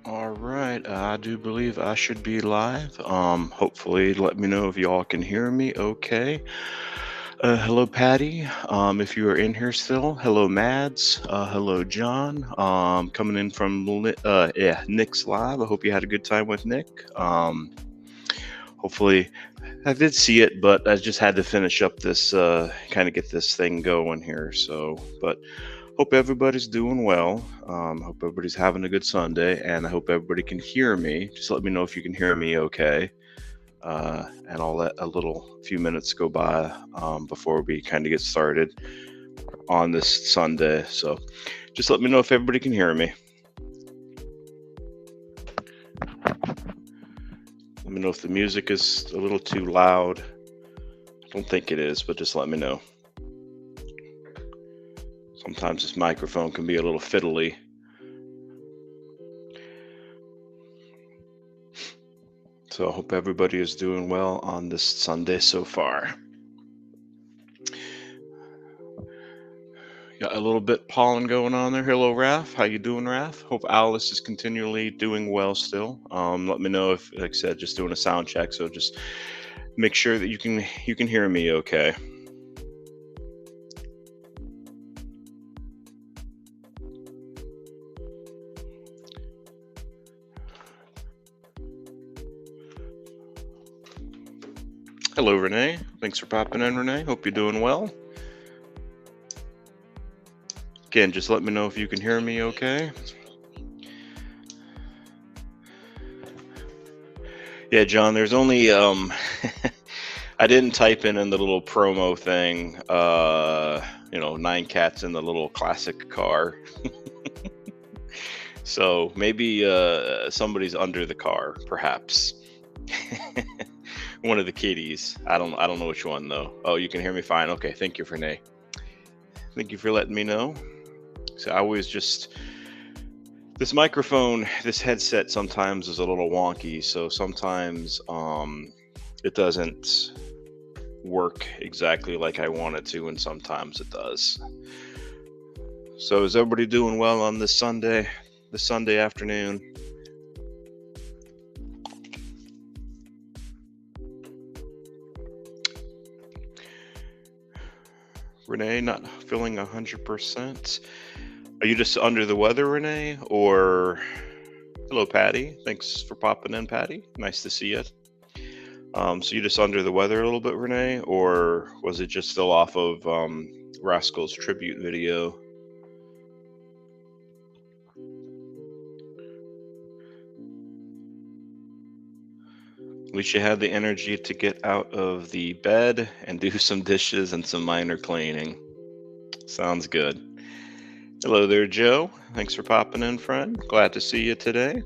All right, I do believe I should be live. Hopefully, let me know if y'all can hear me. Okay. Hello, Patty. If you are in here still, hello, Mads. Hello, John. Coming in from Nick's live. I hope you had a good time with Nick. Hopefully, I did see it, but I just had to finish up this, kind of get this thing going here. But hope everybody's doing well. Hope everybody's having a good Sunday, and I hope everybody can hear me. Just let me know if you can hear me okay. And I'll let a little few minutes go by before we kind of get started on this Sunday. So just let me know if everybody can hear me. Let me know if the music is a little too loud. I don't think it is, but just let me know. Sometimes this microphone can be a little fiddly. So I hope everybody is doing well on this Sunday so far. Got a little bit pollen going on there. Hello, Raf. How you doing, Raf? Hope Alice is continually doing well still. Let me know if, like I said, just doing a sound check. So just make sure that you can hear me okay. Hello, Renee. Thanks for popping in, Renee. Hope you're doing well. Again, just let me know if you can hear me okay. Yeah, John, there's only I didn't type in the little promo thing, 9 cats in the little classic car. So maybe somebody's under the car, perhaps. One of the kitties. I don't know which one though. Oh, you can hear me fine. Okay, thank you, Renee. Thank you for letting me know. So I always just this microphone, this headset sometimes is a little wonky, so sometimes it doesn't work exactly like I want it to, and sometimes it does. So is everybody doing well on this Sunday afternoon? Renee, not feeling 100%. Are you just under the weather, Renee? Or hello, Patty. Thanks for popping in, Patty. Nice to see you. So you just under the weather a little bit, Renee, or was it just still off of Rascal's tribute video? At least you had the energy to get out of the bed and do some dishes and some minor cleaning. Sounds good. Hello there, Joe. Thanks for popping in, friend. Glad to see you today.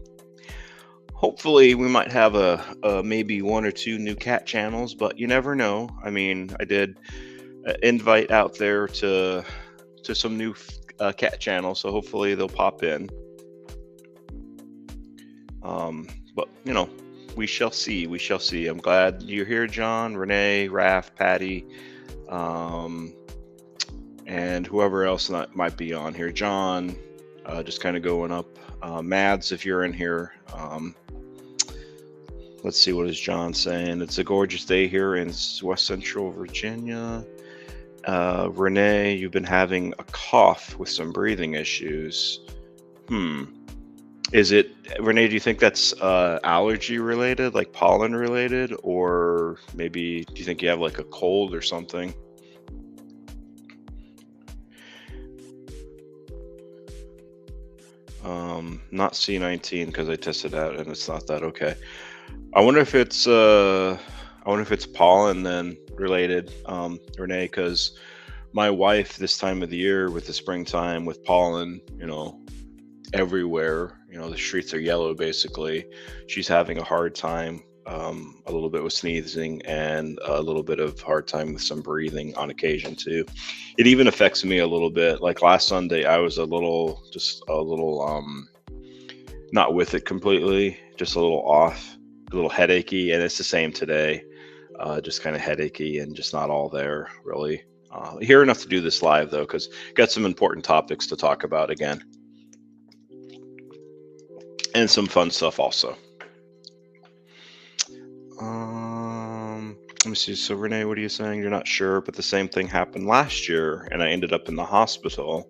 Hopefully, we might have a maybe one or two new cat channels, but you never know. I mean, I did invite out there to some new cat channels, so hopefully they'll pop in. But we shall see. We shall see. I'm glad you're here, John, Renee, Raf, Patty, and whoever else that might be on here. John, just kind of going up. Mads, if you're in here. Let's see, what is John saying? It's a gorgeous day here in West Central Virginia. Renee, you've been having a cough with some breathing issues. Is it, Renee, do you think that's allergy related, like pollen related, or maybe do you think you have like a cold or something? Not C19 because I tested out and it's not that. Okay. I wonder if it's pollen then related, Renee, because my wife this time of the year with the springtime with pollen, everywhere, the streets are yellow basically. She's having a hard time, a little bit with sneezing and a little bit of hard time with some breathing on occasion too. It even affects me a little bit. Like last Sunday, I was just a little, not with it completely, just a little off, a little headachy, and it's the same today. Just kind of headachy and just not all there really. Here enough to do this live though, because got some important topics to talk about again. and some fun stuff also. Let me see. So Renee, what are you saying? You're not sure, but the same thing happened last year, and I ended up in the hospital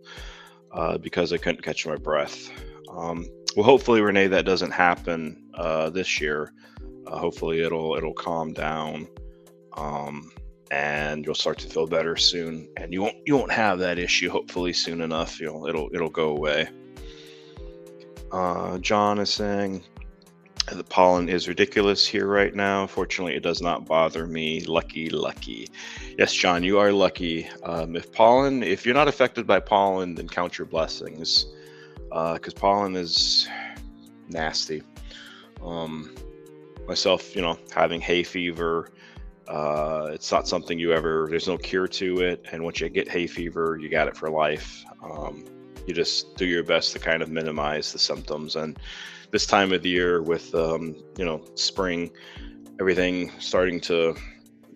because I couldn't catch my breath. Well, hopefully, Renee, that doesn't happen this year. Hopefully, it'll calm down, and you'll start to feel better soon, and you won't have that issue. Hopefully, soon enough, it'll go away. John is saying the pollen is ridiculous here right now. Fortunately, it does not bother me. Lucky. Yes, John, you are lucky. If you're not affected by pollen, then count your blessings, because pollen is nasty. Myself, having hay fever, it's not something there's no cure to it. And once you get hay fever, you got it for life. You just do your best to kind of minimize the symptoms. And this time of the year with, spring, everything starting to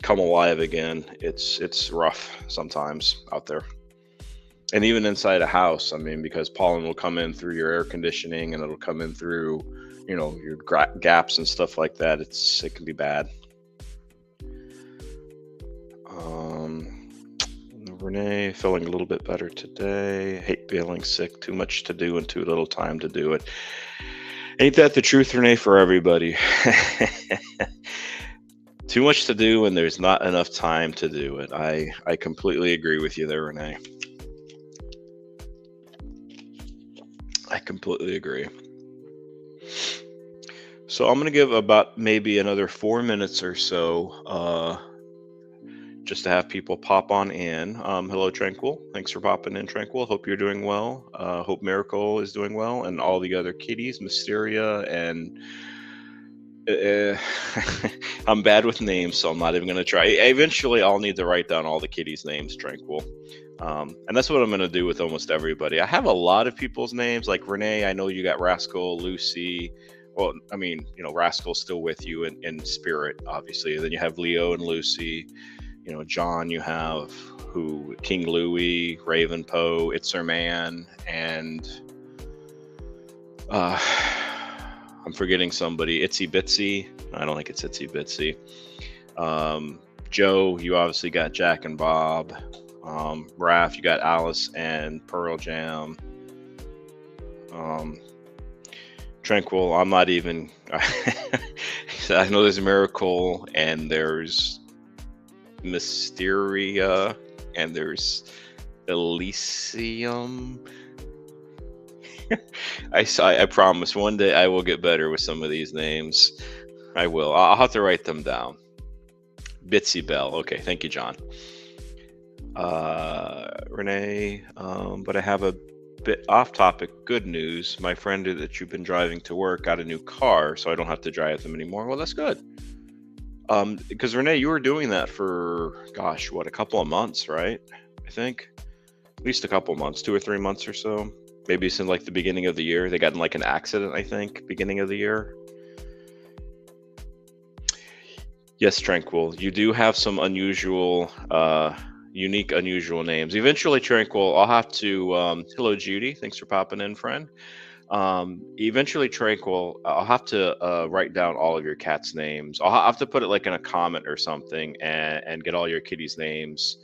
come alive again, it's rough sometimes out there. And even inside a house, because pollen will come in through your air conditioning, and it'll come in through, your gaps and stuff like that. It can be bad. Renee, feeling a little bit better today. Hate feeling sick. Too much to do and too little time to do it. Ain't that the truth, Renee, for everybody? Too much to do and there's not enough time to do it. I completely agree with you there, Renee. I completely agree. So I'm going to give about maybe another 4 minutes or so just to have people pop on in. Hello, Tranquil. Thanks for popping in, Tranquil. Hope you're doing well. Hope Miracle is doing well, and all the other kitties, Mysteria, and I'm bad with names, so I'm not even going to try. Eventually, I'll need to write down all the kitties' names, Tranquil. And that's what I'm going to do with almost everybody. I have a lot of people's names, like Renee. I know you got Rascal, Lucy. Well, Rascal's still with you in spirit, obviously. And then you have Leo and Lucy. John, you have King Louie, Raven Poe, It's Her Man, and I'm forgetting somebody. Itsy Bitsy. I don't think it's Itsy Bitsy. Joe, you obviously got Jack and Bob. Raph, you got Alice and Pearl Jam. Tranquil, I'm not even. I know there's a Miracle, and there's Mysteria, and there's Elysium. I promise one day I will get better with some of these names. I will. I'll have to write them down. Bitsy Bell. Okay, thank you, John. Renee, but I have a bit off topic. Good news. My friend that you've been driving to work got a new car, so I don't have to drive them anymore. Well, that's good. Because Renee, you were doing that for, a couple of months, right? I think at least a couple of months, 2 or 3 months or so. Maybe since like the beginning of the year. They got in like an accident, I think, beginning of the year. Yes, Tranquil. You do have some unusual, unique, unusual names. Eventually, Tranquil, I'll have to. Hello, Judy. Thanks for popping in, friend. Eventually, Tranquil, I'll have to write down all of your cats' names. I'll have to put it like in a comment or something, and get all your kitties' names.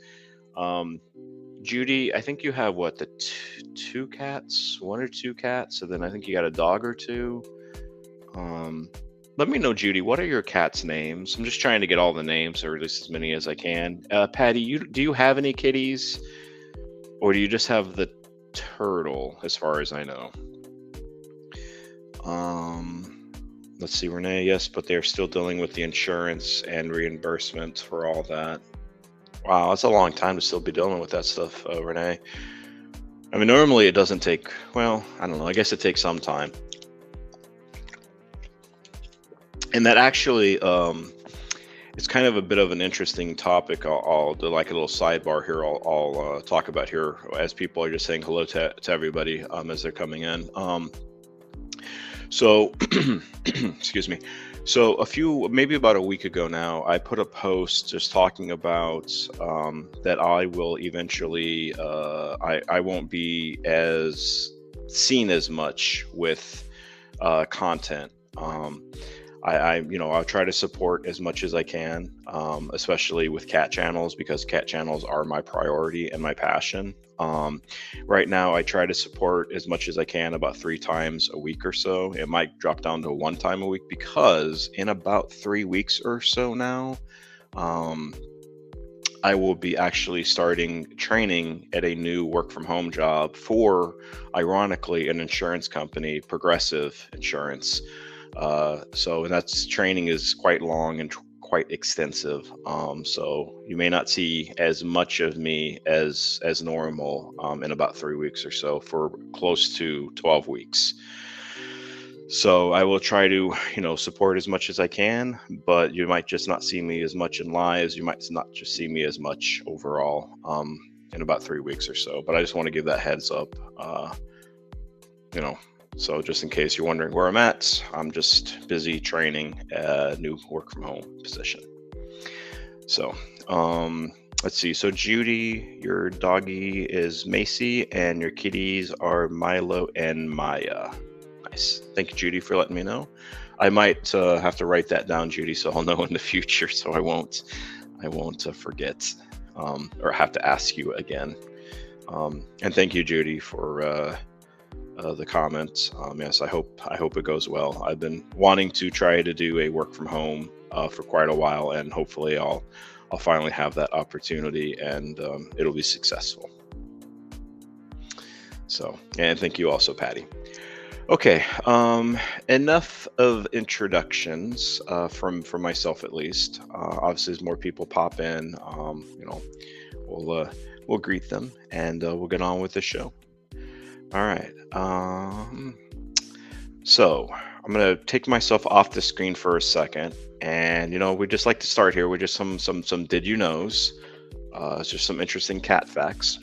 Judy, I think you have the 2 cats, 1 or 2 cats, and then I think you got a dog or 2. Let me know, Judy, what are your cats' names? I'm just trying to get all the names, or at least as many as I can. Patty, do you have any kitties, or do you just have the turtle, as far as I know? Let's see, Renee, yes, but they're still dealing with the insurance and reimbursement for all that. Wow, that's a long time to still be dealing with that stuff, Renee. Normally it doesn't take, I don't know, I guess it takes some time. And that actually, it's kind of a bit of an interesting topic. I'll do like a little sidebar here. I'll talk about here as people are just saying hello to everybody as they're coming in. So, excuse me. So maybe about a week ago now, I put a post just talking about that I will eventually, I won't be as seen as much with content. I'll try to support as much as I can, especially with cat channels, because cat channels are my priority and my passion. Right now, I try to support as much as I can, about 3 times a week or so. It might drop down to 1 time a week, because in about 3 weeks or so now, um, I will be actually starting training at a new work from home job for, ironically, an insurance company, Progressive Insurance. So that's training is quite long and quite extensive. So you may not see as much of me as normal in about 3 weeks or so, for close to 12 weeks. So I will try to, support as much as I can, but you might just not see me as much in lives. You might not just see me as much overall in about 3 weeks or so. But I just want to give that heads up. You know, so just in case you're wondering where I'm at, I'm just busy training a new work from home position. So, let's see. So Judy, your doggy is Macy, and your kitties are Milo and Maya. Nice. Thank you, Judy, for letting me know. I might have to write that down, Judy, so I'll know in the future, so I won't forget, or have to ask you again. And thank you, Judy, for the comments. Yes, I hope it goes well. I've been wanting to try to do a work from home for quite a while, and hopefully I'll finally have that opportunity, and it'll be successful. So, and thank you also, Patty. Okay, enough of introductions from myself, at least. Obviously, as more people pop in, we'll greet them, and we'll get on with the show. All right. So I'm gonna take myself off the screen for a second, and we just like to start here with just some did you knows. It's just some interesting cat facts.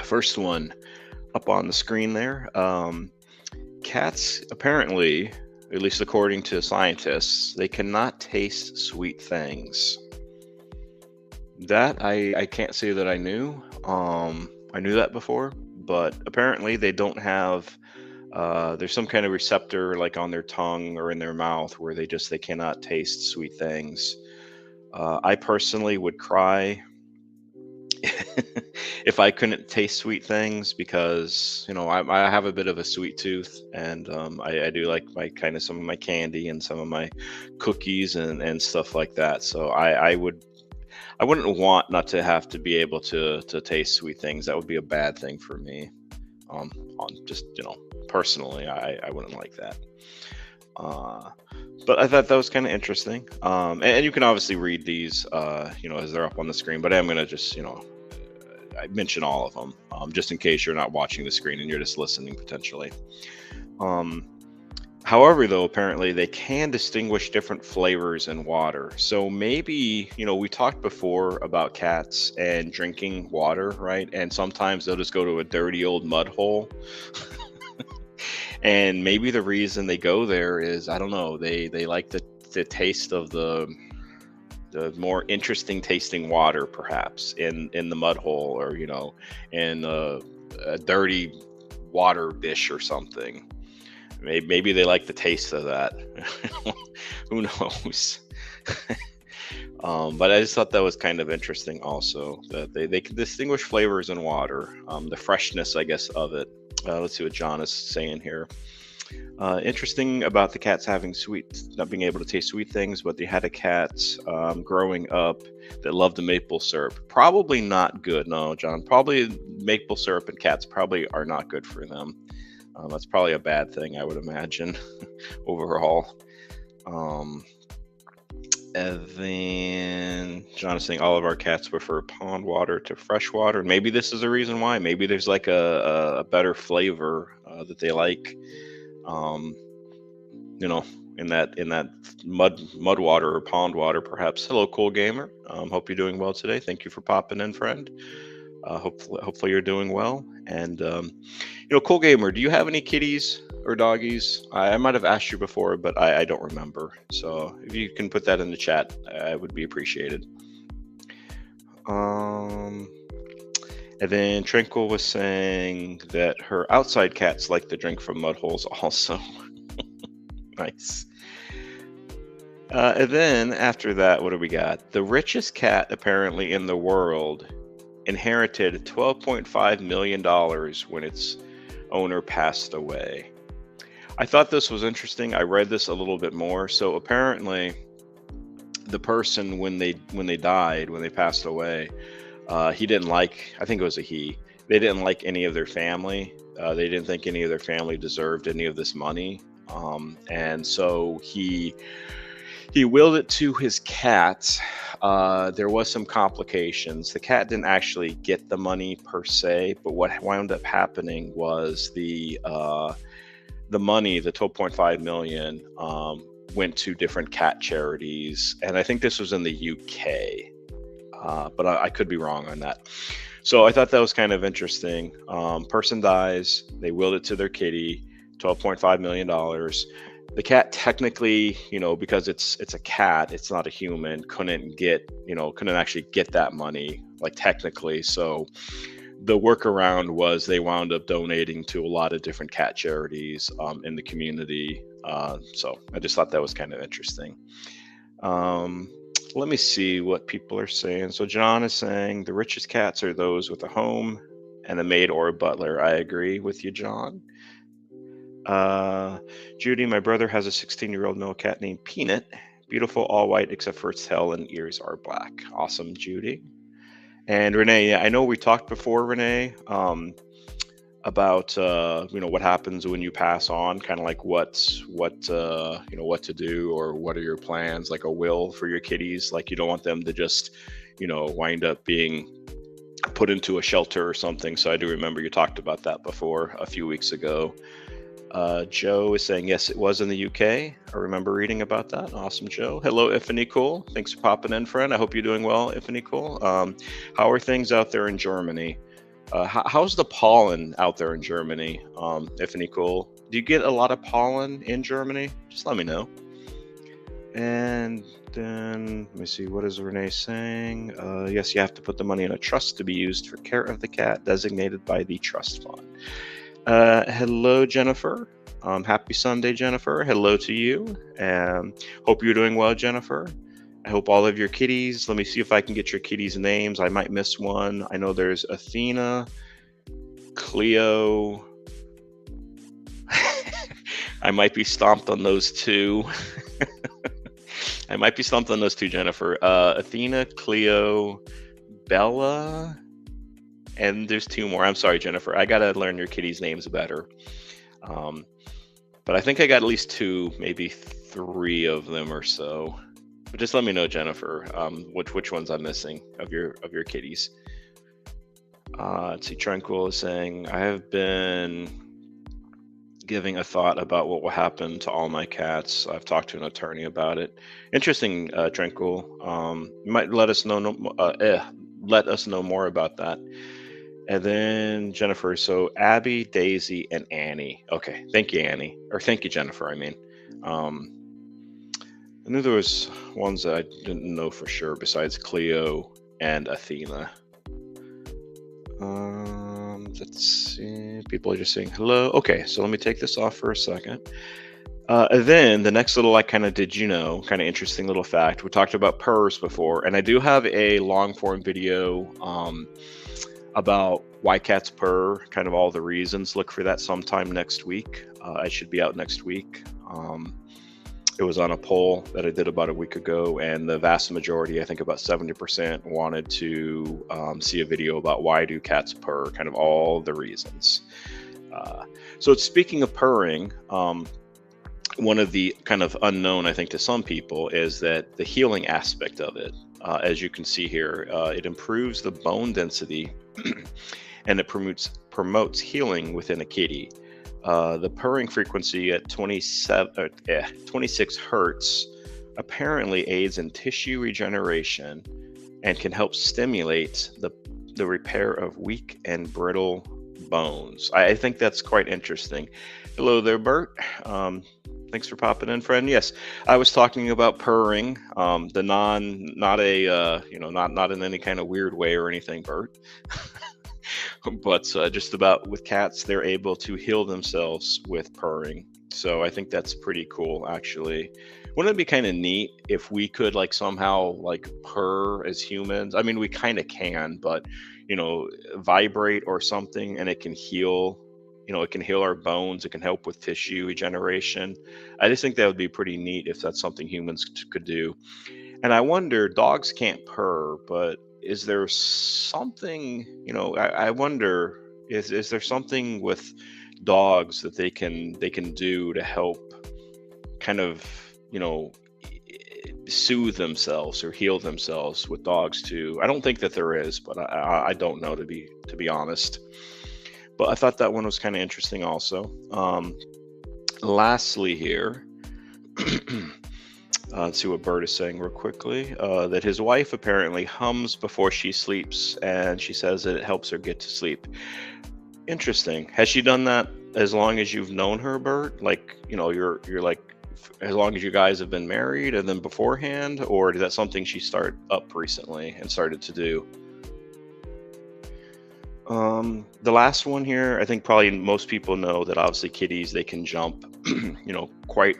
First one up on the screen there. Cats, apparently, at least according to scientists, they cannot taste sweet things. That I can't say that I knew. I knew that before, but apparently they don't have. There's some kind of receptor, like on their tongue or in their mouth, where they cannot taste sweet things. I personally would cry if I couldn't taste sweet things, because I have a bit of a sweet tooth, and I do like some of my candy and some of my cookies and stuff like that. So I wouldn't want not to have to be able to taste sweet things. That would be a bad thing for me. On just personally, I wouldn't like that. But I thought that was kind of interesting. And you can obviously read these, as they're up on the screen. But I'm gonna just, I mention all of them, just in case you're not watching the screen and you're just listening potentially. However, though, apparently they can distinguish different flavors in water. So maybe, we talked before about cats and drinking water, right? And sometimes they'll just go to a dirty old mud hole. And maybe the reason they go there is, I don't know, they like the taste of the more interesting tasting water, perhaps in the mud hole, or in a dirty water dish or something. Maybe they like the taste of that. Who knows? But I just thought that was kind of interesting also, that they can distinguish flavors in water, the freshness, I guess, of it. Let's see what John is saying here. Interesting about the cats not being able to taste sweet things, but they had a cat growing up that loved the maple syrup. Probably not good. No, John, probably maple syrup and cats probably are not good for them. That's probably a bad thing, I would imagine, overall. And then John is saying all of our cats prefer pond water to fresh water. Maybe this is a reason why. Maybe there's like a better flavor that they like, in that mud water or pond water, perhaps. Hello, Cool Gamer. Hope you're doing well today. Thank you for popping in, friend. Hopefully you're doing well. And Cool Gamer, do you have any kitties or doggies? I might have asked you before, but I don't remember. So if you can put that in the chat, I would be appreciated. And then Tranquil was saying that her outside cats like to drink from mud holes also. Nice. And then after that, what do we got? The richest cat apparently in the world inherited $12.5 million when its owner passed away. I thought this was interesting. I read this a little bit more. So apparently, the person when they died, when they passed away, he didn't like. I think it was a he. They didn't like any of their family. They didn't think any of their family deserved any of this money, and so he willed it to his cat. There was some complications. The cat didn't actually get the money per se, but what wound up happening was the money, the 12.5 million, went to different cat charities, and I think this was in the UK, but I could be wrong on that. So I thought that was kind of interesting. Person dies, they willed it to their kitty, $12.5 million. The cat technically, because it's a cat, it's not a human, couldn't actually get that money, like technically. So the workaround was they wound up donating to a lot of different cat charities in the community. So I just thought that was kind of interesting. Let me see what people are saying. So John is saying the richest cats are those with a home and a maid or a butler. I agree with you, John. Judy, my brother has a 16-year-old male cat named Peanut. Beautiful, all white, except for its tail and ears are black. Awesome, Judy. And Renee, yeah, I know we talked before, Renee, about what happens when you pass on, kind of like what to do, or what are your plans, like a will for your kitties. Like you don't want them to just wind up being put into a shelter or something. So I do remember you talked about that before a few weeks ago. Joe is saying, yes, it was in the UK. I remember reading about that. Awesome, Joe. Hello, Ifany Cool. Thanks for popping in, friend. I hope you're doing well, Ifany Cool. How are things out there in Germany? How's the pollen out there in Germany, Ifany Cool? Do you get a lot of pollen in Germany? Just let me know. And then, let me see, what is Renee saying? Yes, you have to put the money in a trust to be used for care of the cat designated by the trust fund. Hello, Jennifer. Happy Sunday, Jennifer. Hello to you. Hope you're doing well, Jennifer. I hope all of your kitties. Let me see if I can get your kitties' names. I might miss one. I know there's Athena, Cleo. I might be stomped on those two. Jennifer. Athena, Cleo, Bella. And there's two more. I'm sorry, Jennifer. I got to learn your kitties' names better. But I think I got at least two, maybe three of them or so. But just let me know, Jennifer, which ones I'm missing of your kitties. Let's see, Tranquil is saying, I have been giving a thought about what will happen to all my cats. I've talked to an attorney about it. Interesting, Tranquil. You might let us know more about that. And then Jennifer, so Abby, Daisy, and Annie. Okay, thank you, Annie. Or thank you, Jennifer, I mean. I knew there was ones that I didn't know for sure besides Cleo and Athena. Let's see. People are just saying hello. Okay, so let me take this off for a second. And then the next little, kind of interesting little fact. We talked about purrs before, and I do have a long form video about why cats purr, kind of all the reasons. Look for that sometime next week. I should be out next week. It was on a poll that I did about a week ago, and the vast majority, I think about 70%, wanted to see a video about why do cats purr, kind of all the reasons. So speaking of purring, one of the kind of unknown, I think, to some people is that the healing aspect of it. As you can see here, it improves the bone density and it promotes healing within a kitty. The purring frequency at 26 hertz apparently aids in tissue regeneration and can help stimulate the repair of weak and brittle bones. I think that's quite interesting. Hello there, Bert. Thanks for popping in, friend. Yes, I was talking about purring, not in any kind of weird way or anything, Bert. But just about with cats, they're able to heal themselves with purring. So I think that's pretty cool, actually. Wouldn't it be kind of neat if we could like somehow like purr as humans? I mean, we kind of can, but vibrate or something, and it can heal. It can heal our bones. It can help with tissue regeneration. I just think that would be pretty neat if that's something humans could do. And I wonder, dogs can't purr, but is there something, I wonder, is there something with dogs that they can do to help kind of, you know, soothe themselves or heal themselves with dogs too? I don't think that there is, but I don't know, to be honest. But I thought that one was kind of interesting also. Lastly here, let's see what Bert is saying real quickly. That his wife apparently hums before she sleeps, and she says that it helps her get to sleep. Interesting. Has she done that as long as you've known her, Bert? Like, you're like, as long as you guys have been married, and then beforehand, or is that something she started up recently and started to do? The last one here, I think probably most people know that obviously kitties, they can jump, quite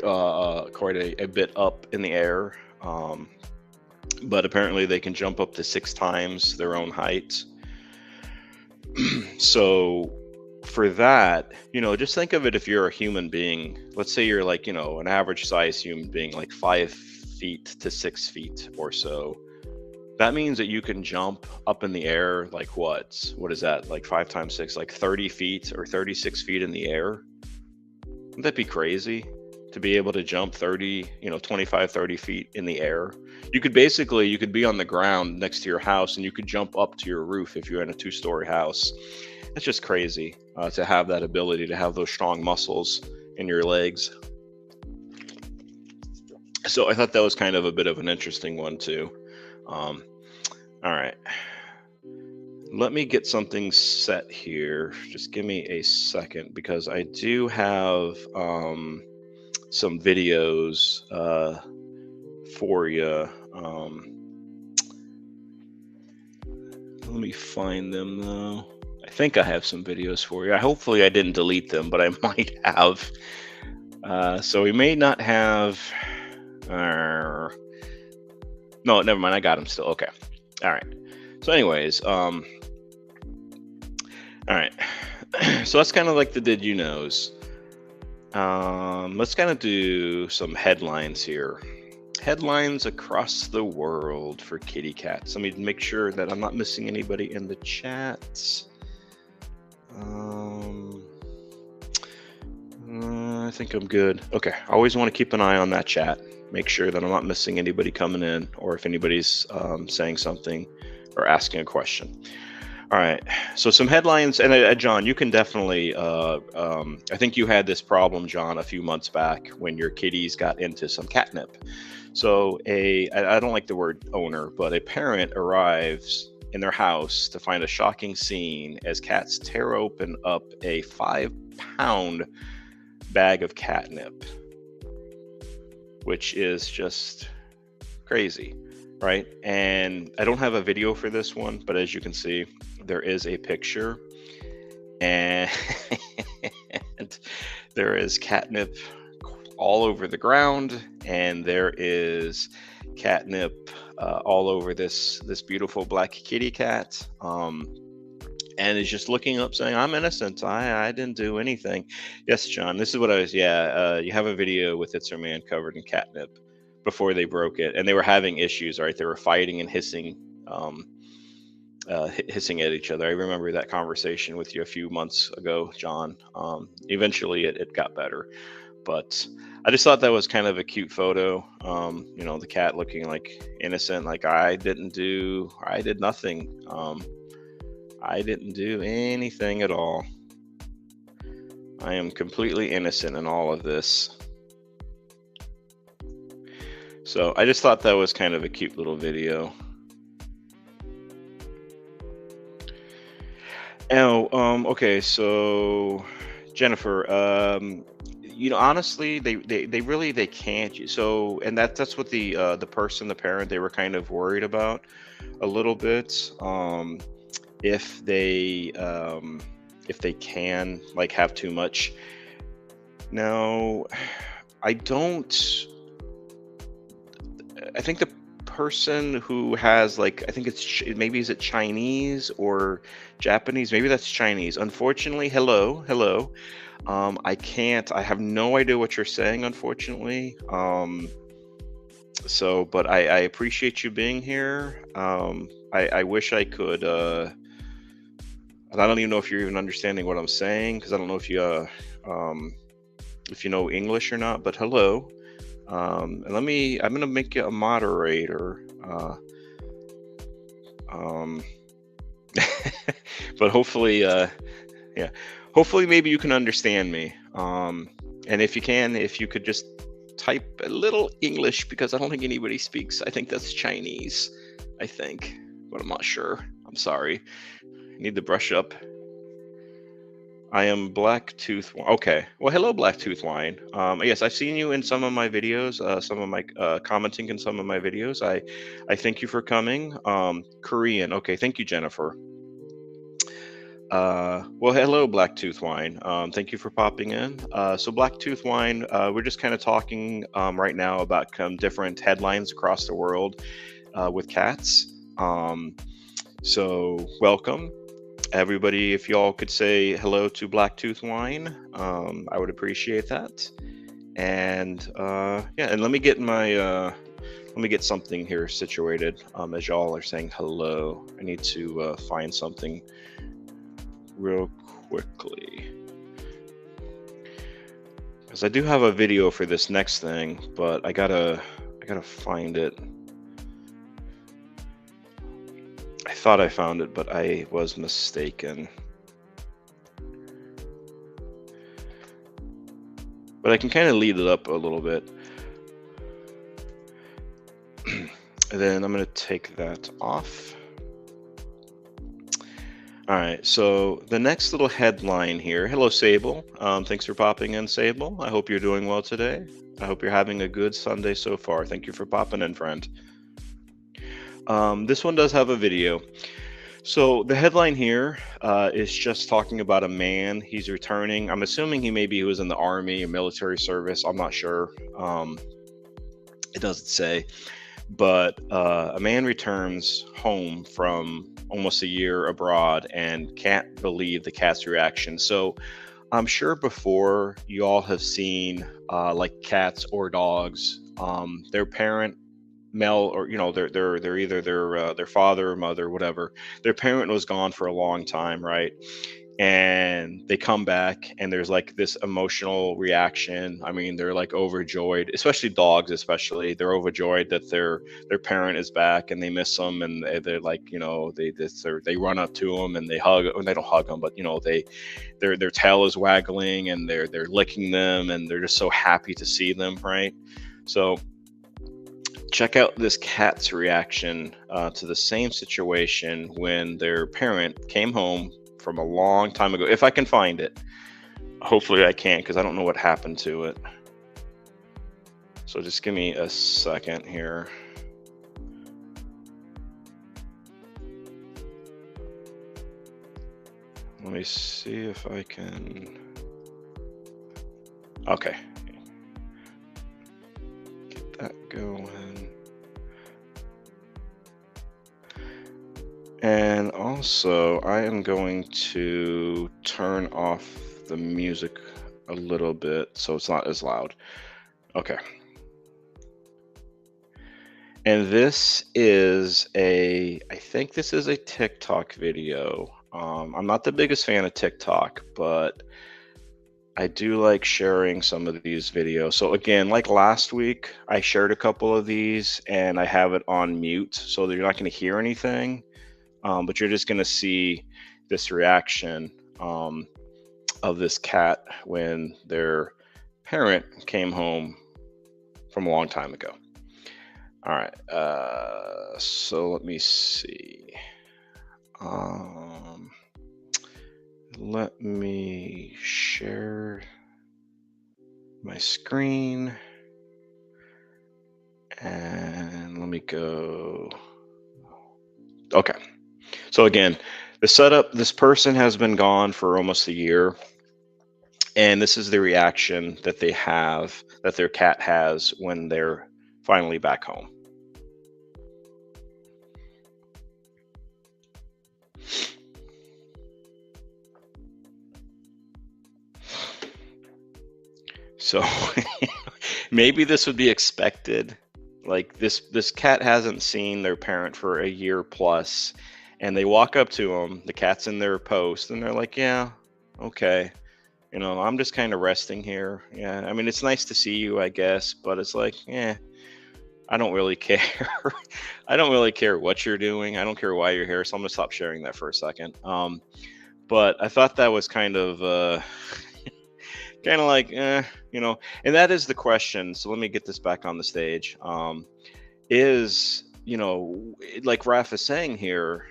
a bit up in the air. But apparently they can jump up to 6 times their own height. So for that, just think of it, if you're a human being, let's say you're like, an average size human being, like 5 feet to 6 feet or so. That means that you can jump up in the air, like what is that? Like 5 times 6, like 30 feet or 36 feet in the air. Wouldn't that be crazy to be able to jump 25, 30 feet in the air? You could be on the ground next to your house, and you could jump up to your roof if you're in a 2-story house. That's just crazy to have that ability, to have those strong muscles in your legs. So I thought that was kind of a bit of an interesting one too. All right. Let me get something set here. Just give me a second, because I do have some videos for you. Let me find them though. I think I have some videos for you. Hopefully I didn't delete them, but I might have. So we may not have. No, never mind. I got them still. Okay. All right. So, anyways, all right. So that's kind of like the did you knows. Let's kind of do some headlines here. Headlines across the world for kitty cats. Let me make sure that I'm not missing anybody in the chat. I think I'm good. Okay. I always want to keep an eye on that chat. Make sure that I'm not missing anybody coming in, or if anybody's saying something or asking a question. All right. So some headlines, and John, you can definitely. I think you had this problem, John, a few months back when your kitties got into some catnip. So I don't like the word owner, but a parent arrives in their house to find a shocking scene as cats tear open up a 5-pound bag of catnip, which is just crazy, right? And I don't have a video for this one, but as you can see, there is a picture, and there is catnip all over the ground, and there is catnip all over this beautiful black kitty cat. And is just looking up saying, I'm innocent. I didn't do anything. Yes, John, this is what I was. Yeah, you have a video with It's Her Man covered in catnip before they broke it. And they were having issues, right? They were fighting and hissing at each other. I remember that conversation with you a few months ago, John. Eventually it got better. But I just thought that was kind of a cute photo. The cat looking like innocent, like I did nothing. I didn't do anything at all. I am completely innocent in all of this. So I just thought that was kind of a cute little video. Oh, okay, so Jennifer, honestly, they really they can't. So, and that's what the parent, they were kind of worried about a little bit. if they can like have too much. Now, I don't. I think the person who has like I think it's maybe is it Chinese or Japanese? Maybe that's Chinese. Unfortunately, hello. I can't. I have no idea what you're saying. Unfortunately. So, but I appreciate you being here. I wish I could. And I don't even know if you're even understanding what I'm saying because I don't know um, if you know English or not. But hello. And I'm gonna make you a moderator. Um, but hopefully, yeah, hopefully maybe you can understand me. And if you can, if you could just type a little English because I don't think anybody speaks. I think that's Chinese. I think, but I'm not sure. I'm sorry. I need to brush up. I am Blacktooth. Okay. Well, hello, Blacktooth Wine. Yes, I've seen you in some of my videos. Some of my commenting in some of my videos. I thank you for coming. Korean. Okay. Thank you, Jennifer. Well, hello, Blacktooth Wine. Thank you for popping in. So, Blacktooth Wine, we're just kind of talking right now about different headlines across the world with cats. So, welcome. Everybody, if y'all could say hello to Blacktooth Wine, I would appreciate that. And yeah, and let me get something here situated. As y'all are saying hello, I need to find something real quickly because I do have a video for this next thing, but I gotta find it. I thought I found it, but I was mistaken. But I can kind of lead it up a little bit. And then I'm going to take that off. All right, so the next little headline here. Hello, Sable. Thanks for popping in, Sable. I hope you're doing well today. I hope you're having a good Sunday so far. Thank you for popping in, friend. This one does have a video. So the headline here is just talking about a man. He's returning. I'm assuming he was in the army or military service. I'm not sure. It doesn't say. But a man returns home from almost a year abroad and can't believe the cat's reaction. So I'm sure before you all have seen like cats or dogs, their parent male or they're either their father or mother, whatever. Their parent was gone for a long time, right? And they come back and there's like this emotional reaction. I mean, they're like overjoyed, especially dogs, especially they're overjoyed that their parent is back and they miss them, and they're like, they run up to them and they hug, or they don't hug them, but their tail is waggling and they're licking them and they're just so happy to see them, right? So check out this cat's reaction to the same situation when their parent came home from a long time ago. If I can find it, hopefully I can, because I don't know what happened to it. So just give me a second here. Let me see if I can. Okay. Get that going. And also, I am going to turn off the music a little bit so it's not as loud. Okay. And this is I think this is a TikTok video. I'm not the biggest fan of TikTok, but I do like sharing some of these videos. So again, like last week, I shared a couple of these and I have it on mute so that you're not going to hear anything. But you're just going to see this reaction of this cat when their parent came home from a long time ago. All right. So let me see. Let me share my screen. And let me go. Okay. So again, The setup: this person has been gone for almost a year, and this is the reaction that they have, that their cat has when they're finally back home. So maybe this would be expected. Like this cat hasn't seen their parent for a year plus, and they walk up to them. The cat's in their post, and they're like, "Yeah, okay, I'm just kind of resting here. Yeah, I mean, it's nice to see you, I guess, but it's like, yeah, I don't really care. I don't really care what you're doing. I don't care why you're here. So I'm gonna stop sharing that for a second. But I thought that was kind of kind of like, and that is the question. So let me get this back on the stage. Is like Raph is saying here,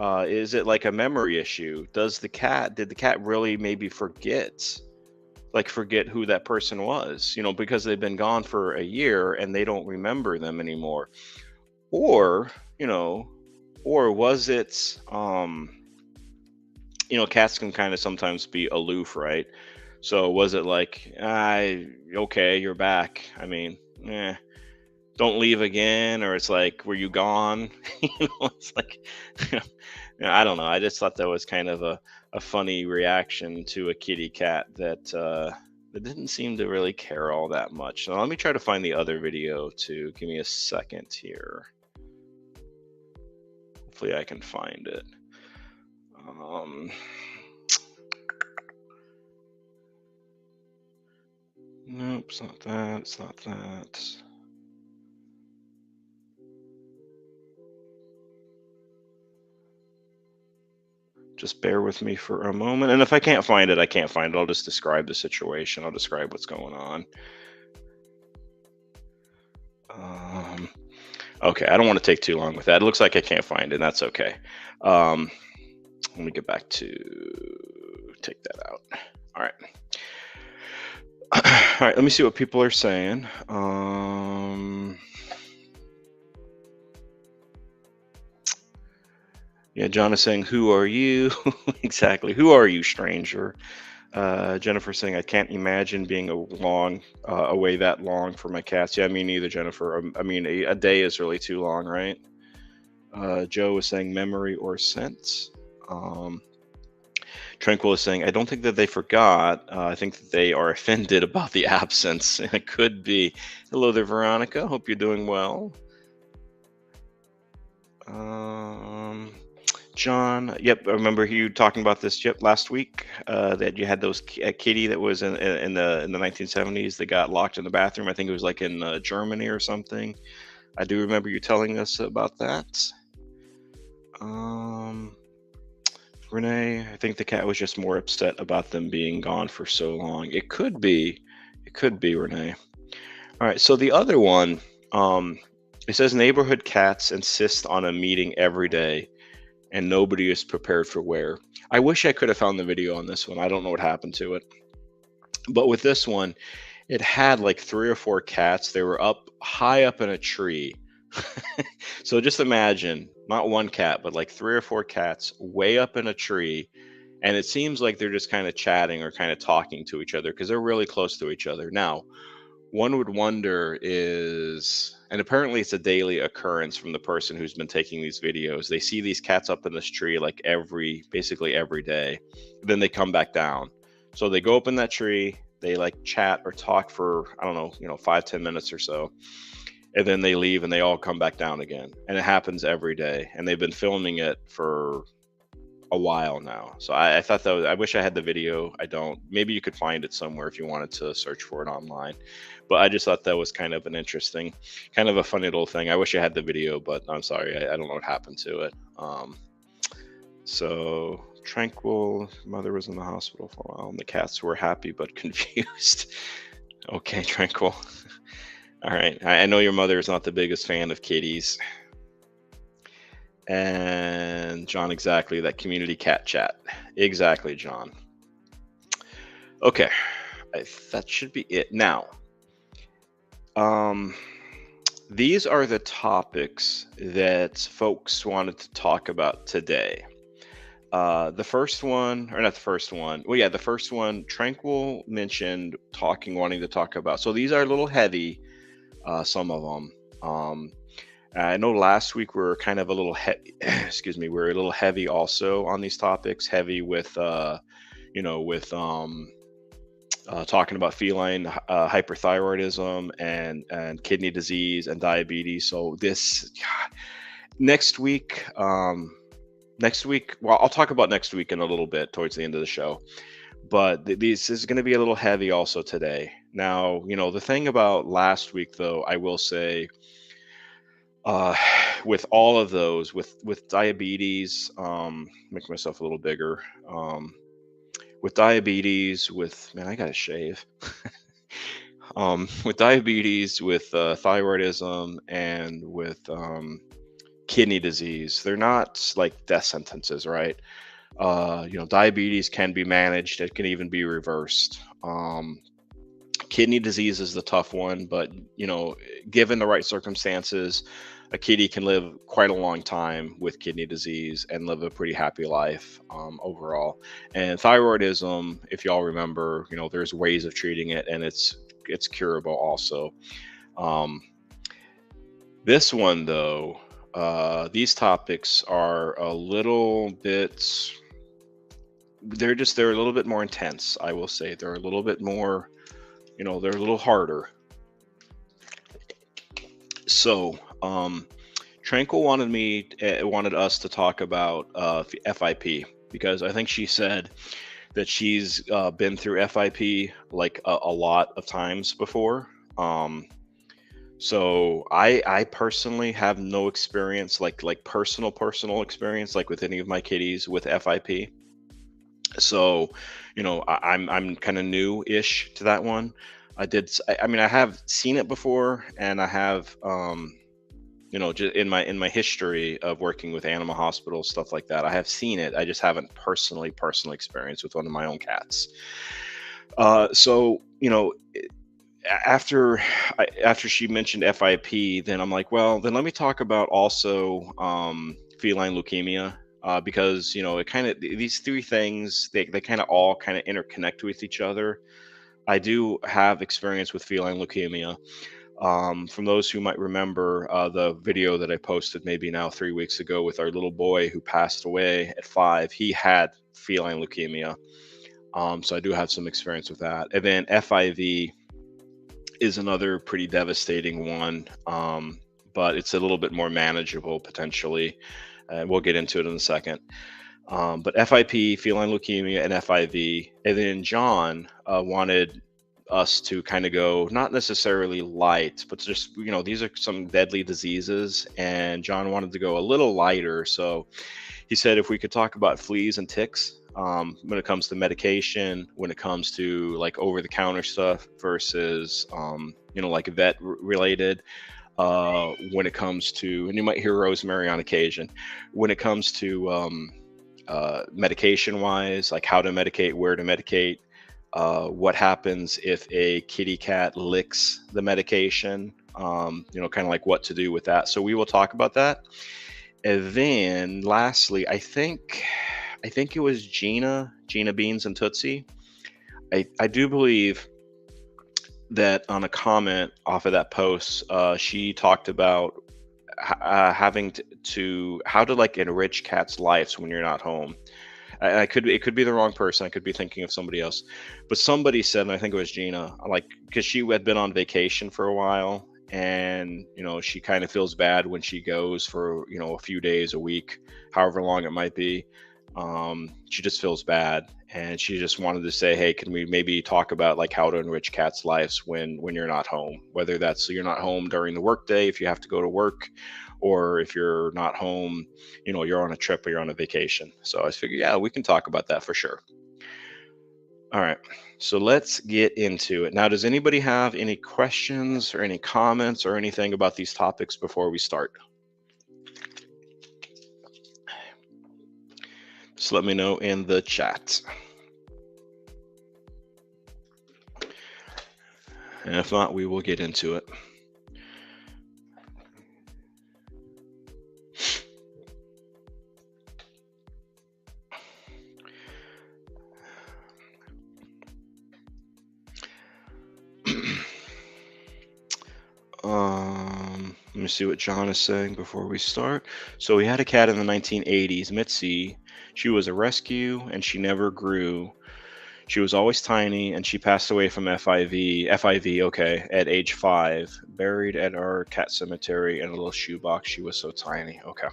is it like a memory issue? Did the cat really maybe forget who that person was, because they've been gone for a year and they don't remember them anymore? Or, or was it, cats can kind of sometimes be aloof, right? So was it like, okay, you're back. I mean, don't leave again, or it's like, were you gone? It's like, I don't know. I just thought that was kind of a funny reaction to a kitty cat that didn't seem to really care all that much. So let me try to find the other video too. Give me a second here. Hopefully I can find it. Nope, it's not that. It's not that. Just bear with me for a moment. And if I can't find it, I can't find it. I'll just describe the situation. I'll describe what's going on. Okay, I don't want to take too long with that. It looks like I can't find it, and that's okay. Let me get back to take that out. All right. All right, let me see what people are saying. Yeah, John is saying, "Who are you?" Exactly. Who are you, stranger? Jennifer saying, "I can't imagine being away that long for my cats." Yeah, me neither, Jennifer. I mean, a day is really too long, right? Joe is saying, "Memory or sense." Tranquil is saying, "I don't think that they forgot. I think that they are offended about the absence." It could be. Hello there, Veronica. Hope you're doing well. John, yep, I remember you talking about this, yep, last week, that you had a kitty that was in the 1970s that got locked in the bathroom. I think it was like in Germany or something. I do remember you telling us about that. Renee, I think the cat was just more upset about them being gone for so long. It could be, Renee. All right, so the other one, it says neighborhood cats insist on a meeting every day, and nobody is prepared for where. I wish I could have found the video on this one. I don't know what happened to it. But with this one, it had like 3 or 4 cats. They were high up in a tree. So just imagine, not one cat, but like 3 or 4 cats way up in a tree. And it seems like they're just kind of chatting or kind of talking to each other because they're really close to each other. Now, one would wonder and apparently it's a daily occurrence from the person who's been taking these videos. They see these cats up in this tree like basically every day. Then they come back down. So they go up in that tree, they like chat or talk for, I don't know, 5-10 minutes or so. And then they leave and they all come back down again. And it happens every day. And they've been filming it for a while now. So I thought that I wish I had the video. I don't. Maybe you could find it somewhere if you wanted to search for it online. But I just thought that was kind of an interesting, kind of a funny little thing. I wish I had the video, but I'm sorry. I don't know what happened to it. So Tranquil, mother was in the hospital for a while and the cats were happy but confused. Okay, Tranquil. All right. I know your mother is not the biggest fan of kitties. And John, exactly, that community cat chat. Exactly, John. Okay, that should be it. Now, these are the topics that folks wanted to talk about today. The first one, or not the first one. Well, yeah, the first one, Tranquil mentioned wanting to talk about. So these are a little heavy, some of them. I know last week we were kind of a little excuse me, we were a little heavy also on these topics, heavy with, with talking about feline hyperthyroidism and kidney disease and diabetes. So this next week, well, I'll talk about next week in a little bit towards the end of the show. But this is going to be a little heavy also today. Now, the thing about last week, though, I will say, uh, with all of those, with diabetes, make myself a little bigger. With diabetes, with man, I gotta shave. With diabetes, with thyroidism, and with kidney disease, they're not like death sentences, right? Diabetes can be managed. It can even be reversed. Kidney disease is the tough one, but given the right circumstances, a kitty can live quite a long time with kidney disease and live a pretty happy life overall. And thyroidism, if y'all remember, there's ways of treating it, and it's curable also. Um, this one though, these topics are a little bit. They're a little bit more intense. I will say they're a little bit more. They're a little harder. So, Tranquil wanted us to talk about FIP, because I think she said that she's been through FIP like a lot of times before. So I personally have no experience, like personal experience, like with any of my kitties with FIP. So, I'm kind of new-ish to that one. I have seen it before, and I have, just in my history of working with animal hospitals, stuff like that, I have seen it. I just haven't personally experienced with one of my own cats. So, after she mentioned FIP, then I'm like, well, then let me talk about also feline leukemia. Because it kind of, these three things, they kind of all kind of interconnect with each other. I do have experience with feline leukemia. From those who might remember the video that I posted maybe now 3 weeks ago with our little boy who passed away at 5, he had feline leukemia. So I do have some experience with that. And then FIV is another pretty devastating one, but it's a little bit more manageable potentially. And we'll get into it in a second. But FIP, feline leukemia, and FIV. And then John wanted us to kind of go, not necessarily light, but just, these are some deadly diseases. And John wanted to go a little lighter. So he said if we could talk about fleas and ticks when it comes to medication, when it comes to like over-the-counter stuff versus, like vet related. When it comes to, and you might hear rosemary on occasion, when it comes to medication wise, like how to medicate, where to medicate, what happens if a kitty cat licks the medication, kind of like what to do with that. So we will talk about that. And then lastly, I think it was Gina Beans and Tootsie. I do believe that on a comment off of that post, she talked about having to how to like enrich cats' lives when you're not home. It could be the wrong person. I could be thinking of somebody else, but somebody said, and I think it was Gina, like, because she had been on vacation for a while, and she kind of feels bad when she goes for a few days, a week, however long it might be. She just feels bad, and she just wanted to say, hey, can we maybe talk about like how to enrich cats' lives when you're not home, whether that's you're not home during the workday if you have to go to work, or if you're not home, you're on a trip or you're on a vacation. So I figured, yeah, we can talk about that for sure. All right, so let's get into it. Now, does anybody have any questions or any comments or anything about these topics before we start? Just let me know in the chat. And if not, we will get into it. Let me see what John is saying before we start. So we had a cat in the 1980s, Mitzi. She was a rescue and she never grew. She was always tiny and she passed away from FIV. FIV, okay, at age 5. Buried at our cat cemetery in a little shoebox. She was so tiny. Okay.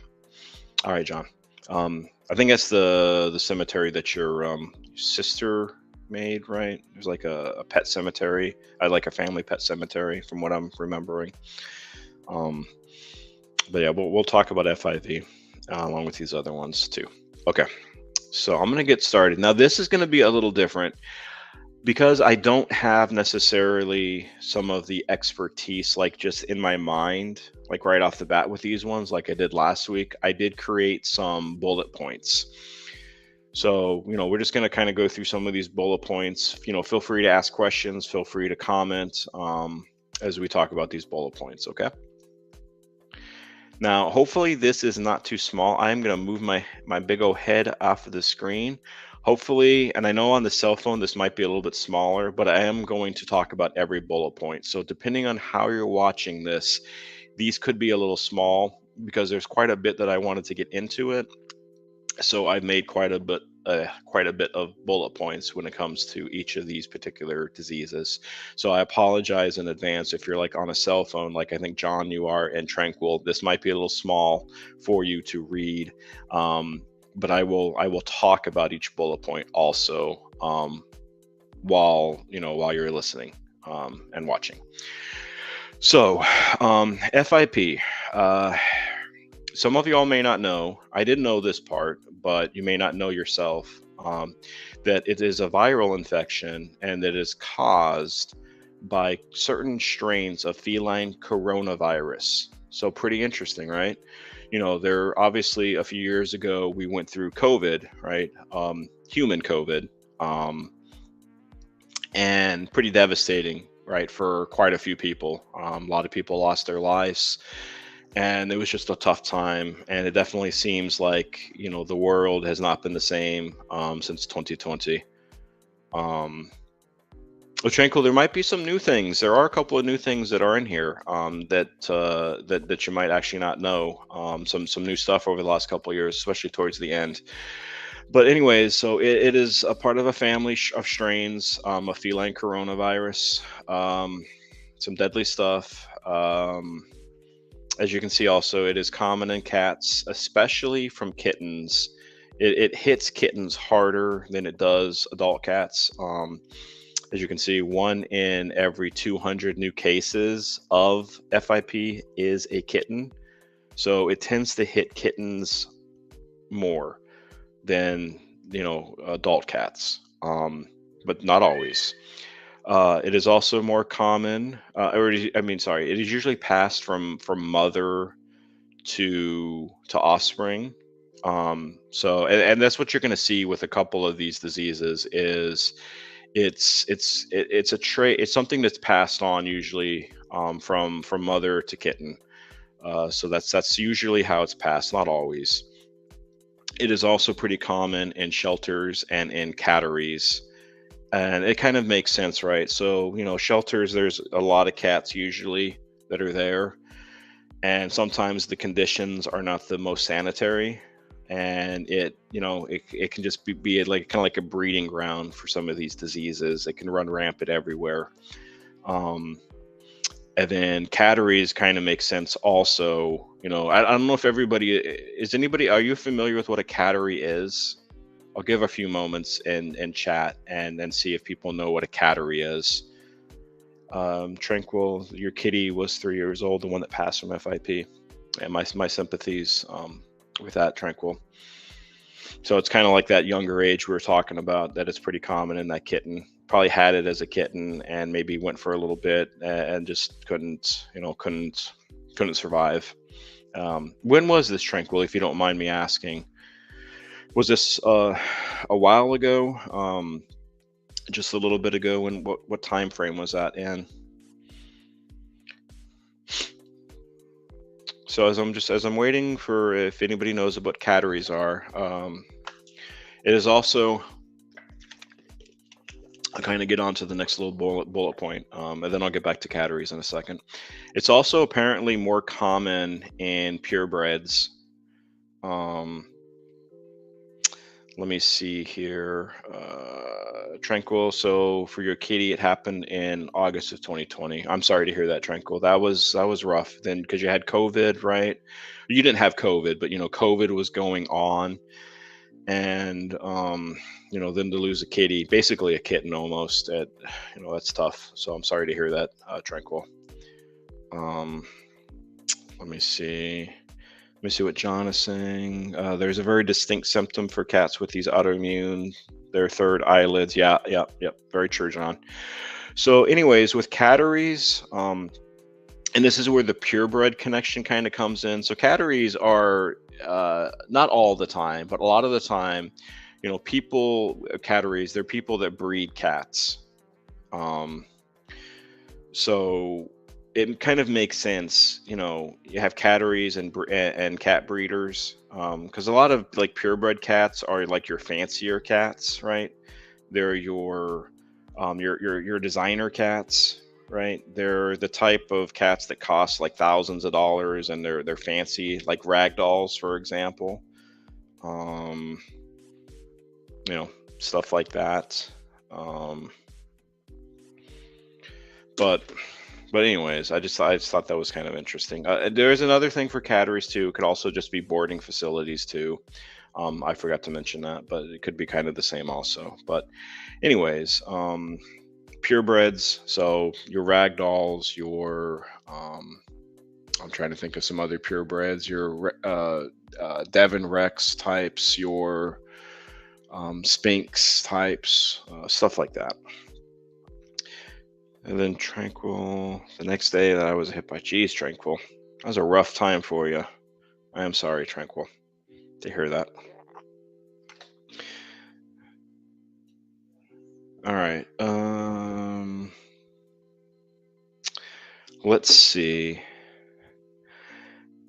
All right, John. I think that's the cemetery that your sister made, right? It was like a pet cemetery. I like a family pet cemetery, from what I'm remembering. Um, but yeah, we'll talk about FIV along with these other ones too. Okay, so I'm gonna get started. Now this is gonna be a little different because I don't have necessarily some of the expertise like just in my mind, like right off the bat with these ones, like I did last week. I did create some bullet points. So, we're just going to kind of go through some of these bullet points. Feel free to ask questions, feel free to comment as we talk about these bullet points, okay? Now, hopefully this is not too small. I am going to move my big old head off of the screen. Hopefully, and I know on the cell phone this might be a little bit smaller, but I am going to talk about every bullet point. So depending on how you're watching this, these could be a little small because there's quite a bit that I wanted to get into it. So I've made quite a bit of bullet points when it comes to each of these particular diseases. So I apologize in advance if you're like on a cell phone, like I think John you are, and Tranquil. This might be a little small for you to read, but I will talk about each bullet point also while you're listening and watching. So FIP. Some of y'all may not know, I didn't know this part, but you may not know yourself, that it is a viral infection and that is caused by certain strains of feline coronavirus. So pretty interesting, right? There obviously a few years ago, we went through COVID, right? Human COVID, and pretty devastating, right? For quite a few people. A lot of people lost their lives. And it was just a tough time, and it definitely seems like the world has not been the same since 2020. Tranquil, there might be some new things. There are a couple of new things that are in here that you might actually not know. Some new stuff over the last couple of years, especially towards the end. But anyways, so it is a part of a family of strains, a feline coronavirus, some deadly stuff. As you can see also, it is common in cats, especially from kittens. It hits kittens harder than it does adult cats. As you can see, 1 in every 200 new cases of FIP is a kitten. So it tends to hit kittens more than, adult cats, but not always. It is also more common, it is usually passed from mother to offspring. And that's what you're going to see with a couple of these diseases is it's a trait. It's something that's passed on usually from mother to kitten. So that's usually how it's passed, not always. It is also pretty common in shelters and in catteries. And it kind of makes sense, right? So, shelters, there's a lot of cats usually that are there. And sometimes the conditions are not the most sanitary. And it can just be like kind of like a breeding ground for some of these diseases. It can run rampant everywhere. And then catteries kind of makes sense also. I don't know if are you familiar with what a cattery is? I'll give a few moments in chat and then see if people know what a cattery is. Tranquil, your kitty was 3 years old, the one that passed from FIP. And my sympathies with that, Tranquil. So it's kind of like that younger age we were talking about, that it's pretty common in that kitten. Probably had it as a kitten and maybe went for a little bit and just couldn't survive. When was this, Tranquil, if you don't mind me asking? Was this a while ago? Just a little bit ago? And what time frame was that in? So as I'm waiting for if anybody knows what catteries are, it is also I'll kind of get on to the next little bullet point, and then I'll get back to catteries in a second. It's also apparently more common in purebreds. Um, Let me see here. Tranquil. So for your kitty, it happened in August of 2020. I'm sorry to hear that, Tranquil. That was rough. Then because you had COVID, right? You didn't have COVID, but COVID was going on, and then to lose a kitty, basically a kitten almost. That's tough. So I'm sorry to hear that, Tranquil. Um, Let me see. Let me see what John is saying. There's a very distinct symptom for cats with these autoimmune, their third eyelids. Yeah, yeah, yep. Very true, John. So, anyways, with catteries, and this is where the purebred connection kind of comes in. So, catteries are not all the time, but a lot of the time, catteries, they're people that breed cats. Um, so it kind of makes sense, you have catteries and cat breeders, because a lot of like purebred cats are like your fancier cats, right? They're your designer cats, right? They're the type of cats that cost like thousands of dollars, and they're fancy, like rag dolls, for example. Um, Stuff like that. Um, but anyways, I just thought that was kind of interesting. There's another thing for catteries too. It could also just be boarding facilities too. I forgot to mention that, but it could be kind of the same also. But anyways, purebreds. So your rag dolls, your I'm trying to think of some other purebreds. Your Devon Rex types, your Sphinx types, stuff like that. And then Tranquil, the next day that I was hit by, geez, Tranquil, that was a rough time for you. I am sorry, Tranquil, to hear that. All right. Let's see.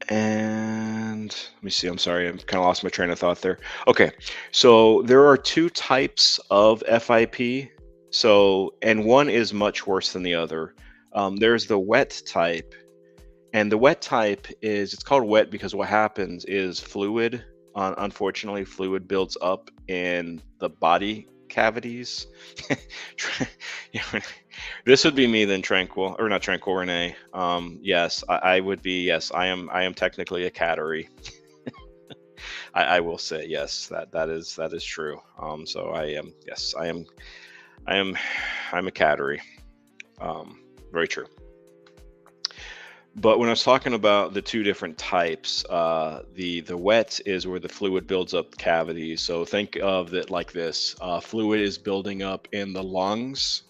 And let me see. I'm sorry. I'm kind of lost my train of thought there. Okay. So there are two types of FIP. So, and one is much worse than the other. There's the wet type, and the wet type it's called wet because what happens is fluid, unfortunately, fluid builds up in the body cavities. This would be me then, Tranquil, or not Tranquil, Renee. Yes, I would be. Yes, I am. I am technically a cattery. I will say yes. That is true. So I am. Yes, I am. I am. I'm a cattery. Very true. But when I was talking about the two different types, the wet is where the fluid builds up the cavities. So think of it like this: fluid is building up in the lungs.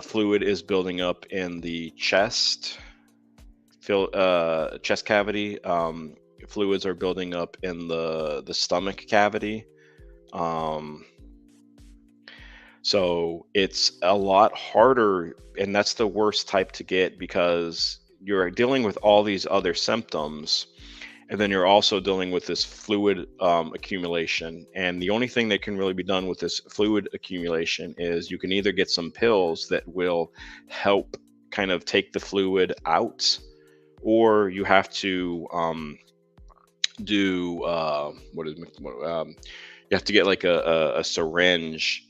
Fluid is building up in the chest, chest cavity. Fluids are building up in the stomach cavity. Um, so it's a lot harder, and that's the worst type to get because you're dealing with all these other symptoms, and then you're also dealing with this fluid accumulation. And the only thing that can really be done with this fluid accumulation is you can either get some pills that will help kind of take the fluid out, or you have to do you have to get like a syringe.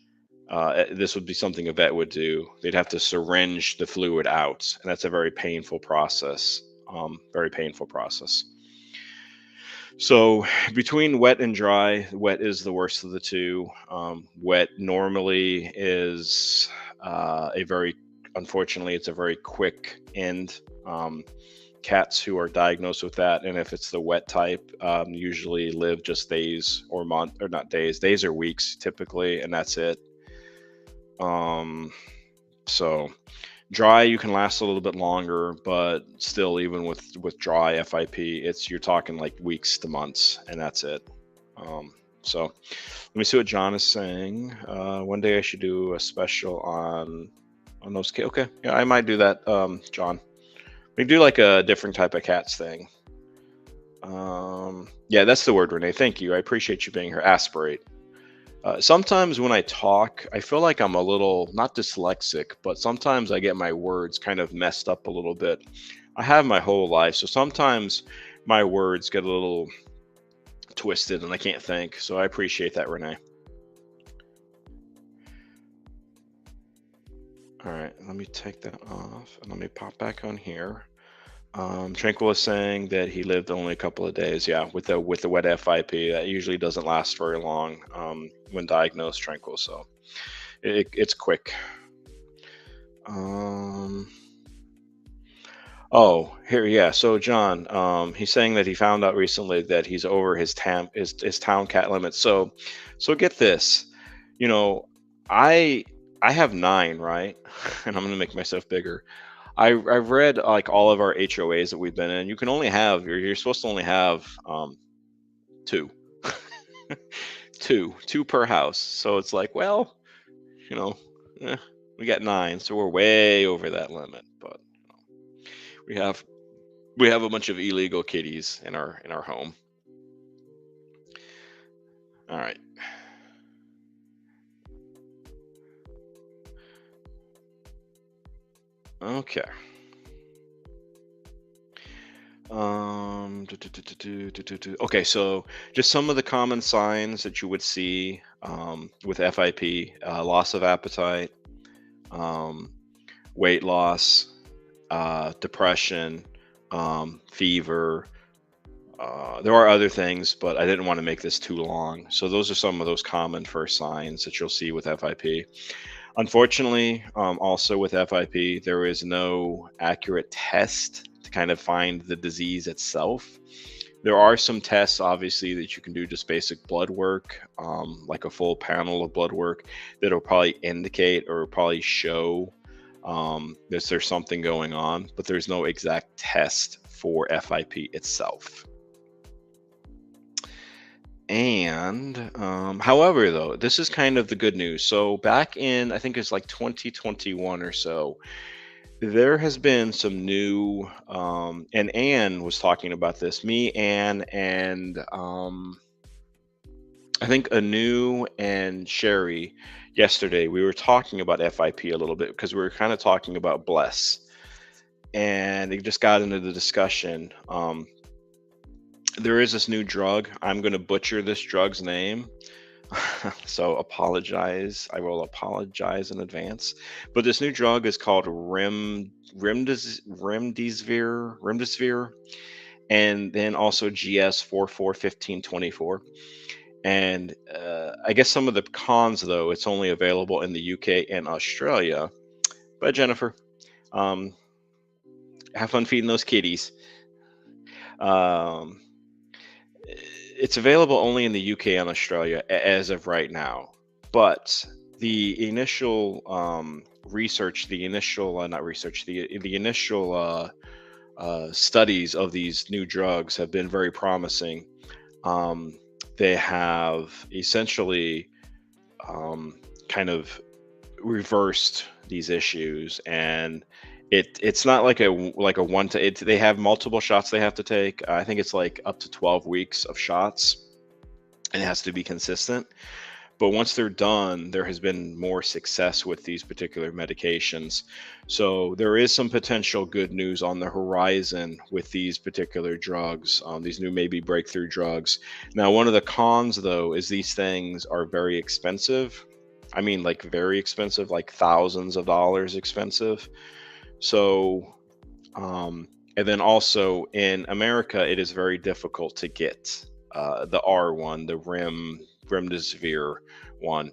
This would be something a vet would do. They'd have to syringe the fluid out, and that's a very painful process. Very painful process. So between wet and dry, wet is the worst of the two. Wet normally is unfortunately, it's a very quick end. Cats who are diagnosed with that, and if it's the wet type, usually live just days or not days or weeks typically, and that's it. So dry, you can last a little bit longer, but still, even with dry FIP, you're talking like weeks to months, and that's it. So let me see what John is saying. One day I should do a special on those kids. Okay, yeah, I might do that, John. We can do like a different type of cats thing. Yeah, that's the word, Renee. Thank you. I appreciate you being here. Aspirate. Sometimes when I talk, I feel like I'm a little not dyslexic, but sometimes I get my words kind of messed up a little bit. I have my whole life, so sometimes my words get a little twisted and I can't think. So I appreciate that, Renee. All right, let me take that off and let me pop back on here. Tranquil is saying that he lived only a couple of days. Yeah, with the wet FIP, that usually doesn't last very long when diagnosed, Tranquil. So it's quick. Um, oh, here, yeah. So John, he's saying that he found out recently that he's over his town cat limit. So get this, you know, I I have 9, right? And I'm gonna make myself bigger. I've read like all of our HOAs that we've been in. You can only have you're supposed to only have 2, two per house. So it's like, well, you know, eh, we got 9, so we're way over that limit. But we have we have a bunch of illegal kitties in our home. All right. Okay. Okay, so just some of the common signs that you would see with FIP: loss of appetite, um, weight loss, depression, fever. There are other things, but I didn't want to make this too long. So those are some of those common first signs that you'll see with FIP. Unfortunately, also with FIP, there is no accurate test to kind of find the disease itself. There are some tests, obviously, that you can do just basic blood work, like a full panel of blood work that'll probably indicate or probably show that there's something going on, but there's no exact test for FIP itself. And however, though, this is kind of the good news. So back in, I think it's like 2021 or so, there has been some new, and Anne was talking about this. Me, Anne, and I think Anu and Sherry yesterday, we were talking about FIP a little bit because we were kind of talking about Bless. And it just got into the discussion. There is this new drug. I'm going to butcher this drug's name. So apologize. I will apologize in advance. But this new drug is called Remdesivir, and then also GS 441524. And I guess some of the cons, though, it's only available in the UK and Australia. But Jennifer, um, have fun feeding those kitties. Um, it's available only in the UK and Australia as of right now. But the initial research, the initial not research, the initial studies of these new drugs have been very promising. They have essentially kind of reversed these issues, and it's not like a one to it. They have multiple shots they have to take. I think it's like up to 12 weeks of shots, and it has to be consistent. But once they're done, there has been more success with these particular medications. So there is some potential good news on the horizon with these particular drugs, these new maybe breakthrough drugs. Now, one of the cons, though, is these things are very expensive. I mean, like very expensive, like thousands of dollars expensive. So, and then also in America, it is very difficult to get the R one, the Remdesivir one.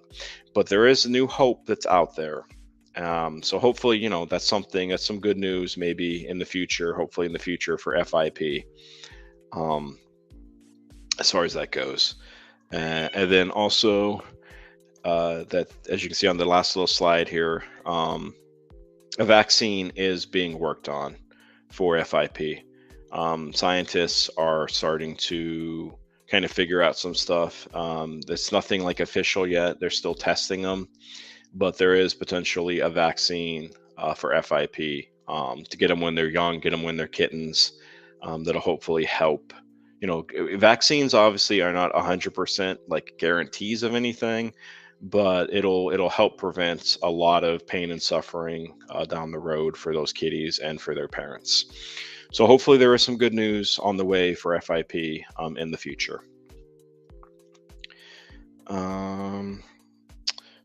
But there is a new hope that's out there. So hopefully, that's something, that's some good news maybe in the future, hopefully in the future for FIP, um, as far as that goes. And then also, that, as you can see on the last little slide here, a vaccine is being worked on for FIP. Scientists are starting to kind of figure out some stuff. It's nothing like official yet. They're still testing them, but there is potentially a vaccine for FIP to get them when they're young, get them when they're kittens. That'll hopefully help, vaccines obviously are not 100% like guarantees of anything, but it'll help prevent a lot of pain and suffering down the road for those kitties and for their parents. So hopefully there is some good news on the way for FIP in the future.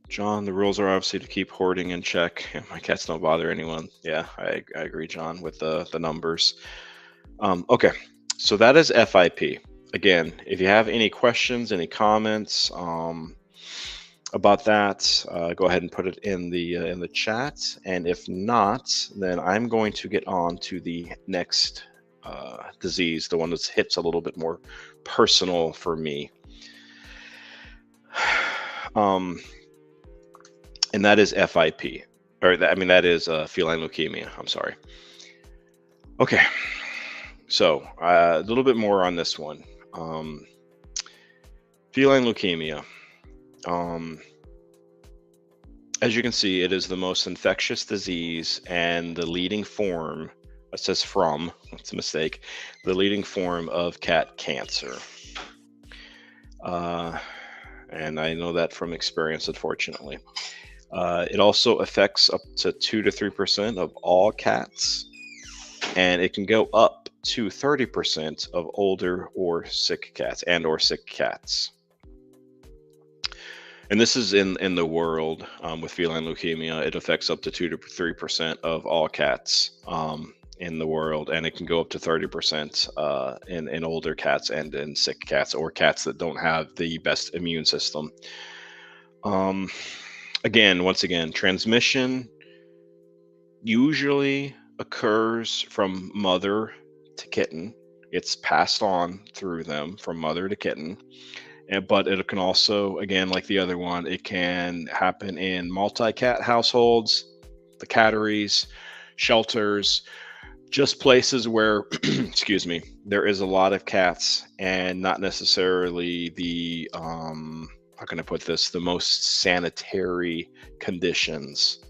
John, the rules are obviously to keep hoarding in check. My cats don't bother anyone. Yeah, I agree, John, with the numbers. Okay, so that is FIP. Again, if you have any questions, any comments about that, go ahead and put it in the chat. And if not, then I'm going to get on to the next disease, the one that hits a little bit more personal for me. And that is FIP, or that is feline leukemia. I'm sorry. Okay, so a little bit more on this one. Feline leukemia. As you can see, it is the most infectious disease and the leading form. It says from. It's a mistake. The leading form of cat cancer. And I know that from experience, unfortunately. It also affects up to 2 to 3% of all cats, and it can go up to 30% of older or sick cats or sick cats. And this is in the world with feline leukemia. It affects up to 2 to 3% of all cats in the world, and it can go up to 30% in older cats and in sick cats or cats that don't have the best immune system. Once again, transmission usually occurs from mother to kitten. It's passed on through them from mother to kitten. But it can also, again, like the other one, it can happen in multi-cat households, the catteries, shelters, just places where, excuse me, there is a lot of cats and not necessarily the, how can I put this, the most sanitary conditions.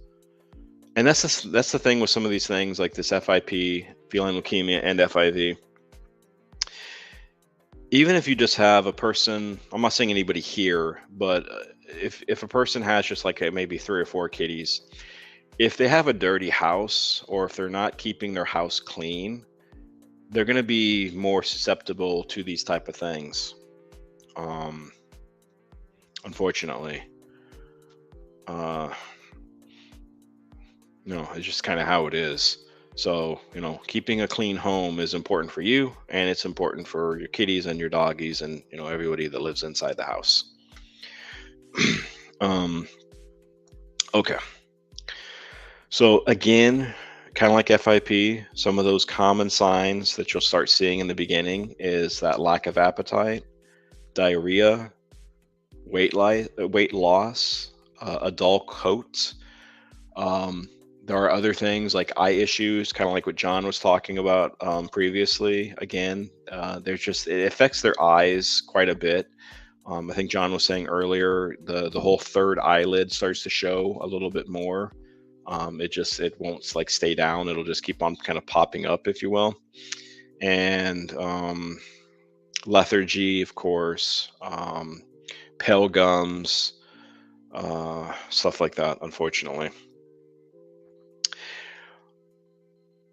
And that's the thing with some of these things like this FIP, feline leukemia, and FIV. Even if you just have a person, I'm not saying anybody here, but if a person has just like maybe 3 or 4 kitties, if they have a dirty house or if they're not keeping their house clean, they're going to be more susceptible to these type of things. Unfortunately, it's just kind of how it is. So, keeping a clean home is important for you, and it's important for your kitties and your doggies and, everybody that lives inside the house. Okay. So again, kind of like FIP, some of those common signs that you'll start seeing in the beginning is that lack of appetite, diarrhea, weight loss, a dull coat. There are other things like eye issues, kind of like what John was talking about previously. Again, it affects their eyes quite a bit. I think John was saying earlier, the whole third eyelid starts to show a little bit more. It won't like stay down. It'll just keep on kind of popping up, if you will. And lethargy, of course, pale gums, stuff like that, unfortunately.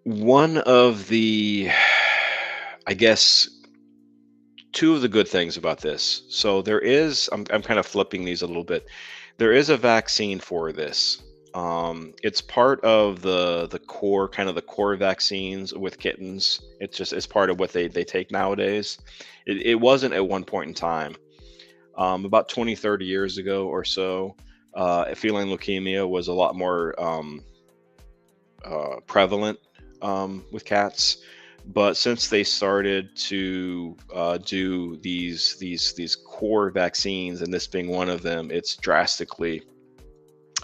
One of the, I guess, 2 of the good things about this. So there is, I'm kind of flipping these a little bit. There is a vaccine for this. It's part of the core, kind of the core vaccines with kittens. It's part of what they take nowadays. It wasn't at one point in time. About 20, 30 years ago or so, feline leukemia was a lot more prevalent with cats. But since they started to do these core vaccines, and this being one of them, it's drastically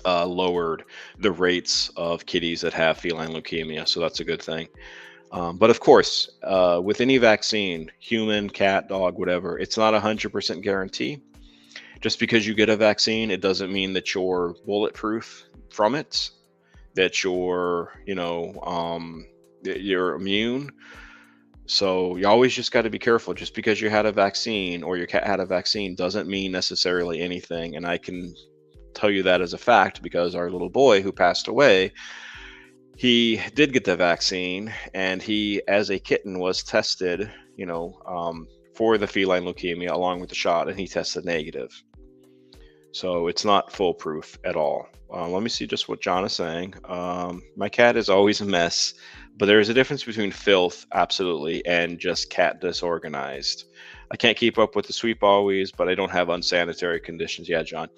lowered the rates of kitties that have feline leukemia. So that's a good thing. But of course, with any vaccine, human, cat, dog, whatever, it's not 100% guarantee. Just because you get a vaccine, it doesn't mean that you're bulletproof from it, that you're immune. So you always just got to be careful. Just because you had a vaccine or your cat had a vaccine doesn't mean necessarily anything. And I can tell you that as a fact because our little boy who passed away, he did get the vaccine, and he, as a kitten, was tested, for the feline leukemia along with the shot, and he tested negative. So it's not foolproof at all. Let me see just what John is saying. My cat is always a mess, but there is a difference between filth, absolutely, and just cat disorganized. I can't keep up with the sweep always, but I don't have unsanitary conditions. Yeah, John.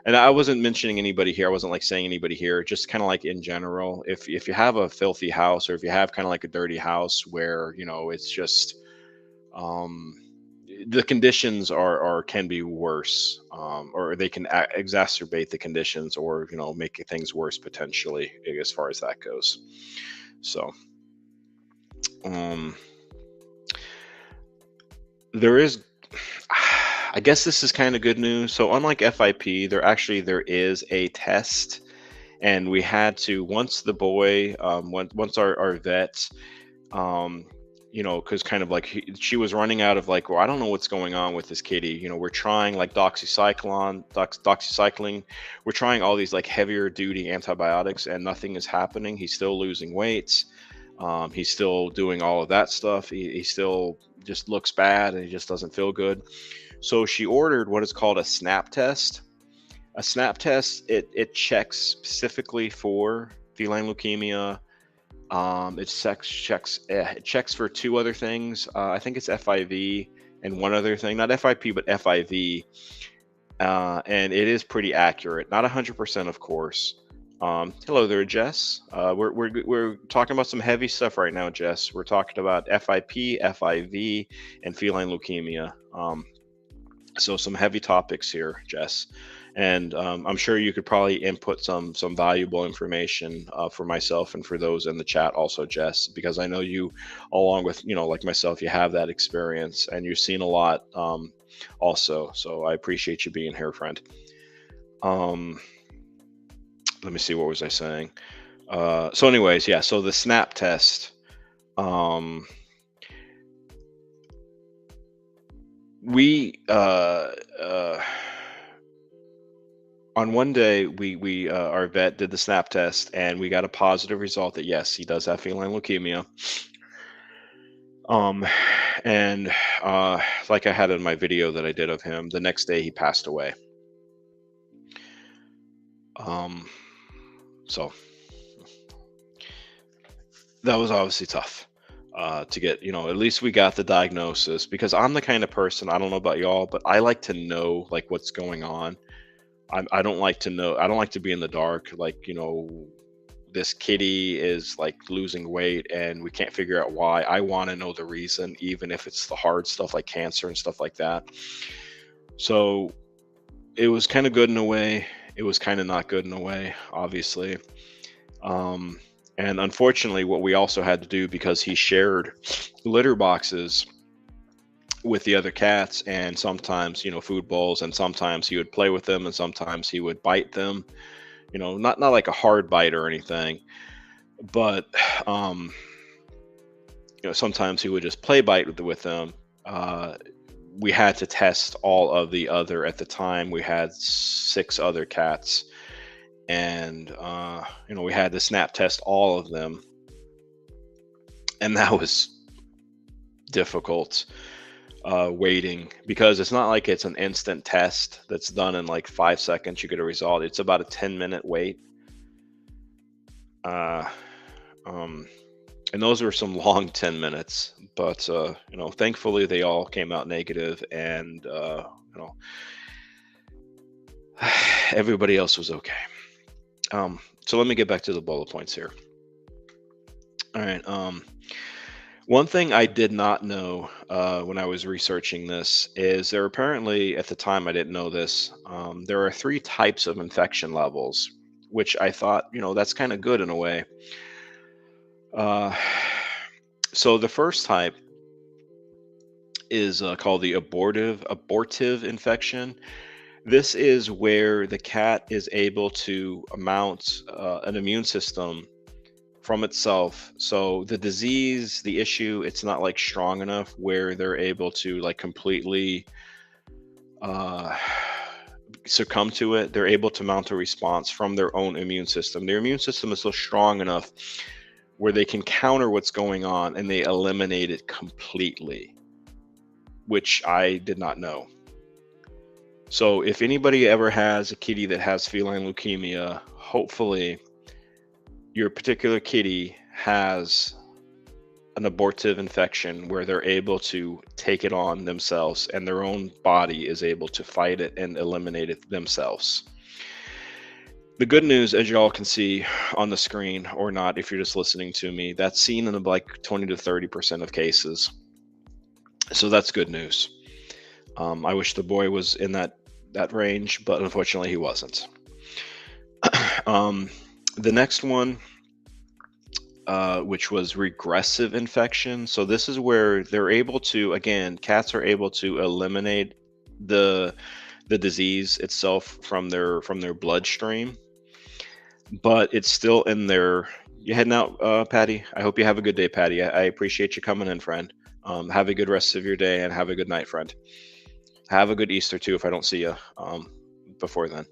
And I wasn't mentioning anybody here. I wasn't like saying anybody here. Just kind of like in general, if you have a filthy house, or if you have kind of like a dirty house where it's just um, the conditions are can be worse, or they can exacerbate the conditions, or make things worse potentially as far as that goes. So um, there is. I guess this is kind of good news. So unlike FIP, there is a test, and we had to once the boy, once our vet, because kind of like she was running out of like, well, I don't know what's going on with this kitty. We're trying like doxycycline, we're trying all these like heavier duty antibiotics, and nothing is happening. He's still losing weight. He's still doing all of that stuff. He still just looks bad, and he just doesn't feel good. So she ordered what is called a SNAP test. A SNAP test, it checks specifically for feline leukemia. It checks for two other things. I think it's FIV and one other thing, not FIP, but FIV. And it is pretty accurate. Not 100%, of course. Hello there, Jess. We're talking about some heavy stuff right now, Jess. We're talking about FIP, FIV, and feline leukemia. So some heavy topics here, Jess, and I'm sure you could probably input some valuable information for myself and for those in the chat also, Jess, because I know you, along with like myself, you have that experience and you've seen a lot also. So I appreciate you being here, friend. Let me see, what was I saying? So anyways, yeah. So the SNAP test. We on one day we our vet did the SNAP test, and we got a positive result that yes, he does have feline leukemia. And like I had in my video that I did of him, the next day he passed away. So that was obviously tough. To get, at least we got the diagnosis, because I'm the kind of person, I don't know about y'all, but I like to know like what's going on. I don't like to know, I don't like to be in the dark. Like, this kitty is like losing weight and we can't figure out why. I want to know the reason, even if it's the hard stuff like cancer and stuff like that. So it was kind of good in a way. It was kind of not good in a way, obviously. And unfortunately, what we also had to do, because he shared litter boxes with the other cats, and sometimes, food bowls, and sometimes he would play with them, and sometimes he would bite them, not like a hard bite or anything, but, sometimes he would just play bite with them. We had to test all of the other, at the time, we had 6 other cats. And we had to SNAP test all of them, and that was difficult, waiting, because it's not like it's an instant test that's done in like 5 seconds you get a result. It's about a 10-minute wait. And those were some long 10 minutes, but thankfully they all came out negative, and everybody else was okay. So let me get back to the bullet points here. All right. One thing I did not know when I was researching this is there apparently, at the time I didn't know this, there are 3 types of infection levels, which I thought, that's kind of good in a way. So the first type is called the abortive infection. This is where the cat is able to mount an immune system from itself. So the disease, the issue, it's not like strong enough where they're able to like completely uh, succumb to it. They're able to mount a response from their own immune system. Their immune system is so strong enough where they can counter what's going on and they eliminate it completely, which I did not know. So if anybody ever has a kitty that has feline leukemia, hopefully your particular kitty has an abortive infection where they're able to take it on themselves and their own body is able to fight it and eliminate it themselves. The good news, as you all can see on the screen or not, if you're just listening to me, that's seen in like 20 to 30% of cases. So that's good news. I wish the boy was in that range, but unfortunately he wasn't. The next one, which was regressive infection. So this is where they're able to, again, cats are able to eliminate the disease itself from their bloodstream, but it's still in their. You heading out, Patty? I hope you have a good day, Patty. I appreciate you coming in, friend. Have a good rest of your day and have a good night, friend. Have a good Easter too if I don't see you before then.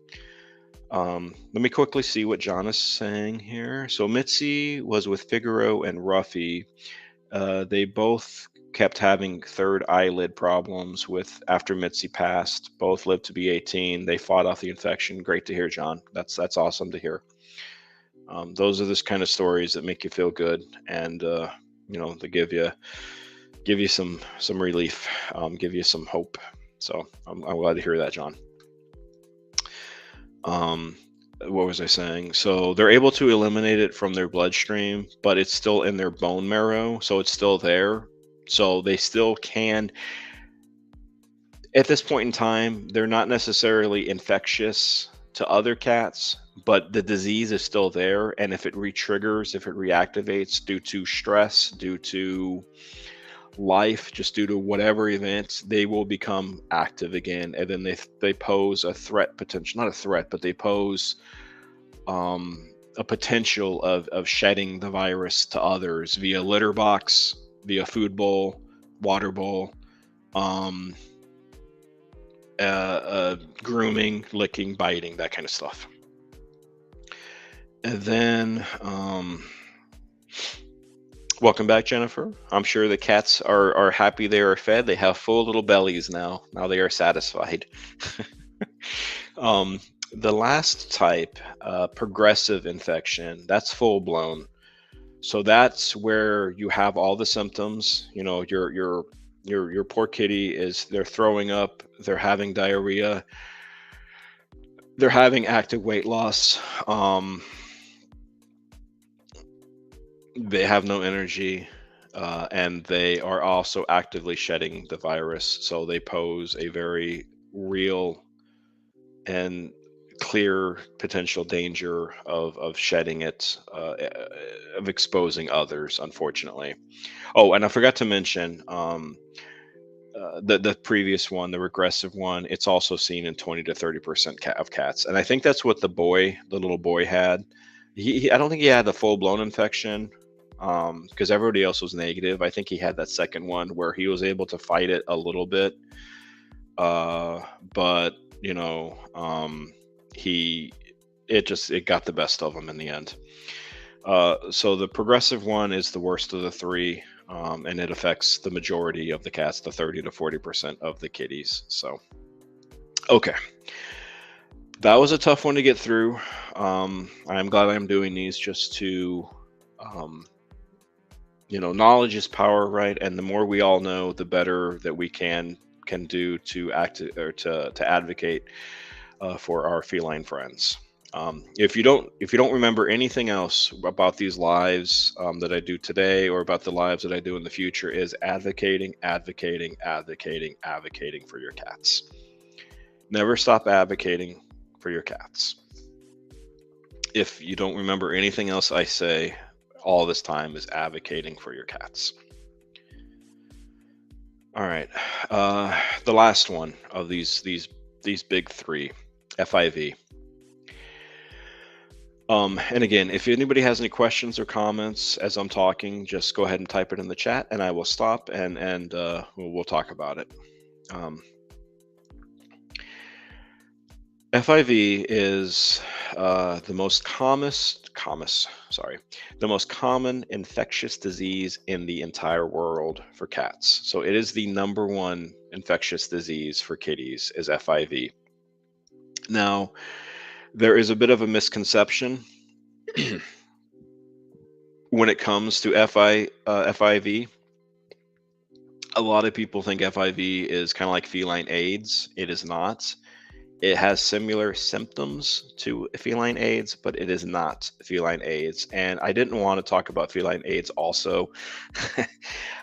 Let me quickly see what John is saying here. So Mitzi was with Figaro and Ruffy. They both kept having third eyelid problems with after Mitzi passed. Both lived to be 18. They fought off the infection. Great to hear, John. That's awesome to hear. Those are this kind of stories that make you feel good, and they give you some relief, give you some hope. So I'm glad to hear that, John. What was I saying? So they're able to eliminate it from their bloodstream, but it's still in their bone marrow, so it's still there. So they still can. At this point in time, they're not necessarily infectious to other cats, but the disease is still there. And if it re-triggers, if it reactivates due to stress, due to life, just due to whatever events, they will become active again, and then they pose a threat potential, not a threat, but they pose a potential of shedding the virus to others via litter box, via food bowl, water bowl, grooming, licking, biting, that kind of stuff. And then welcome back, Jennifer. I'm sure the cats are happy they are fed. They have full little bellies now. Now they are satisfied. The last type, progressive infection, that's full blown. So that's where you have all the symptoms. You know, your poor kitty they're throwing up, they're having diarrhea, they're having active weight loss. They have no energy, and they are also actively shedding the virus. So they pose a very real and clear potential danger of shedding it, of exposing others, unfortunately. Oh, and I forgot to mention the previous one, the regressive one. It's also seen in 20 to 30% of cats, and I think that's what the little boy had. I don't think he had the full blown infection, because everybody else was negative. I think he had that second one where he was able to fight it a little bit, but it got the best of him in the end. So the progressive one is the worst of the three, and it affects the majority of the cats, the 30 to 40% of the kitties. So, okay. That was a tough one to get through. I'm glad I'm doing these just to, knowledge is power, right? And the more we all know, the better that we can do to act or to advocate for our feline friends. If you don't remember anything else about these lives that I do today, or about the lives that I do in the future, is advocating for your cats. Never stop advocating for your cats. If you don't remember anything else I say all this time, is advocating for your cats. All right. The last one of these big three, FIV. And again, if anybody has any questions or comments as I'm talking, just go ahead and type it in the chat, and I will stop and we'll talk about it. Um, FIV is the most the most common infectious disease in the entire world for cats. So it is the number one infectious disease for kitties is FIV. Now, there is a bit of a misconception when it comes to FIV. A lot of people think FIV is kind of like feline AIDS. It is not. It has similar symptoms to feline AIDS, but it is not feline AIDS. And I didn't want to talk about feline AIDS also. We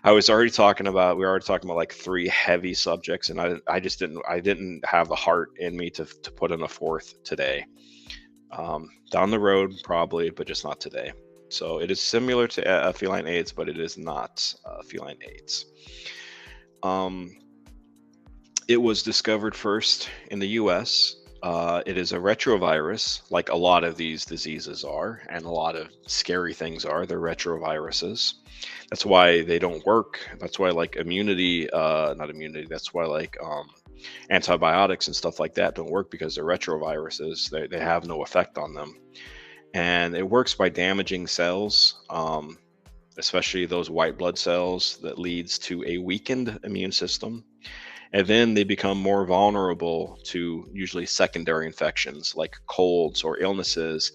were already talking about like three heavy subjects, and I didn't have the heart in me to put in a fourth today. Down the road, probably, but just not today. So it is similar to feline AIDS, but it is not feline AIDS. It was discovered first in the US. It is a retrovirus, like a lot of these diseases are, and a lot of scary things are. They're retroviruses. That's why they don't work. That's why, like, not immunity, that's why, like, antibiotics and stuff like that don't work, because they're retroviruses. They have no effect on them. And it works by damaging cells, especially those white blood cells, that leads to a weakened immune system. And then they become more vulnerable to usually secondary infections like colds or illnesses.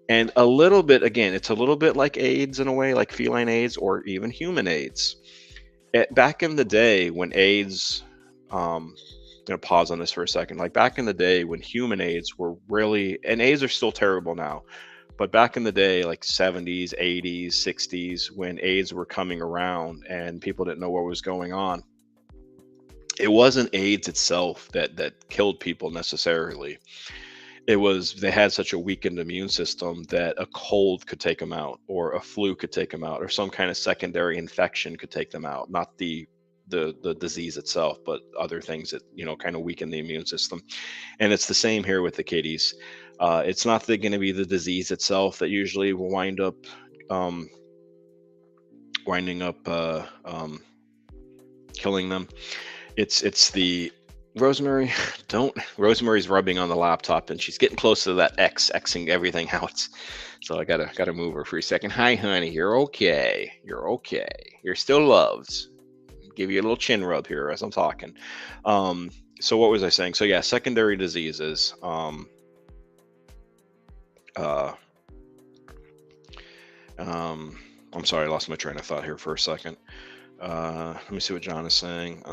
And a little bit, again, it's a little bit like AIDS in a way, like feline AIDS or even human AIDS. Back in the day when AIDS, I'm going to pause on this for a second. Like back in the day when human AIDS were really, and AIDS are still terrible now, but back in the day, like 70s, 80s, 60s, when AIDS were coming around and people didn't know what was going on, it wasn't AIDS itself that killed people necessarily. It was they had such a weakened immune system that a cold could take them out, or a flu could take them out, or some kind of secondary infection could take them out. Not the disease itself, but other things that kind of weaken the immune system. And it's the same here with the kitties. It's not going to be the disease itself that usually will um, winding up killing them. It's the Rosemary. Don't Rosemary's rubbing on the laptop and she's getting close to that Xing everything out. So I gotta move her for a second. Hi, honey. You're okay. You're okay. You're still loved. Give you a little chin rub here as I'm talking. So what was I saying? So yeah, secondary diseases. I'm sorry, I lost my train of thought here for a second. Let me see what John is saying.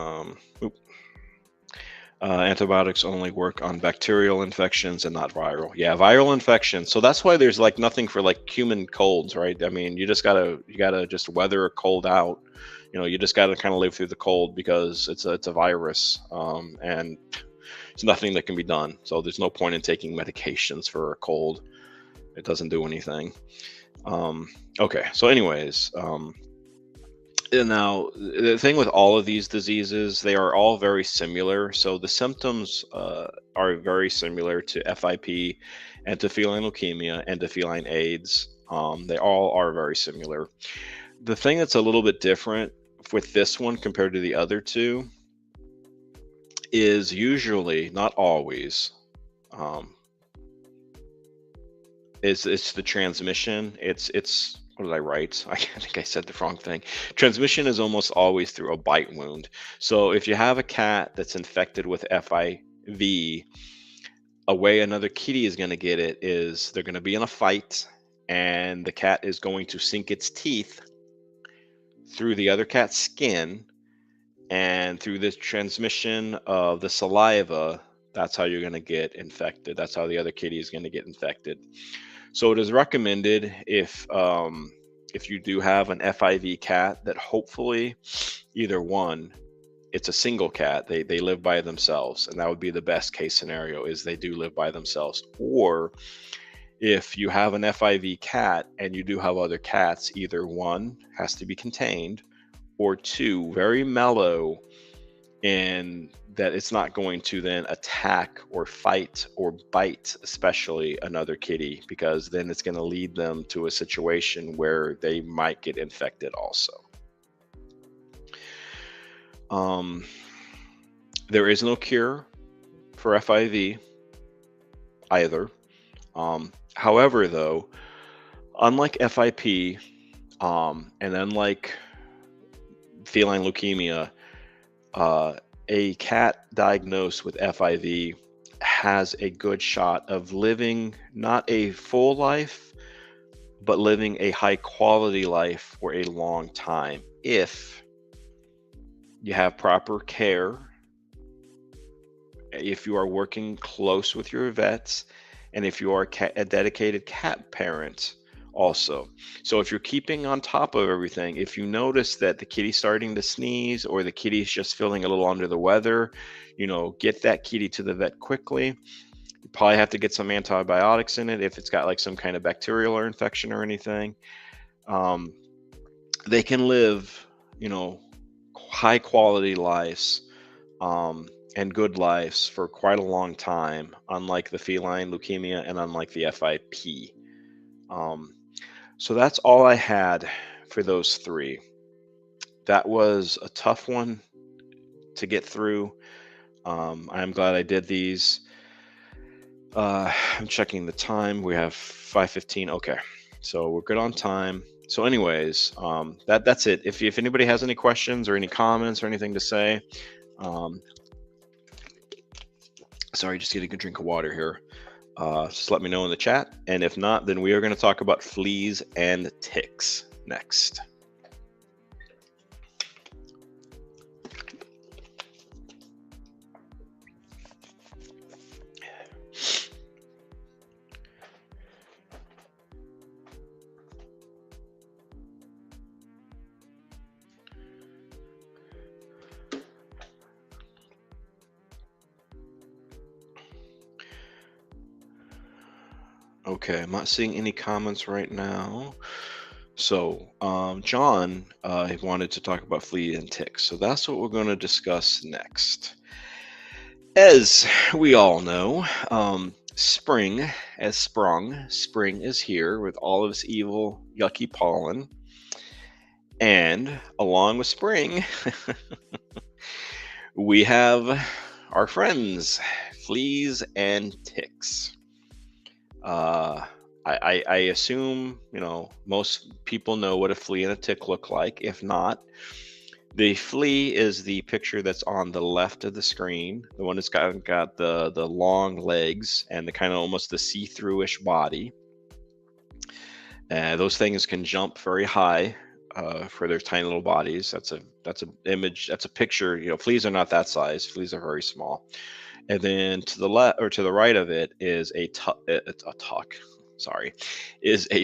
Antibiotics only work on bacterial infections and not viral. Yeah, viral infections. So that's why there's like nothing for like human colds, right? I mean, you gotta just weather a cold out. You just gotta kind of live through the cold because it's a virus, and it's nothing that can be done. So there's no point in taking medications for a cold. It doesn't do anything. Okay, so anyways, and now the thing with all of these diseases, they are all very similar. So the symptoms are very similar to FIP and to feline leukemia and to feline AIDS. They all are very similar. The thing that's a little bit different with this one compared to the other two is usually, not always, it's the transmission. It's what did I write? I think I said the wrong thing. Transmission is almost always through a bite wound. So if you have a cat that's infected with FIV, a way another kitty is going to get it is they're going to be in a fight, and the cat is going to sink its teeth through the other cat's skin, and through the transmission of the saliva, that's how you're going to get infected. That's how the other kitty is going to get infected. So it is recommended if you do have an FIV cat that hopefully either one, it's a single cat, they live by themselves, and that would be the best case scenario, is they do live by themselves. Or if you have an FIV cat and you do have other cats, either one has to be contained, or two, very mellow and that it's not going to then attack or fight or bite, especially another kitty, because then it's going to lead them to a situation where they might get infected also. There is no cure for FIV either. However, though, unlike FIP, and unlike feline leukemia, a cat diagnosed with FIV has a good shot of living not a full life, but living a high quality life for a long time if you have proper care, if you are working close with your vets, and if you are a dedicated cat parent also. So if you're keeping on top of everything, if you notice that the kitty's starting to sneeze or the kitty's just feeling a little under the weather, get that kitty to the vet quickly. You probably have to get some antibiotics in it if it's got like some kind of bacterial or infection or anything. They can live, high quality lives, and good lives for quite a long time, unlike the feline leukemia and unlike the FIP. So that's all I had for those three. That was a tough one to get through. I'm glad I did these. I'm checking the time. We have 5:15. Okay, so we're good on time. So, anyways, that's it. If anybody has any questions or any comments or anything to say, sorry, just getting a drink of water here. Just let me know in the chat. And if not, then we are going to talk about fleas and ticks next. Okay, I'm not seeing any comments right now. So, John wanted to talk about flea and ticks. So that's what we're going to discuss next. As we all know, spring has sprung. Spring is here with all of its evil, yucky pollen. And along with spring, we have our friends, fleas and ticks. I assume, most people know what a flea and a tick look like. If not, the flea is the picture that's on the left of the screen, the one that's got the long legs and the kind of almost the see-through-ish body. Those things can jump very high for their tiny little bodies. That's an image. That's a picture. Fleas are not that size. Fleas are very small. And then to the left or to the right of it is a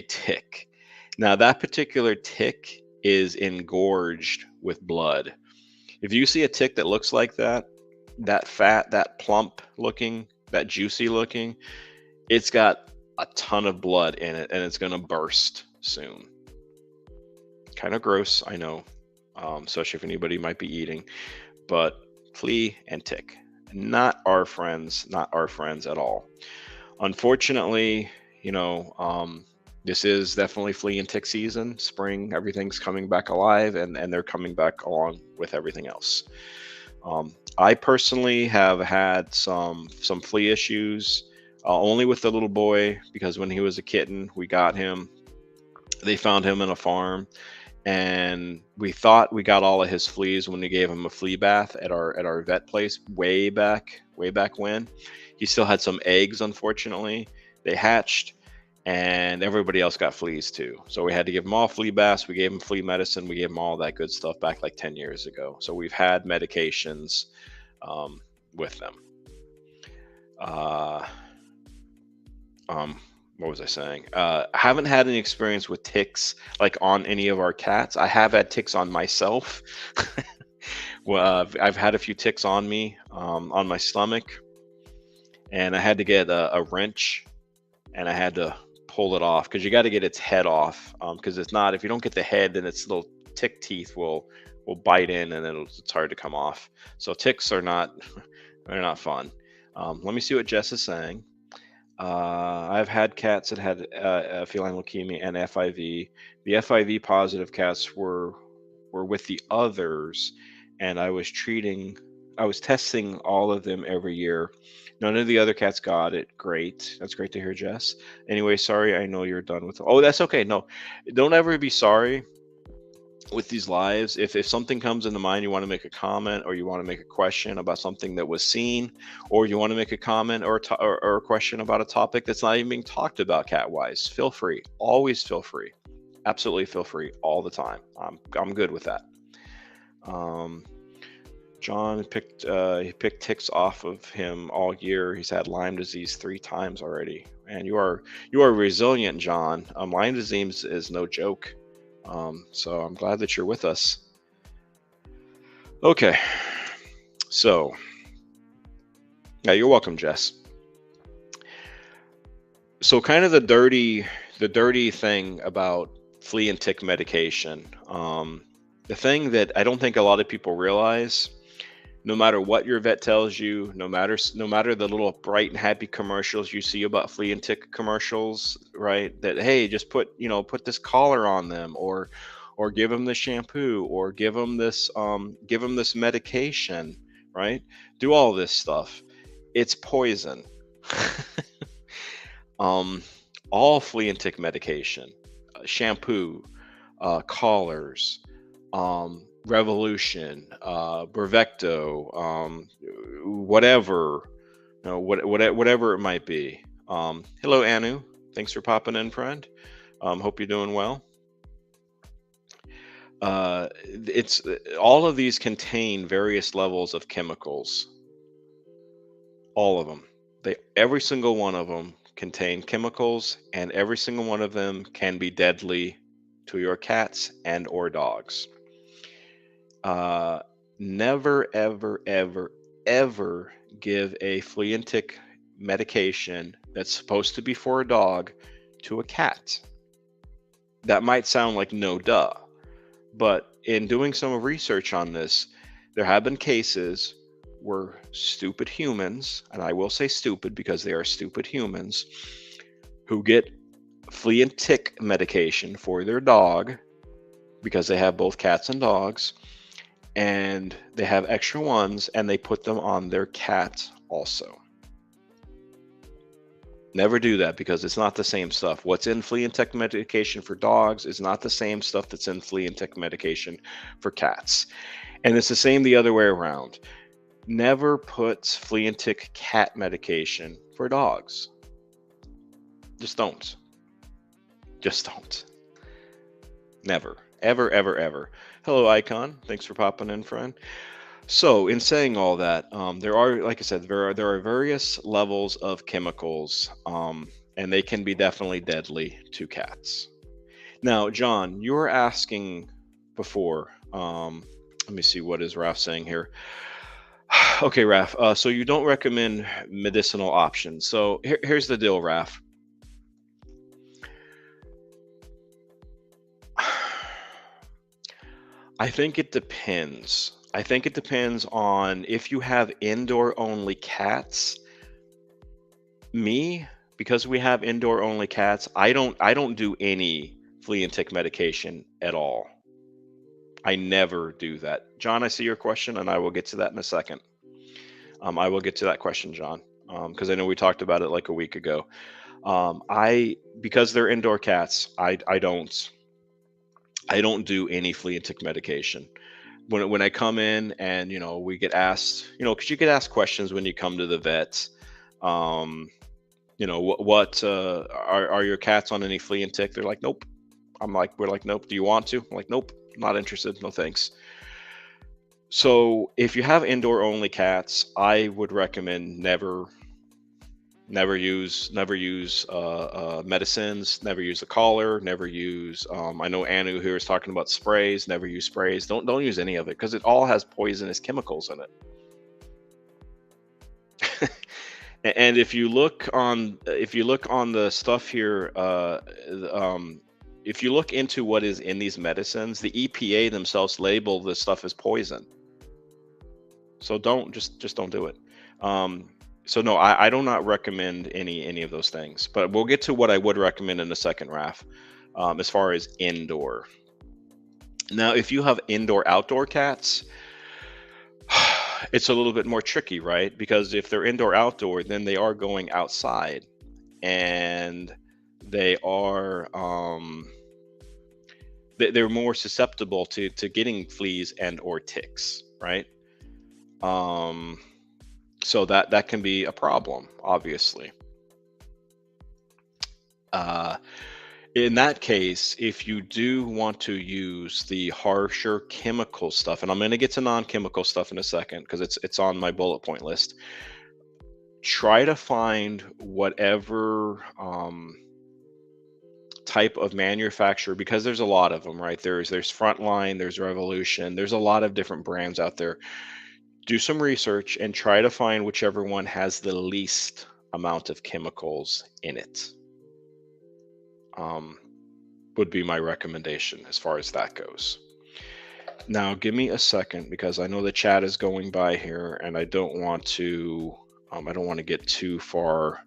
tick. Now that particular tick is engorged with blood. If you see a tick that looks like that fat, that plump looking, that juicy looking, it's got a ton of blood in it and it's going to burst soon. Kind of gross, I know, especially if anybody might be eating, but flea and tick. Not our friends at all. Unfortunately, this is definitely flea and tick season. Spring, everything's coming back alive, and they're coming back along with everything else. I personally have had some flea issues, only with the little boy, because when he was a kitten, we got him. They found him in a farm. And we thought we got all of his fleas when we gave him a flea bath at our vet place way back when. He still had some eggs, unfortunately. They hatched, and everybody else got fleas too. So we had to give him all flea baths. We gave him flea medicine. We gave him all that good stuff back like 10 years ago. So we've had medications with them. What was I saying? I haven't had any experience with ticks like on any of our cats. I have had ticks on myself. Well, I've had a few ticks on me, on my stomach, and I had to get a wrench and I had to pull it off because you got to get its head off. Because if you don't get the head, then its little tick teeth will will bite in, and then it's hard to come off. So ticks are not they're not fun. Let me see what Jess is saying. I've had cats that had feline leukemia and FIV. The FIV positive cats were with the others, and I was testing all of them every year. None of the other cats got it. Great. That's great to hear, Jess. Anyway, sorry, I know you're done with. Oh, that's okay. No, don't ever be sorry with these lives. If something comes into mind, you want to make a comment, or you want to make a question about something that was seen, or you want to make a comment or a question about a topic that's not even being talked about cat-wise, feel free. Always feel free. Absolutely feel free all the time. I'm good with that. John he picked ticks off of him all year. He's had Lyme disease 3 times already. And you are resilient, John. Lyme disease is no joke. So I'm glad that you're with us. Okay. So yeah, you're welcome, Jess. So kind of the dirty thing about flea and tick medication. The thing that I don't think a lot of people realize, no matter what your vet tells you, no matter the little bright and happy commercials you see about flea and tick commercials, right? That, hey, just put this collar on them, or give them the shampoo, or give them this medication, right? Do all this stuff. It's poison. All flea and tick medication, shampoo, collars, Revolution, Bravecto, whatever, whatever it might be. Hello, Anu. Thanks for popping in, friend. Hope you're doing well. It's all of these contain various levels of chemicals. All of them. Every single one of them contain chemicals, and every single one of them can be deadly to your cats and or dogs. Never, ever, ever, ever give a flea and tick medication that's supposed to be for a dog to a cat. That might sound like no duh, but in doing some research on this, there have been cases where stupid humans, and I will say stupid because they are stupid humans, who get flea and tick medication for their dog because they have both cats and dogs, and they have extra ones, and they put them on their cat also. Never do that, because it's not the same stuff. What's in flea and tick medication for dogs is not the same stuff that's in flea and tick medication for cats. And it's the same the other way around. Never put flea and tick cat medication for dogs. Just don't. Just don't. Never. Ever, ever, ever. Hello, Icon. Thanks for popping in, friend. So, in saying all that, there are, like I said, there are various levels of chemicals, and they can be definitely deadly to cats. Now, John, you were asking before. Let me see, what is Raf saying here? Okay, Raf. So you don't recommend medicinal options. So here's the deal, Raf. I think it depends. I think it depends on if you have indoor only cats. Because we have indoor only cats, I don't do any flea and tick medication at all. I never do that. John, I see your question, and I will get to that in a second. I will get to that question, John, because I know we talked about it like a week ago. Because they're indoor cats, I don't do any flea and tick medication. When I come in and we get asked, because you get asked questions when you come to the vet. What are your cats on any flea and tick? They're like, nope. We're like, nope. Do you want to? I'm like, nope. Not interested. No thanks. So if you have indoor only cats, I would recommend never use medicines, never use a collar, never use I know Anu here is talking about sprays. Never use sprays. Don't use any of it, because it all has poisonous chemicals in it. And if you look on the stuff here, if you look into what is in these medicines, the EPA themselves label this stuff as poison. So just don't do it. Um, so no, I do not recommend any of those things. But we'll get to what I would recommend in a second, Raf. As far as indoor. Now, if you have indoor outdoor cats, it's a little bit more tricky, right? Because if they're indoor outdoor, then they are going outside, and they are they're more susceptible to getting fleas and or ticks, right? Um, so that can be a problem, obviously. Uh, in that case, if you do want to use the harsher chemical stuff, and I'm going to get to non-chemical stuff in a second because it's on my bullet point list. Try to find whatever type of manufacturer, because there's a lot of them, right? There's Frontline, there's Revolution, there's a lot of different brands out there. Do some research and try to find whichever one has the least amount of chemicals in it. Would be my recommendation as far as that goes. Now, give me a second because I know the chat is going by here, and I don't want to get too far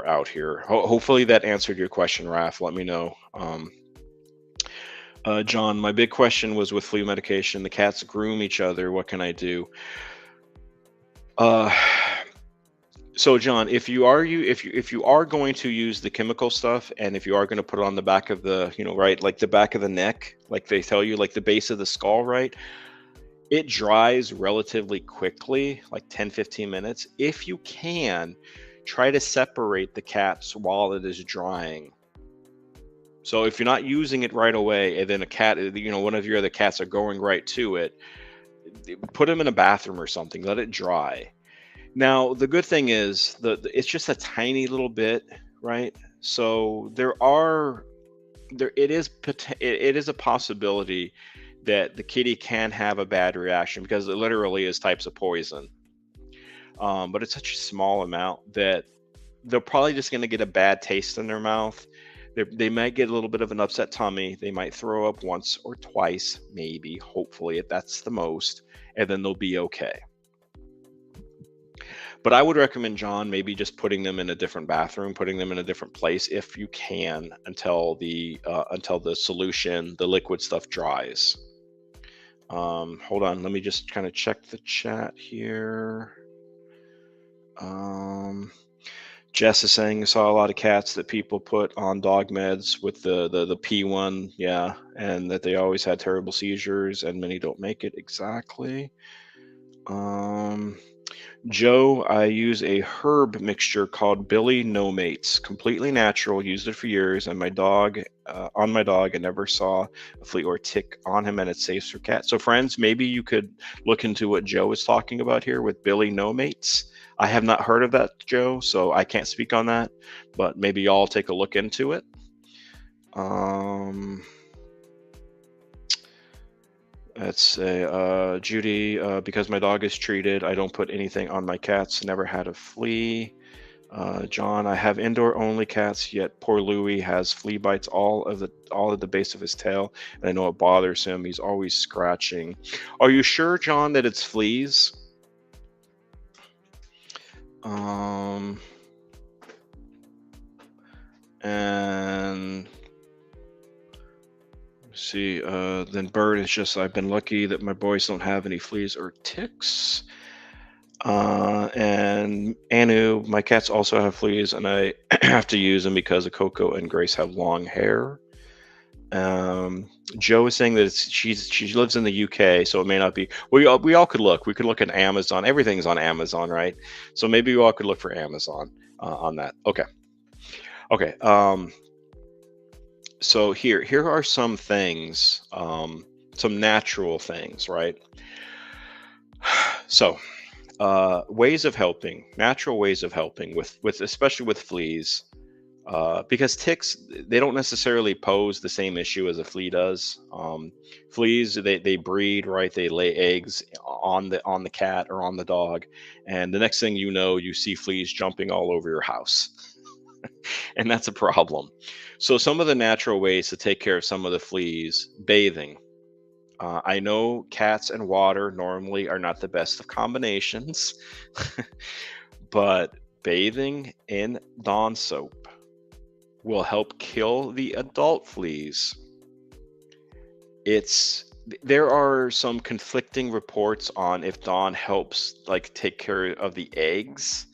out here. Hopefully that answered your question, Raf. Let me know. John, my big question was with flea medication. The cats groom each other. What can I do? So John, if you are going to use the chemical stuff, and if you are going to put it on the back of the, right, like the back of the neck, like they tell you, like the base of the skull, right? It dries relatively quickly, like 10-15 minutes. If you can, try to separate the cats while it is drying. So if you're not using it right away, and then a cat, one of your other cats are going right to it, put them in a bathroom or something, let it dry. Now, the good thing is it's just a tiny little bit, right? So it is a possibility that the kitty can have a bad reaction because it literally is types of poison. But it's such a small amount that they're probably just going to get a bad taste in their mouth. They might get a little bit of an upset tummy. They might throw up once or twice, maybe, hopefully, if that's the most, and then they'll be okay. But I would recommend, John, maybe just putting them in a different bathroom, putting them in a different place if you can until the solution, the liquid stuff dries. Hold on, let me just kind of check the chat here. Jess is saying, I saw a lot of cats that people put on dog meds with the P1, yeah, and that they always had terrible seizures, and many don't make it. Exactly. Joe, I use a herb mixture called Billy No Mates, completely natural. Used it for years, and my dog, I never saw a flea or tick on him, and it's safe for cats. So, friends, maybe you could look into what Joe is talking about here with Billy No Mates. I have not heard of that, Joe, so I can't speak on that, but maybe y'all take a look into it. Let's say, Judy, because my dog is treated, I don't put anything on my cats. Never had a flea. John, I have indoor only cats, yet poor Louie has flea bites all at the base of his tail, and I know it bothers him. He's always scratching. Are you sure, John, that it's fleas? And see, then Bird is just, I've been lucky that my boys don't have any fleas or ticks. And Anu, my cats also have fleas, and I have to use them because of Coco and Grace have long hair. Joe is saying that she lives in the UK, so it may not be. We all could look. We could look at Amazon. Everything's on Amazon, right? So maybe we all could look for Amazon on that. Okay. So here are some things, some natural things, right? So ways of helping, natural ways of helping with especially with fleas. Because ticks, they don't necessarily pose the same issue as a flea does. Fleas, they breed, right? They lay eggs on the cat or on the dog, and the next thing you know, you see fleas jumping all over your house. And that's a problem. So some of the natural ways to take care of some of the fleas, bathing. I know cats and water normally are not the best of combinations, but bathing in Dawn soap will help kill the adult fleas. There are some conflicting reports on if Dawn helps like take care of the eggs,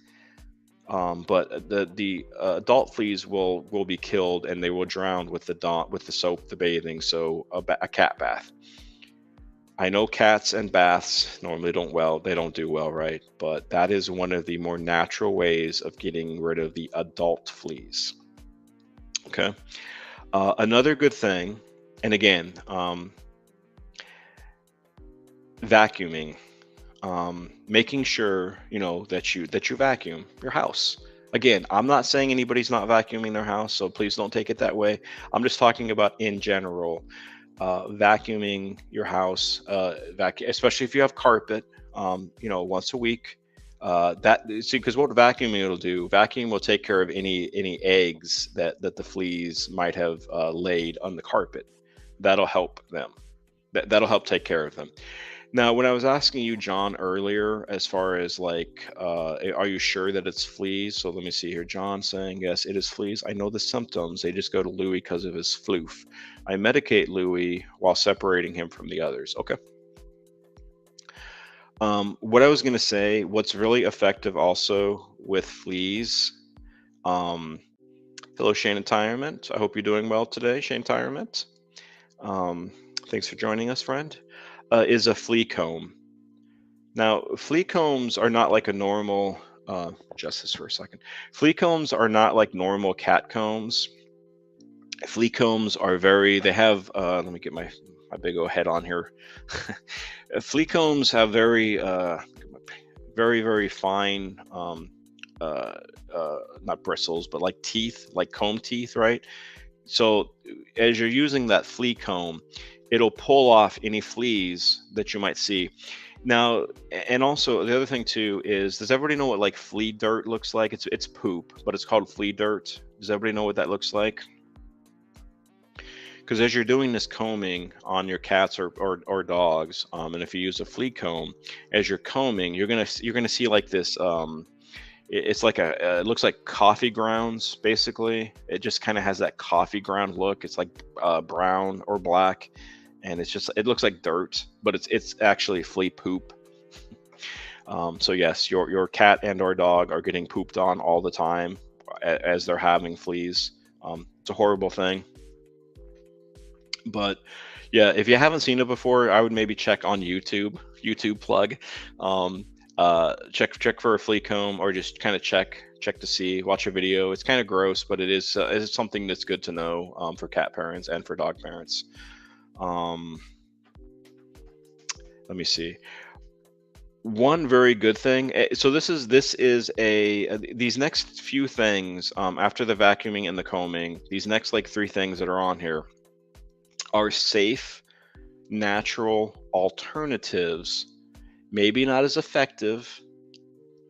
but the adult fleas will be killed and they will drown with the Dawn with the soap, the bathing. So a cat bath. I know cats and baths normally they don't do well, right? But that is one of the more natural ways of getting rid of the adult fleas. Okay. Another good thing, and again, vacuuming, making sure that you vacuum your house. Again, I'm not saying anybody's not vacuuming their house, so please don't take it that way. I'm just talking about in general, vacuuming your house, especially if you have carpet, once a week. That see, because what vacuuming will do, vacuum will take care of any eggs that the fleas might have laid on the carpet. That'll help them. That'll help take care of them. Now, when I was asking you, John, earlier, as far as like, are you sure that it's fleas? So let me see here. John saying, yes, it is fleas. I know the symptoms. They just go to Louis because of his floof. I medicate Louis while separating him from the others. Okay. What I was going to say, what's really effective also with fleas. Hello, Shane Entirement. I hope you're doing well today, Shane Entirement. Thanks for joining us, friend. Is a flea comb. Now, flea combs are not like a normal, just this for a second. Flea combs are not like normal cat combs. Flea combs are they have, let me get my big old head on here. Flea combs have very, very fine, not bristles, but like teeth, like comb teeth, right? So as you're using that flea comb, it'll pull off any fleas that you might see. Now, and also the other thing too is, does everybody know what like flea dirt looks like? It's poop, but it's called flea dirt. Does everybody know what that looks like? Because as you're doing this combing on your cats or dogs, and if you use a flea comb, as you're combing, you're gonna see like this. It's like it looks like coffee grounds, basically. It just kind of has that coffee ground look. It's like brown or black, and it looks like dirt, but it's actually flea poop. So yes, your cat and or dog are getting pooped on all the time as they're having fleas. It's a horrible thing. But yeah, if you haven't seen it before, I would maybe check on YouTube. YouTube plug. Check for a flea comb, or just kind of check to see, watch a video. It's kind of gross, but it's something that's good to know for cat parents and for dog parents. Let me see. One very good thing. So this is these next few things after the vacuuming and the combing. These next like 3 things that are on here are safe, natural alternatives. Maybe not as effective.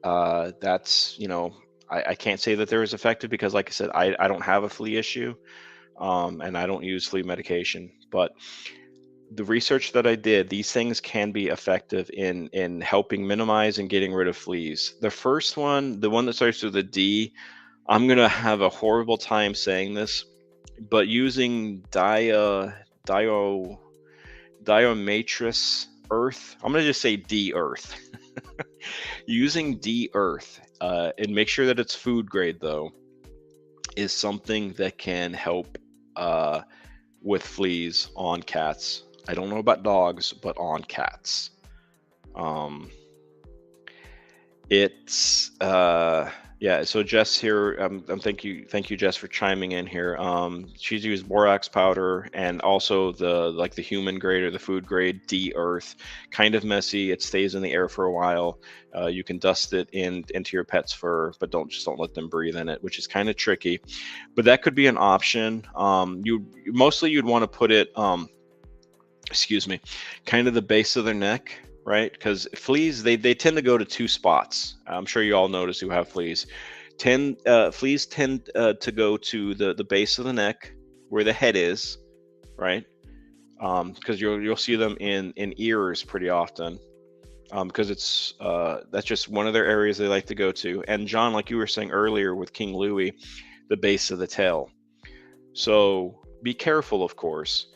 That's, I can't say that they're as effective because, like I said, I don't have a flea issue, and I don't use flea medication. But the research that I did, these things can be effective in helping minimize and getting rid of fleas. The first one, the one that starts with a D, I'm gonna have a horrible time saying this, but using Diatomaceous earth. I'm going to just say D-earth. Using D-earth, and make sure that it's food grade though, is something that can help with fleas on cats. I don't know about dogs, but on cats. It's yeah. So Jess here, thank you, Jess, for chiming in here. She's used borax powder and also the human grade or the food grade D-earth. Kind of messy. It stays in the air for a while. You can dust it into your pet's fur, but don't let them breathe in it, which is kind of tricky. But that could be an option. You'd want to put it, excuse me, kind of the base of their neck. Right, because fleas they tend to go to 2 spots. I'm sure you all notice who have fleas. Fleas tend to go to the base of the neck, where the head is, right? Because you'll see them in ears pretty often, because it's that's just one of their areas they like to go to. And John, like you were saying earlier with King Louis, the base of the tail. So be careful, of course,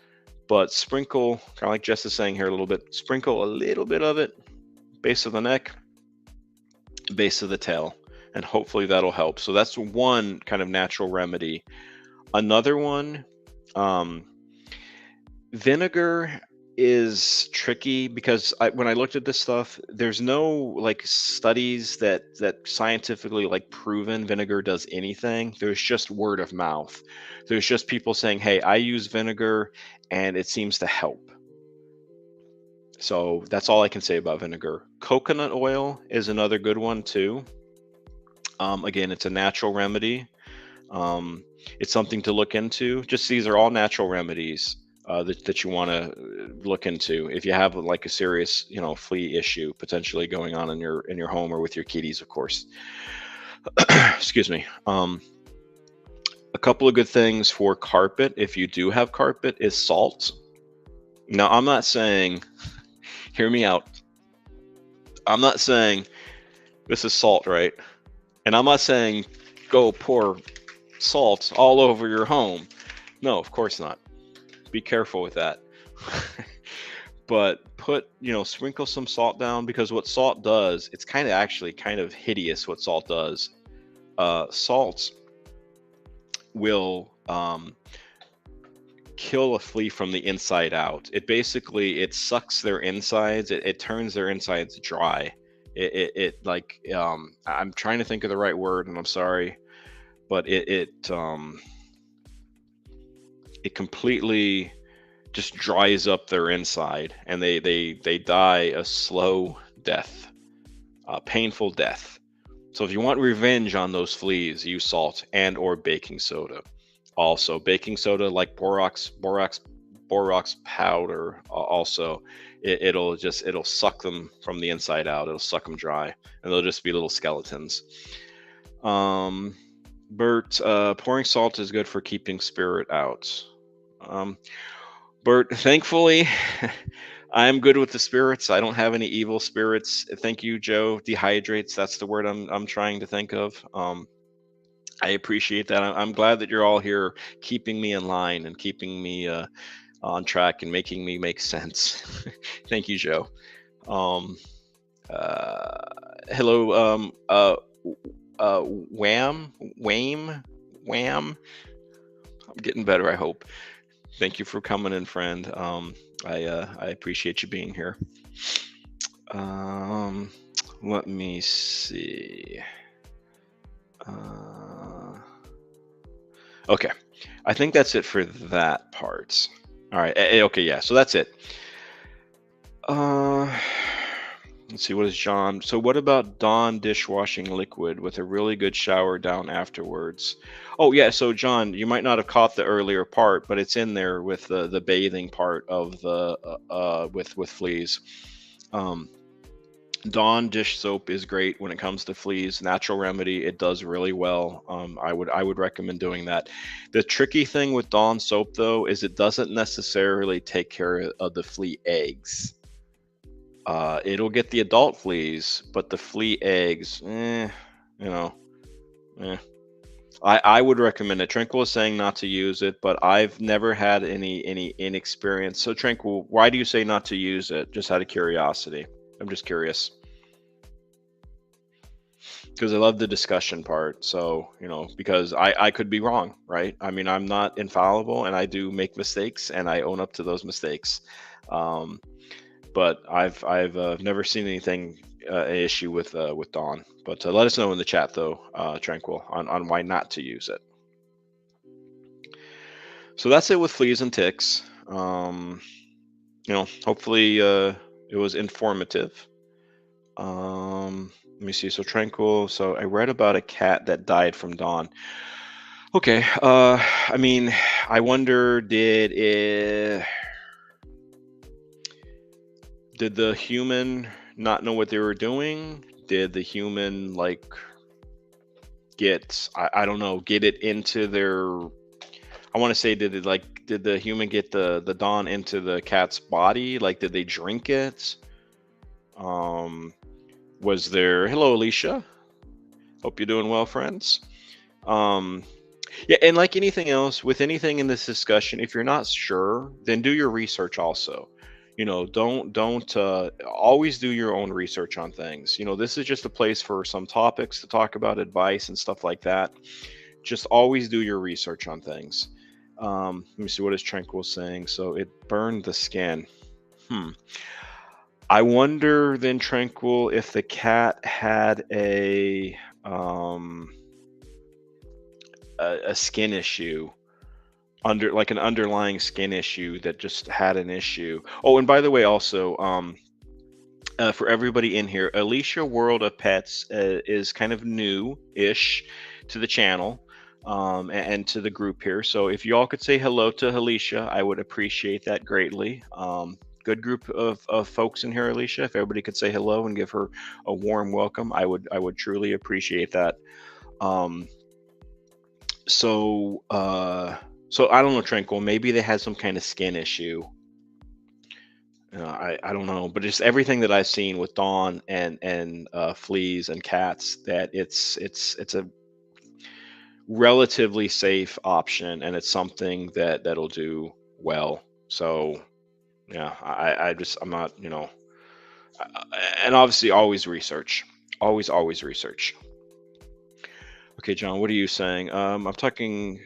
but sprinkle, kind of like Jess is saying here a little bit, sprinkle a little bit of it, base of the neck, base of the tail, and hopefully that'll help. So that's one kind of natural remedy. Another one, um, vinegar is tricky because when I looked at this stuff, there's no like studies that scientifically like proven vinegar does anything. There's just word of mouth. There's just people saying, "Hey, I use vinegar and it seems to help." So that's all I can say about vinegar. Coconut oil is another good one too. Again, it's a natural remedy. Um, it's something to look into. Just these are all natural remedies that you want to look into if you have like a serious, flea issue potentially going on in your home or with your kitties, of course. Excuse me. A couple of good things for carpet, if you do have carpet, is salt. Now, I'm not saying, hear me out. I'm not saying this is salt, right? And I'm not saying go pour salt all over your home. No, of course not. Be careful with that. But sprinkle some salt down, because what salt does, it's kind of hideous what salt does. Salt will kill a flea from the inside out. It sucks their insides. It turns their insides dry. I'm trying to think of the right word, and I'm sorry, but it completely just dries up their inside, and they die a slow death, a painful death. So if you want revenge on those fleas, use salt and or baking soda. Also, baking soda, like borax powder, also it'll suck them from the inside out. It'll suck them dry, and they'll just be little skeletons. Bert, pouring salt is good for keeping spirit out. Bert, thankfully, I'm good with the spirits. I don't have any evil spirits. Thank you, Joe. Dehydrates. That's the word I'm trying to think of. I appreciate that. I'm glad that you're all here, keeping me in line and keeping me on track and making me make sense. Thank you, Joe. Hello, Wham. I'm getting better, I hope. Thank you for coming in, friend. I appreciate you being here. Let me see. Okay, I think that's it for that part. All right. Okay, yeah. So that's it. Let's see. What is John? So what about Dawn dishwashing liquid with a really good shower down afterwards? Oh yeah. So John, you might not have caught the earlier part, but it's in there with the bathing part of the with fleas. Dawn dish soap is great when it comes to fleas. Natural remedy. It does really well. I would recommend doing that. The tricky thing with Dawn soap though is it doesn't necessarily take care of the flea eggs. It'll get the adult fleas, but the flea eggs, I would recommend it. Tranquil is saying not to use it, but I've never had any inexperience. So Tranquil, why do you say not to use it? Just out of curiosity. I'm just curious. Because I love the discussion part. So, because I could be wrong, right? I mean, I'm not infallible and I do make mistakes and I own up to those mistakes. But I've never seen anything an issue with Dawn. But let us know in the chat though, Tranquil, on why not to use it. So that's it with fleas and ticks. Hopefully it was informative. Let me see. So Tranquil. So I read about a cat that died from Dawn. Okay. I mean, I wonder, did the human not know what they were doing? Did the human get, I don't know, get it into their, I want to say, did the human get the Dawn into the cat's body? Like, did they drink it? Um, was there, hello, Alicia. Hope you're doing well, friends. Um, yeah, and like anything else, with anything in this discussion, if you're not sure, then do your research also. Don't always do your own research on things. This is just a place for some topics to talk about, advice and stuff like that. Just always do your research on things. Let me see, what is Tranquil saying? So it burned the skin. I wonder then, Tranquil, if the cat had a skin issue, like an underlying skin issue that just had an issue. Oh, and by the way, also, for everybody in here, Alicia World of Pets is kind of new-ish to the channel, and to the group here. So if you all could say hello to Alicia, I would appreciate that greatly. Good group of folks in here, Alicia. If everybody could say hello and give her a warm welcome, I would truly appreciate that. So I don't know, Tranquil. Maybe they had some kind of skin issue. I don't know, but just everything that I've seen with Dawn and fleas and cats, that it's a relatively safe option, and it's something that'll do well. So yeah, I'm not, and obviously always research, always research. Okay, John, what are you saying? I'm taking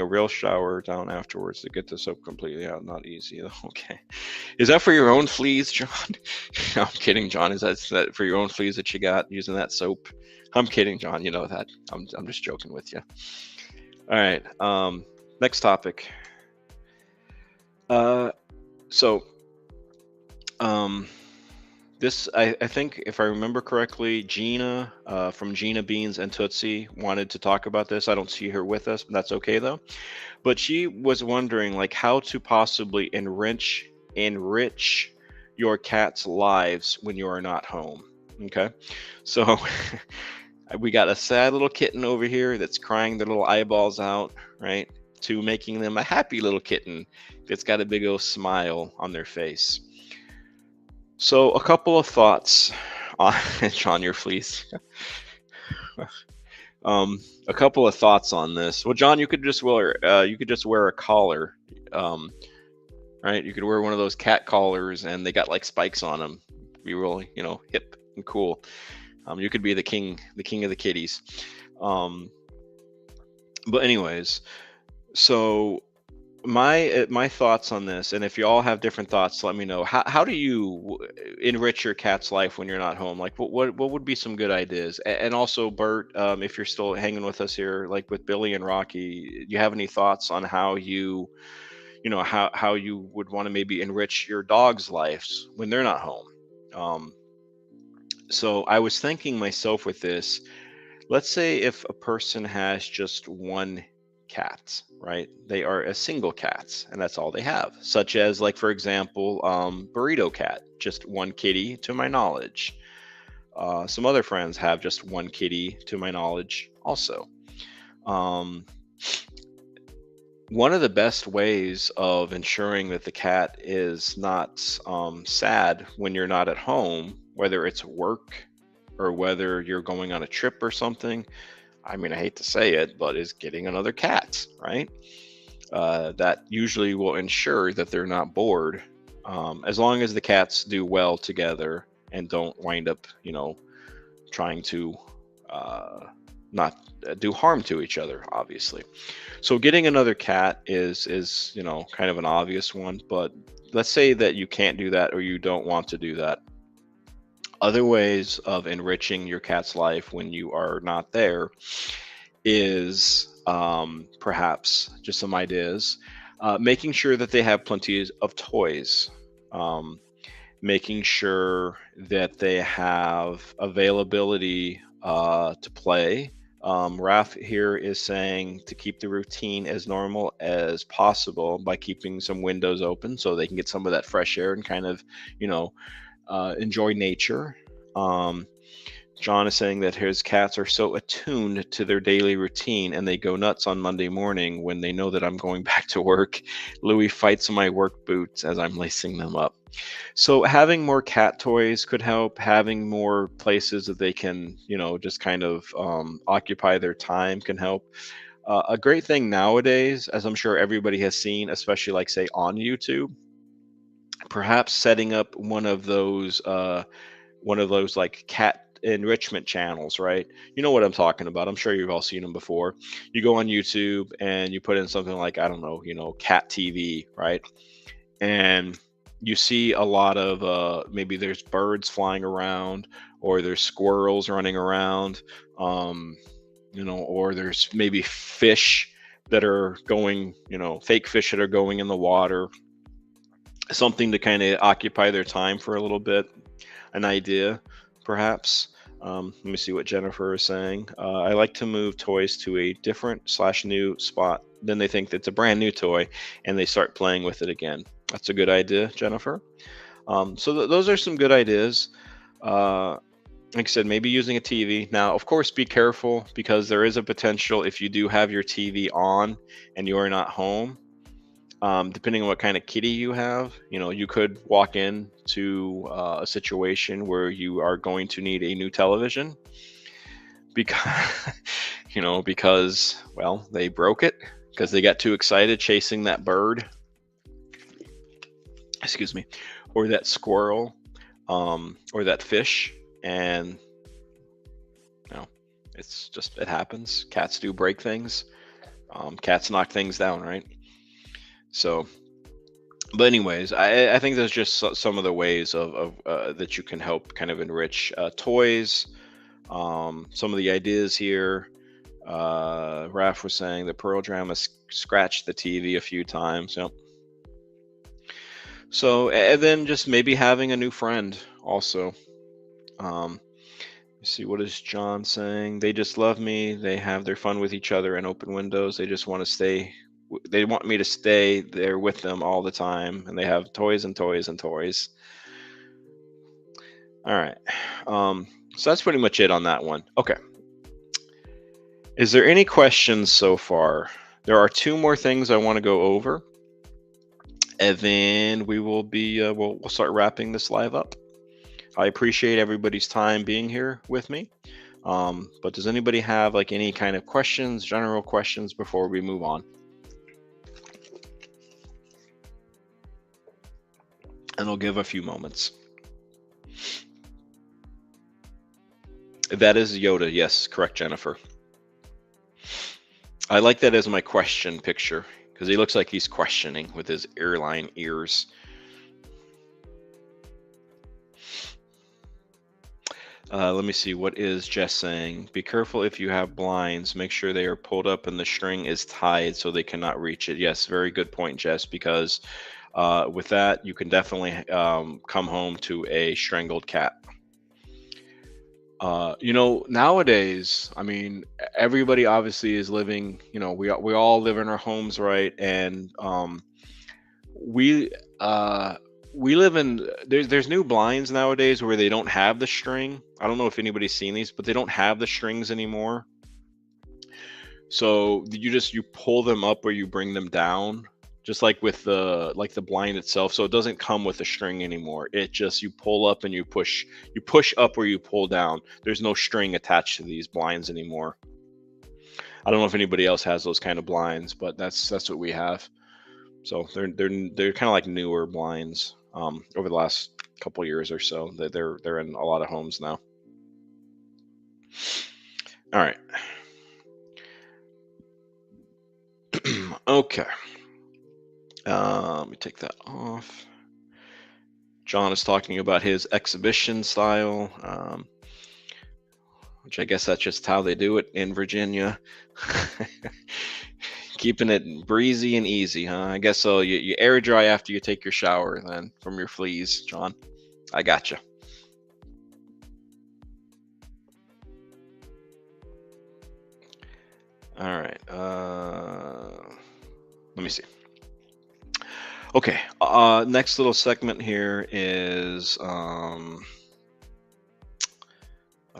a real shower down afterwards to get the soap completely out. Not easy though. Okay, is that for your own fleas, John? I'm kidding, John. Is that for your own fleas that you got using that soap? I'm kidding, John. You know that. I'm just joking with you. All right. Next topic. So, this, I think, if I remember correctly, Gina from Gina Beans and Tootsie wanted to talk about this. I don't see her with us, but that's okay though. But she was wondering, like, how to possibly enrich your cat's lives when you are not home. Okay, so we got a sad little kitten over here that's crying their little eyeballs out, right? To making them a happy little kitten that's got a big old smile on their face. So a couple of thoughts on John, your fleece. A couple of thoughts on this. Well, John, you could just wear a collar, right? You could wear one of those cat collars, and they got like spikes on them. Be really, hip and cool. You could be the king of the kitties. But anyways, so my thoughts on this, and if you all have different thoughts, let me know. How do you enrich your cat's life when you're not home? Like, what would be some good ideas? And also, Bert, if you're still hanging with us here, like with Billy and Rocky, do you have any thoughts on how you would want to maybe enrich your dog's lives when they're not home? So I was thinking myself with this. Let's say if a person has just one cat, right? They are a single cat, and that's all they have. Such as, like, for example, Burrito Cat, just one kitty to my knowledge. Some other friends have just one kitty to my knowledge also. One of the best ways of ensuring that the cat is not sad when you're not at home, whether it's work or whether you're going on a trip or something, I mean, I hate to say it, but is getting another cat, right? That usually will ensure that they're not bored, as long as the cats do well together and don't wind up, trying to not do harm to each other, obviously. So getting another cat is kind of an obvious one, but let's say that you can't do that or you don't want to do that. Other ways of enriching your cat's life when you are not there is perhaps just some ideas. Making sure that they have plenty of toys. Making sure that they have availability to play. Raf here is saying to keep the routine as normal as possible by keeping some windows open so they can get some of that fresh air and kind of, enjoy nature. John is saying that his cats are so attuned to their daily routine and they go nuts on Monday morning when they know that I'm going back to work. Louis fights my work boots as I'm lacing them up. So having more cat toys could help. Having more places that they can, just kind of occupy their time can help. A great thing nowadays, as I'm sure everybody has seen, especially like say on YouTube, perhaps setting up one of those like cat enrichment channels, right? You know what I'm talking about. I'm sure you've all seen them before. You go on YouTube and you put in something like, I don't know, cat TV, right? And you see a lot of maybe there's birds flying around, or there's squirrels running around, or there's maybe fish that are going, fake fish that are going in the water, something to kind of occupy their time for a little bit, an idea, perhaps. Let me see what Jennifer is saying. I like to move toys to a different/new spot. Then they think it's a brand new toy and they start playing with it again. That's a good idea, Jennifer. So those are some good ideas. Like I said, maybe using a TV. Now, of course, be careful, because there is a potential if you do have your TV on and you are not home. Depending on what kind of kitty you have, you could walk into a situation where you are going to need a new television because, well, they broke it because they got too excited chasing that bird, excuse me, or that squirrel, or that fish. And, it happens. Cats do break things. Cats knock things down, right? So, but anyways, I think there's just some of the ways of that you can help kind of enrich toys. Some of the ideas here. Raph was saying the Pearl Drama scratched the TV a few times. Yep. So, and then just maybe having a new friend also. Let's see, what is John saying? They just love me. They have their fun with each other and open windows. They just want to stay. They want me to stay there with them all the time, and they have toys and toys and toys. All right. So that's pretty much it on that one. Okay. Is there any questions so far? There are two more things I want to go over, and then we will be we'll start wrapping this live up. I appreciate everybody's time being here with me. But does anybody have like any kind of questions, general questions, before we move on? And I'll give a few moments. That is Yoda. Yes, correct, Jennifer. I like that as my question picture, because he looks like he's questioning with his airline ears. Let me see. What is Jess saying? Be careful if you have blinds. Make sure they are pulled up and the string is tied so they cannot reach it. Yes, very good point, Jess, because with that, you can definitely come home to a strangled cat. Nowadays, I mean, everybody obviously is living, we all live in our homes, right? And we live in there's new blinds nowadays where they don't have the string. I don't know if anybody's seen these, but they don't have the strings anymore. So you pull them up or you bring them down, just like with the blind itself. So it doesn't come with a string anymore. It just, you pull up and you push up or you pull down. There's no string attached to these blinds anymore. I don't know if anybody else has those kind of blinds, but that's what we have. So they're kind of like newer blinds over the last couple years or so. They're in a lot of homes now. All right. Okay. Let me take that off. John is talking about his exhibition style, which I guess that's just how they do it in Virginia. Keeping it breezy and easy, huh? I guess so. You air dry after you take your shower then from your fleas, John. I gotcha. All right. Let me see. Okay. Next little segment here is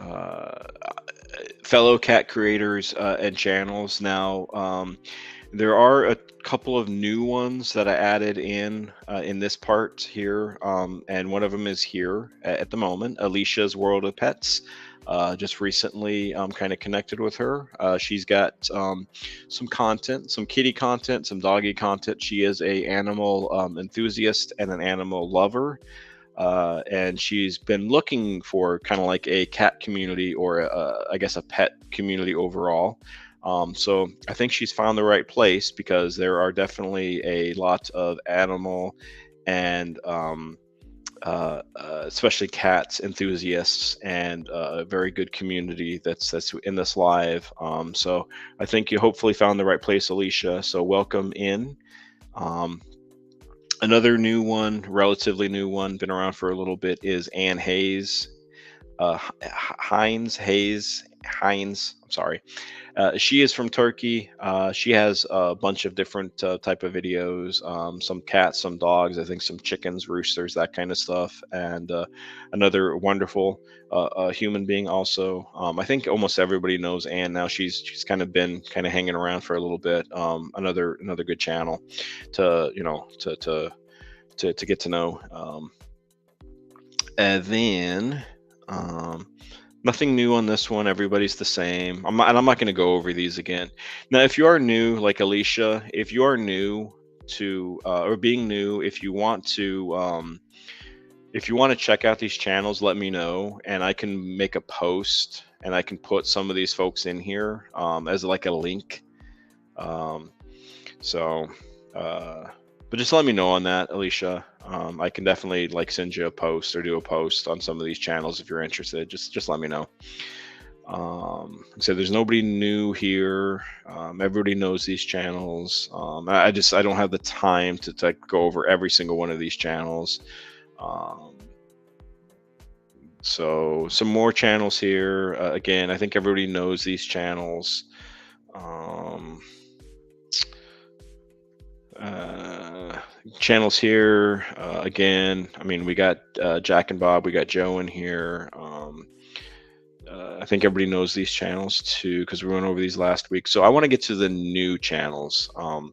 uh, fellow cat creators and channels. Now, there are a couple of new ones that I added in this part here, and one of them is here at the moment. Alicia's World of Pets. Just recently, kind of connected with her. She's got some content, some kitty content, some doggy content. She is a animal enthusiast and an animal lover. And she's been looking for kind of like a cat community or I guess a pet community overall. So I think she's found the right place because there are definitely a lot of animal and especially cats enthusiasts and a very good community that's in this live. So I think you hopefully found the right place, Alicia. So welcome in. Um, Another new one, relatively new one, been around for a little bit, is Ann Hayes. Heinz. I'm sorry. She is from Turkey. She has a bunch of different type of videos. Some cats, some dogs. I think some chickens, roosters, that kind of stuff. And another wonderful human being. Also, I think almost everybody knows Anne now. She's kind of been kind of hanging around for a little bit. Another good channel to to get to know. And then. Nothing new on this one. Everybody's the same. I'm not going to go over these again. Now, if you are new, like Alicia, if you are new to or being new, if you want to check out these channels, let me know, and I can make a post and I can put some of these folks in here as like a link. Um, so, but just let me know on that, Alicia. I can definitely like send you a post or do a post on some of these channels if you're interested. Just let me know. So there's nobody new here. Everybody knows these channels. I don't have the time to go over every single one of these channels. So some more channels here. Again, I think everybody knows these channels. Channels here again. I mean, we got Jack and Bob, we got Joe in here. I think everybody knows these channels too because we went over these last week. So I want to get to the new channels. I'm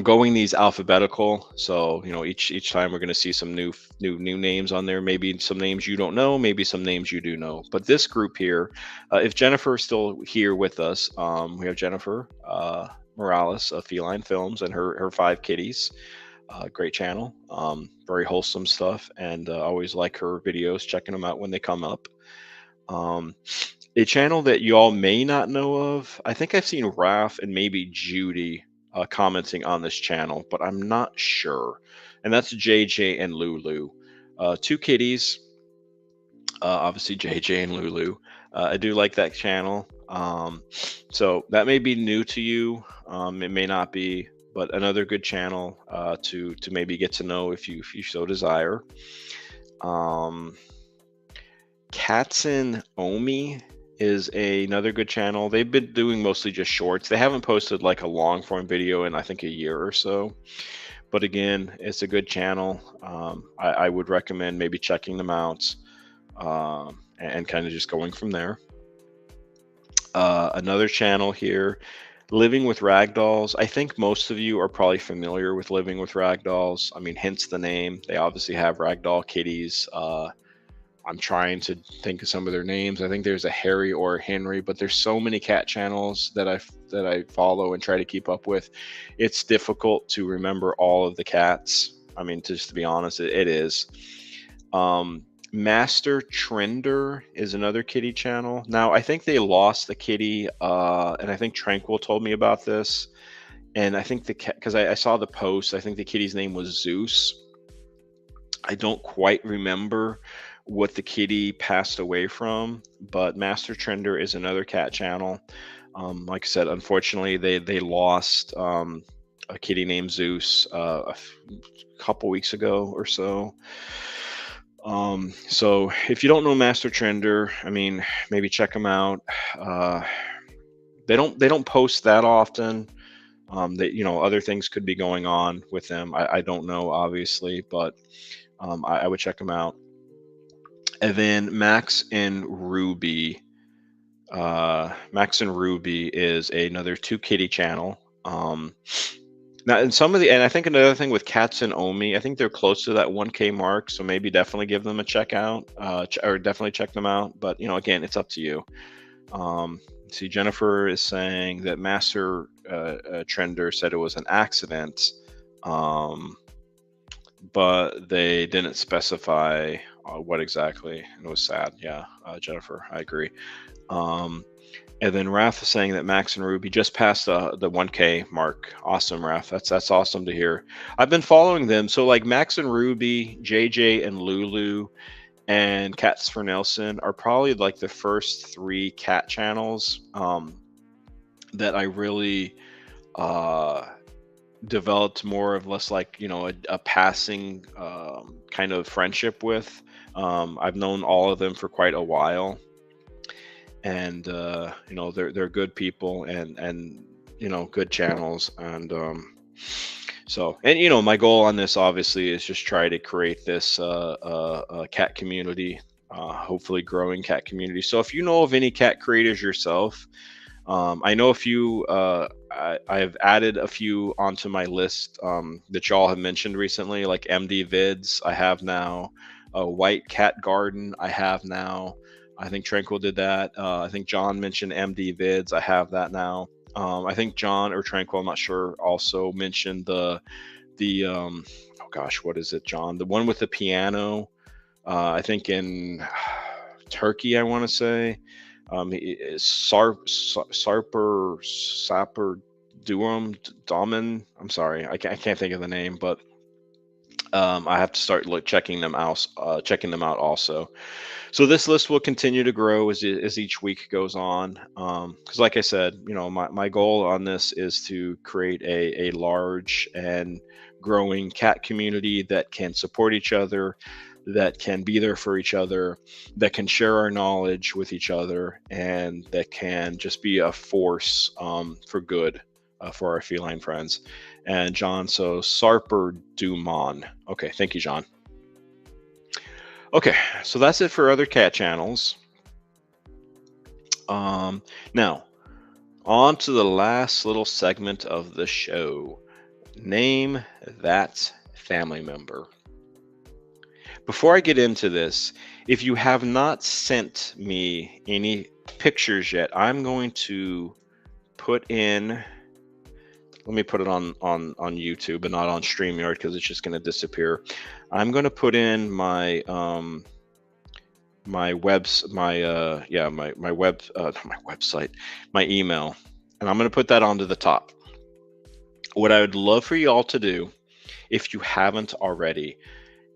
going these alphabetical. So each time we're going to see some new names on there. Maybe some names you don't know, maybe some names you do know. But this group here, if Jennifer is still here with us, we have Jennifer Morales of Feline Films and her 5 kitties. Great channel, very wholesome stuff, and always like her videos, checking them out when they come up. A channel that you all may not know of, I think I've seen Raph and maybe Judy commenting on this channel, but I'm not sure. And that's JJ and Lulu, 2 kitties, obviously JJ and Lulu. I do like that channel. So that may be new to you. It may not be, but another good channel to maybe get to know if you so desire. Katzen Omi is another good channel. They've been doing mostly just shorts. They haven't posted like a long form video in I think a year or so. But again, it's a good channel. I would recommend maybe checking them out and kind of just going from there. Another channel here, Living with Ragdolls. I think most of you are probably familiar with Living with Ragdolls. I mean, hence the name. They obviously have ragdoll kitties. I'm trying to think of some of their names. I think there's a Harry or a Henry, but there's so many cat channels that I follow and try to keep up with. It's difficult to remember all of the cats. I mean, just to be honest, it is. Master Trender is another kitty channel. Now, I think they lost the kitty, and I think Tranquil told me about this. And I think the cat, because I saw the post, I think the kitty's name was Zeus. I don't quite remember what the kitty passed away from, but Master Trender is another cat channel. Like I said, unfortunately, they lost a kitty named Zeus a couple weeks ago or so. So if you don't know Master Trender, I mean, maybe check them out. They don't post that often. Other things could be going on with them. I don't know, obviously, but I would check them out. And then Max and Ruby is another two kitty channel. Now, and I think another thing with Cats and Omi, I think they're close to that 1K mark, so maybe definitely give them a check out, or definitely check them out. But again, it's up to you. See, Jennifer is saying that Master Trender said it was an accident, but they didn't specify what exactly, and it was sad. Yeah, Jennifer, I agree. And then Raph is saying that Max and Ruby just passed the 1K mark. Awesome, Raph. That's awesome to hear. I've been following them. So like Max and Ruby, JJ and Lulu, and Cats for Nelson are probably like the first three cat channels that I really developed more of less like a passing kind of friendship with. I've known all of them for quite a while, and they're good people and good channels, and so, and my goal on this obviously is just try to create this cat community, hopefully growing cat community. So if you know of any cat creators yourself, I know a few. I've added a few onto my list that y'all have mentioned recently, like MD Vids. I have now White Cat Garden. I have now. I think Tranquil did that. I think John mentioned MD Vids. I have that now. I think John or Tranquil, I'm not sure, also mentioned the oh gosh, what is it, John? The one with the piano. I think in Turkey, I want to say. Sarper Duum Damen. I'm sorry, I can't think of the name, but I have to start checking them out also. So this list will continue to grow as each week goes on. Because like I said, my goal on this is to create a large and growing cat community that can support each other, that can be there for each other, that can share our knowledge with each other, and that can just be a force for good for our feline friends. And John, so Sarper Dumon. Okay, thank you, John. Okay, so that's it for other cat channels. Now, on to the last little segment of the show. Name that family member. Before I get into this, if you have not sent me any pictures yet, I'm going to put in. Let me put it on YouTube and not on StreamYard because it's just going to disappear. I'm going to put in my my website, my email, and I'm going to put that onto the top. What I would love for you all to do, if you haven't already,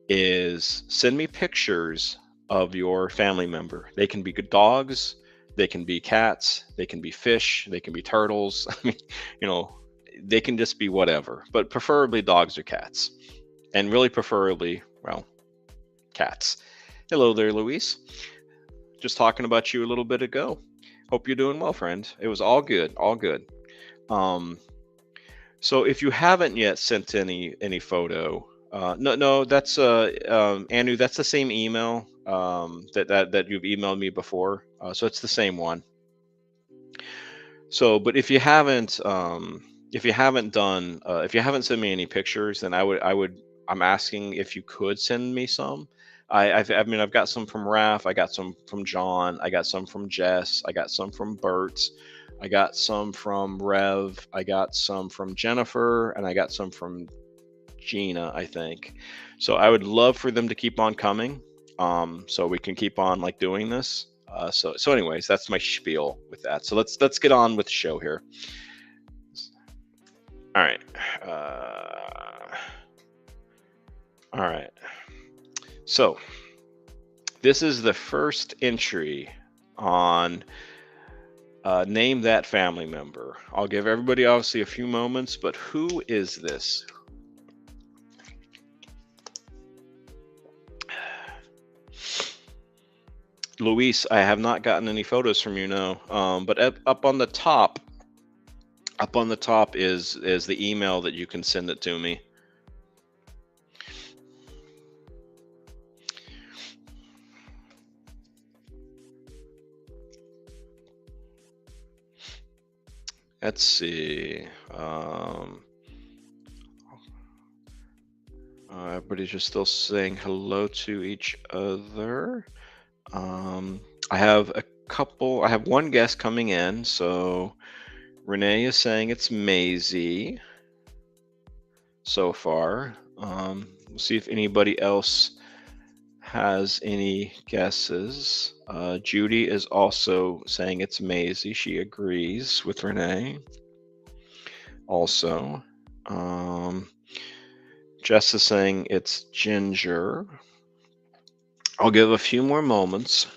is send me pictures of your family member. They can be good dogs, they can be cats, they can be fish, they can be turtles. I mean, they can just be whatever, but preferably dogs or cats, and really preferably, well, cats. Hello there, Luis. Just talking about you a little bit ago. Hope you're doing well, friend. It was all good, all good. So if you haven't yet sent any photo, no, that's Anu, that's the same email that you've emailed me before. So it's the same one. So, but if you haven't sent me any pictures, then I'm asking if you could send me some. I've got some from Raph, I got some from John, I got some from Jess, I got some from Bert, I got some from Rev, I got some from Jennifer, and I got some from Gina, I think. So I would love for them to keep on coming, so we can keep on doing this. So anyways, that's my spiel with that. So let's get on with the show here. All right. All right. So this is the first entry on name that family member. I'll give everybody obviously a few moments, but who is this? Luis, I have not gotten any photos from you, no. But up on the top is the email that you can send it to me. Let's see. Everybody's just still saying hello to each other. I have I have one guest coming in. So Renee is saying it's Maisie so far. We'll see if anybody else has any guesses. Judy is also saying it's Maisie. She agrees with Renee. Also, Jess is saying it's Ginger. I'll give a few more moments.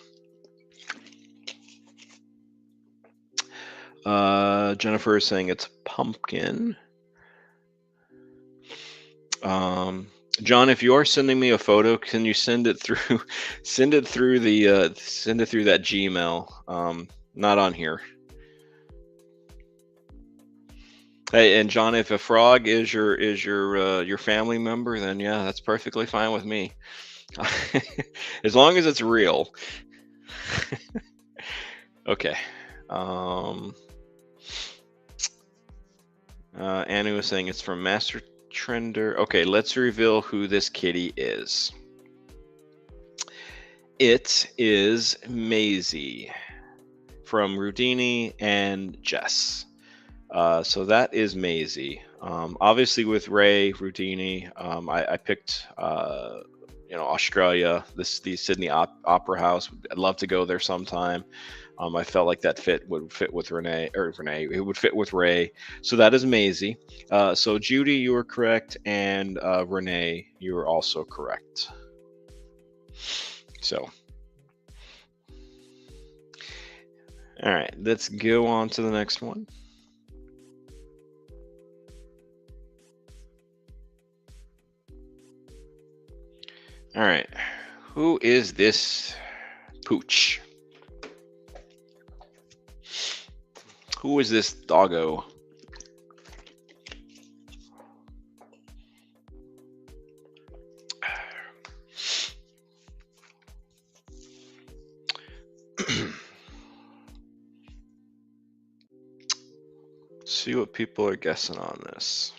Jennifer is saying it's Pumpkin. John, if you are sending me a photo, can you send it through send it through that Gmail? Not on here. Hey, and John, if a frog is your family member, then yeah, that's perfectly fine with me. As long as it's real. Okay. Anu was saying it's from Master Trender. Okay, let's reveal who this kitty is. It is Maisie from Rudini and Jess. So that is Maisie. Obviously, with Ray Rudini, I picked Australia, the Sydney Opera House. I'd love to go there sometime. I felt like that would fit with Renee. It would fit with Ray. So that is Maisie. So Judy, you were correct, and Renee, you were also correct. So, all right, let's go on to the next one. All right, who is this pooch? Who is this doggo? See what people are guessing on this.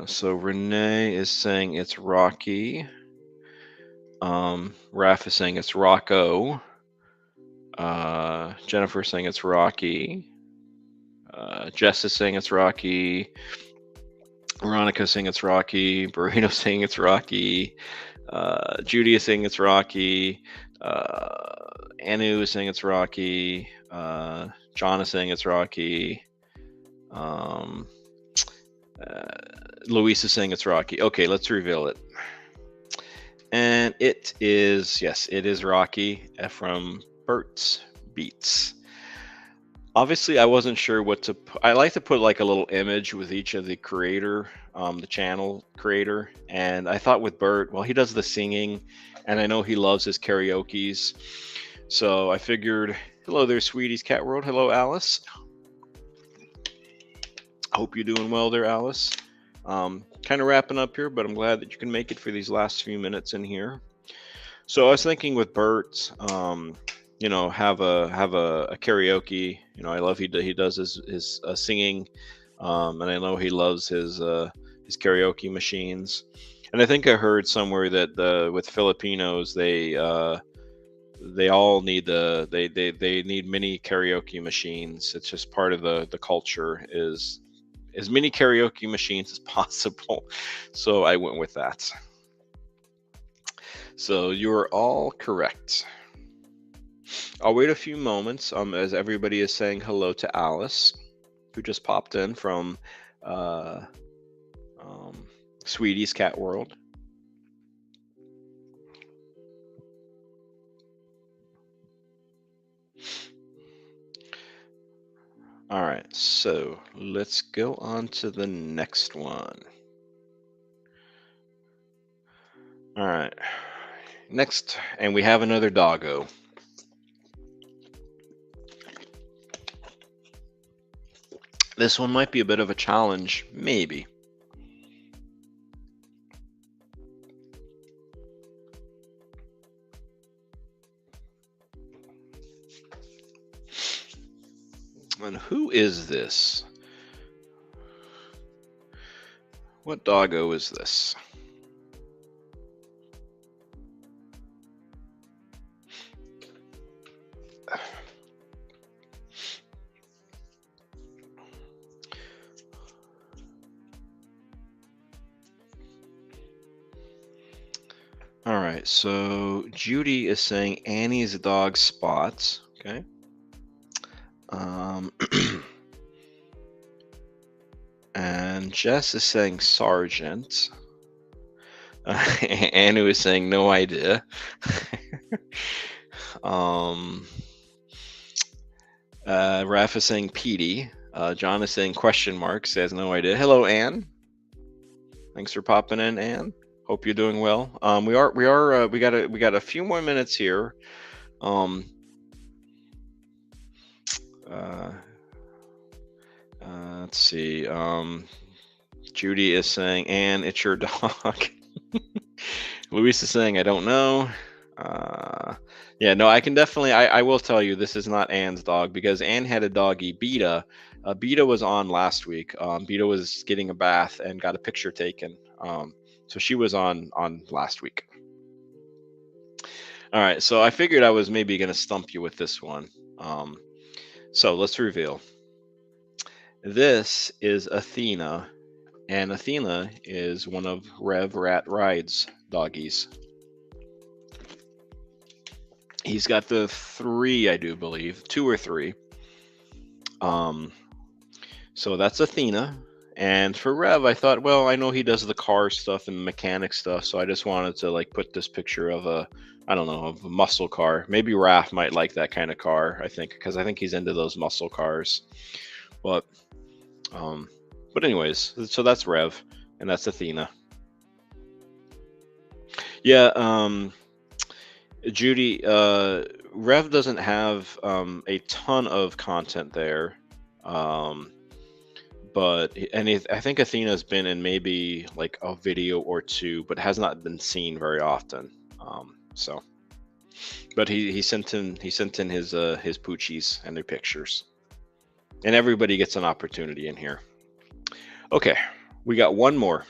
So Renee is saying it's Rocky. Raph is saying it's Rocco. Jennifer is saying it's Rocky. Jess is saying it's Rocky. Veronica saying it's Rocky. Burrito saying it's Rocky. Judy is saying it's Rocky. Anu is saying it's Rocky. John is saying it's Rocky. Luis is saying it's Rocky. Okay, let's reveal it. And it is, yes, it is Rocky from Bert's Beats. Obviously, I wasn't sure what to put. I like to put like a little image with each of the creator, the channel creator. And I thought with Bert, well, he does the singing, and I know he loves his karaoke's. So I figured, hello there, Sweeties Cat World. Hello, Alice. I hope you're doing well there, Alice. Kind of wrapping up here, but I'm glad that you can make it for these last few minutes in here. So I was thinking with Bert, have a karaoke. I love he does his singing, and I know he loves his karaoke machines. And I think I heard somewhere that with Filipinos they all need they need mini karaoke machines. It's just part of the culture is as many karaoke machines as possible. So I went with that. So you are all correct. I'll wait a few moments as everybody is saying hello to Alice, who just popped in from Sweeties Cat World. All right, so let's go on to the next one. All right, next, and we have another doggo. This one might be a bit of a challenge, maybe. And who is this? What doggo is this? All right, so Judy is saying Annie's dog Spots. Okay. And Jess is saying Sergeant. Anu is saying no idea. Raph is saying Petey. John is saying question mark. Says no idea. Hello, Anne. Thanks for popping in, Anne. Hope you're doing well. We got a few more minutes here. Let's see. Judy is saying, Anne, it's your dog. Luis is saying, I don't know. Yeah, no, I can definitely, I will tell you, this is not Anne's dog because Anne had a doggy, Beta. Beta was on last week. Beta was getting a bath and got a picture taken. So she was on last week. All right, so I figured I was maybe going to stump you with this one. So let's reveal. This is Athena, and Athena is one of Rev Rat Ride's doggies. He's got the 3, I do believe, 2 or 3. So that's Athena. And for Rev, I thought, well, I know he does the car stuff and mechanic stuff, so I just wanted to like put this picture of a, I don't know, of a muscle car. Maybe Raph might like that kind of car, I think, because I think he's into those muscle cars. But anyways, so that's Rev, and that's Athena. Yeah, Judy, Rev doesn't have a ton of content there. But I think Athena's been in maybe like a video or 2, but has not been seen very often. So, but he sent in his poochies and their pictures, and everybody gets an opportunity in here. Okay, we got one more,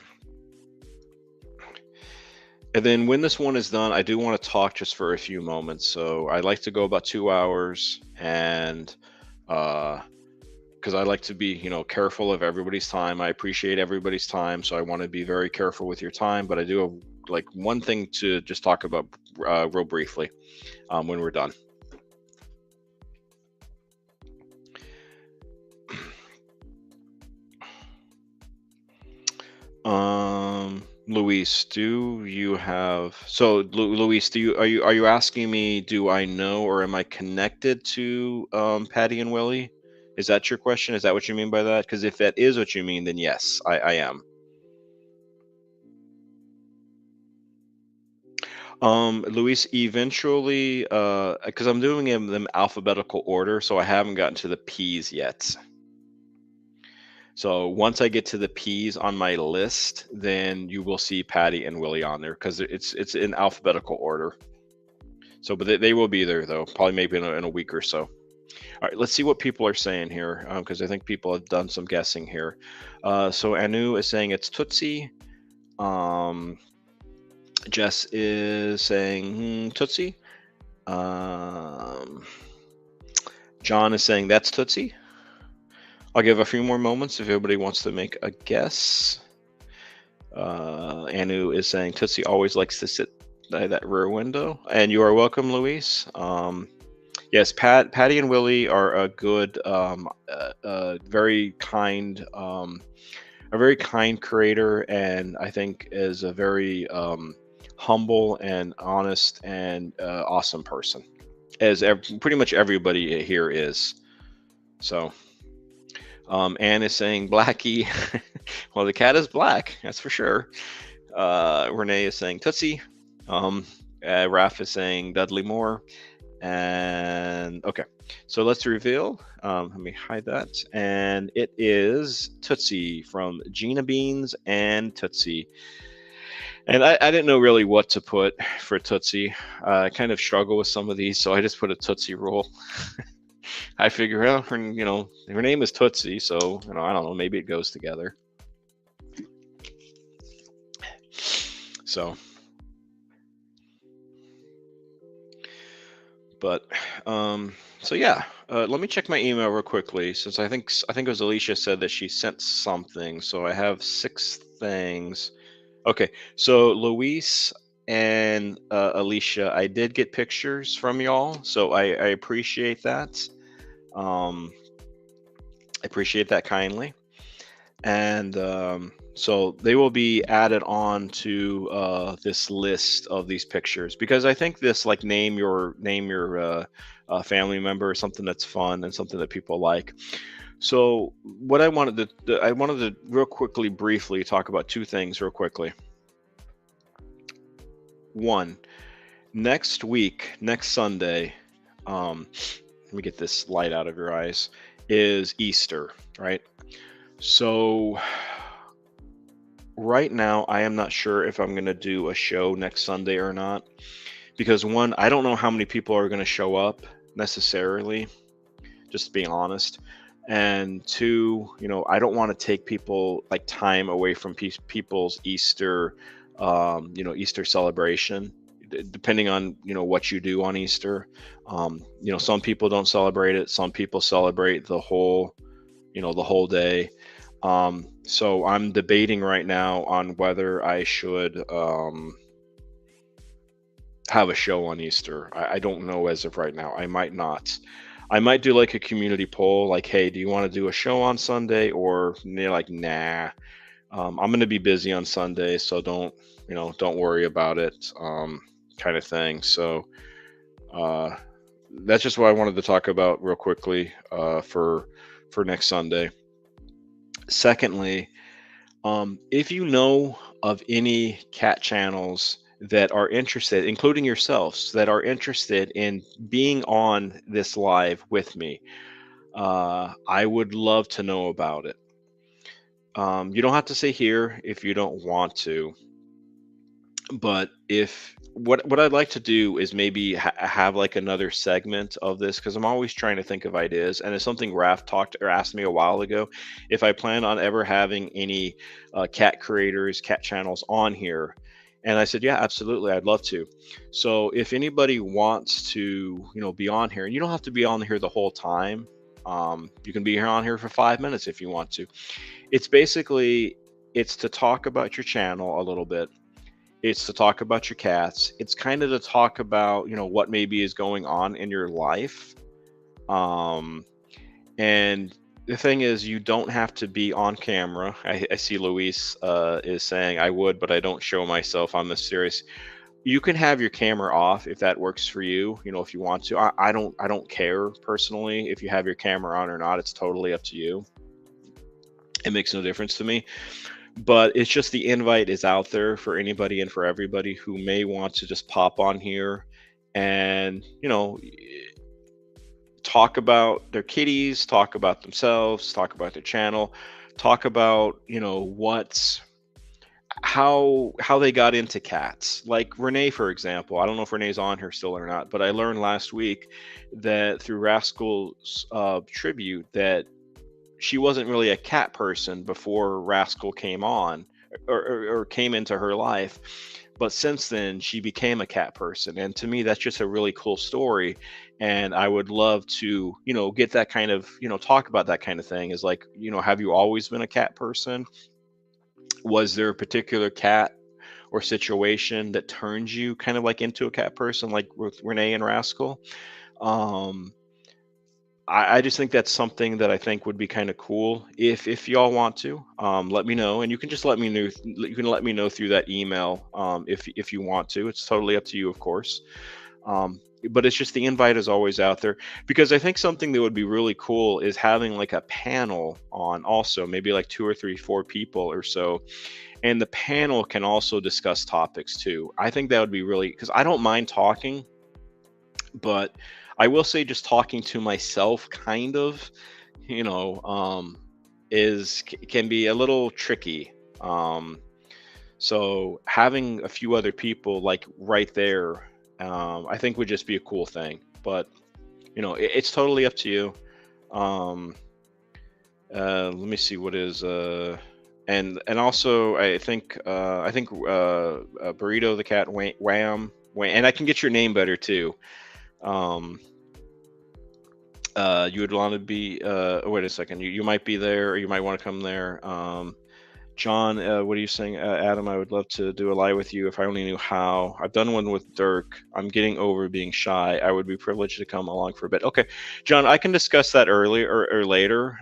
and then when this one is done, I do want to talk just for a few moments. So I like to go about 2 hours, and because I like to be, careful of everybody's time. I appreciate everybody's time, so I want to be very careful with your time. But I do have like one thing to just talk about real briefly when we're done. Luis, do you have? So, Luis, are you asking me? Do I know, or am I connected to Patty and Willie? Is that your question? Is that what you mean by that? Because if that is what you mean, then yes, I am. Luis, eventually, because I'm doing them alphabetical order, so I haven't gotten to the P's yet. So once I get to the P's on my list, then you will see Patty and Willie on there because it's in alphabetical order. So, but they will be there though, probably maybe in a week or so. All right, let's see what people are saying here, because I think people have done some guessing here. So Anu is saying it's Tootsie. Jess is saying Tootsie. John is saying that's Tootsie. I'll give a few more moments if everybody wants to make a guess. Anu is saying Tootsie always likes to sit by that rear window. And you are welcome, Luis. Yes, Patty and Willie are a good, very kind, a very kind creator, and I think is a very humble and honest and awesome person, as pretty much everybody here is. So, Anne is saying Blackie. Well, the cat is black, that's for sure. Renee is saying Tootsie. Raph is saying Dudley Moore. And okay, so let's reveal. Let me hide that. And it is Tootsie from Gina Beans and Tootsie. And I didn't know really what to put for Tootsie. I kind of struggle with some of these, so I just put a Tootsie roll. I figure out her name is Tootsie, so I don't know, maybe it goes together. So, but so yeah, let me check my email real quickly since I think it was Alicia said that she sent something. So I have 6 things. Okay, so Luis and Alicia, I did get pictures from y'all, so I appreciate that. Um, I appreciate that kindly, and so they will be added on to this list of these pictures because I think this like name your family member is something that's fun and something that people like. So what I wanted to real quickly, briefly talk about 2 things real quickly. One, next week, next Sunday, let me get this light out of your eyes, is Easter, right? So right now, I am not sure if I'm going to do a show next Sunday or not because one, I don't know how many people are going to show up necessarily, just being honest. And two, I don't want to take people like time away from people's Easter, Easter celebration. Depending on what you do on Easter, some people don't celebrate it. Some people celebrate the whole day. So I'm debating right now on whether I should have a show on Easter. I don't know as of right now. I might not. I might do like a community poll, like, hey, do you want to do a show on Sunday? Or they're like, nah, I'm going to be busy on Sunday, so don't worry about it, kind of thing. So uh, that's just what I wanted to talk about real quickly for next Sunday. Secondly, if you know of any cat channels that are interested, including yourselves, that are interested in being on this live with me, I would love to know about it. You don't have to say here if you don't want to, but if what I'd like to do is maybe have like another segment of this because I'm always trying to think of ideas, and it's something Raph talked or asked me a while ago if I plan on ever having any cat creators, cat channels on here, and I said, yeah, absolutely, I'd love to. So if anybody wants to, be on here, and you don't have to be on here the whole time. You can be here on here for 5 minutes if you want to. It's to talk about your channel a little bit. It's to talk about your cats. It's kind of to talk about, what maybe is going on in your life. Um, and the thing is, you don't have to be on camera. I see Luis is saying I would, but I don't show myself on this series. You can have your camera off if that works for you. If you want to. I don't care personally if you have your camera on or not. It's totally up to you. It makes no difference to me. But it's just the invite is out there for anybody and for everybody who may want to just pop on here and talk about their kitties, talk about themselves, talk about their channel, talk about what's how they got into cats. Like Renee, for example. I don't know if Renee's on here still or not, but I learned last week that through Rascal's tribute that she wasn't really a cat person before Rascal came on or came into her life. But since then, she became a cat person. And to me, that's just a really cool story. And I would love to, get that kind of, talk about that kind of thing is like, have you always been a cat person? Was there a particular cat or situation that turns you kind of like into a cat person, like with Renee and Rascal? Um, I just think that's something that I think would be kind of cool. If y'all want to, let me know, and you can just let me know. You can let me know through that email, if you want to. It's totally up to you, of course. But it's just the invite is always out there because I think something that would be really cool is having like a panel on, also maybe like 2 or 3, 4 people or so, and the panel can also discuss topics too. I think that would be really, because I don't mind talking, but I will say just talking to myself kind of, you know, um, can be a little tricky. Um, so having a few other people like right there, I think would just be a cool thing. But it's totally up to you. Um, let me see what is and also I think Burrito the cat, Wham, and I can get your name better too. Um, you would want to be wait a second, you might be there, or you might want to come there. John, what are you saying? Adam, I would love to do a live with you if I only knew how. I've done one with Dirk. I'm getting over being shy. I would be privileged to come along for a bit. Okay, John, I can discuss that earlier or later.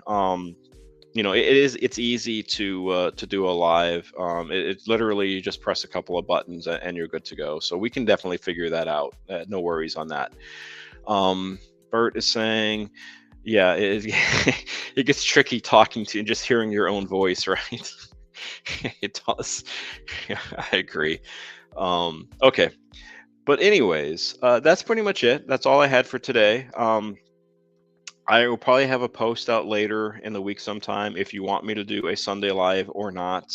It's easy to do a live. It's literally you just press a couple of buttons and you're good to go. So we can definitely figure that out. No worries on that. Um, Bert is saying, yeah, it gets tricky talking to and just hearing your own voice, right? It does. Yeah, I agree. Okay, but anyways, that's pretty much it. That's all I had for today. I will probably have a post out later in the week sometime if you want me to do a Sunday live or not.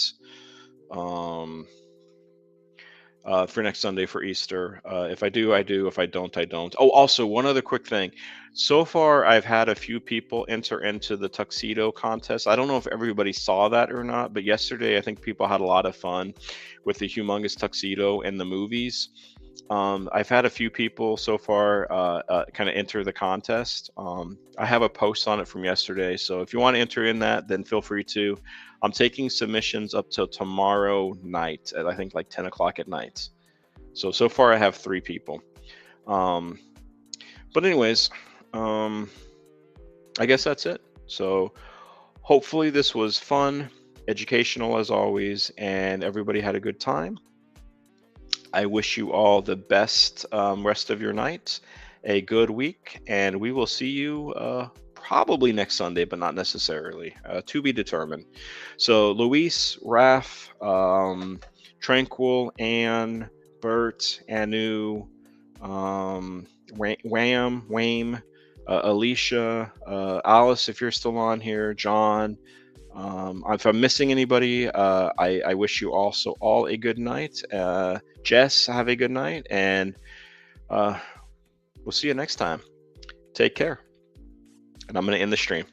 Um, for next Sunday for Easter. If I do, I do. If I don't, I don't. Oh, also, one other quick thing. So far, I've had a few people enter into the tuxedo contest. I don't know if everybody saw that or not, but yesterday, I think people had a lot of fun with the humongous tuxedo in the movies. I've had a few people so far kind of enter the contest. I have a post on it from yesterday, so if you want to enter in that, then feel free to. I'm taking submissions up till tomorrow night at I think like 10 o'clock at night. So far I have 3 people. But anyways, I guess that's it. So hopefully this was fun, educational as always, and everybody had a good time. I wish you all the best rest of your night, a good week, and we will see you probably next Sunday, but not necessarily. To be determined. So, Luis, Raf, Tranquil, Anne, Bert, Anu, Wham, Alicia, Alice, if you're still on here, John. If I'm missing anybody, I wish you also all a good night. Jess, have a good night, and we'll see you next time. Take care. And I'm going to end the stream.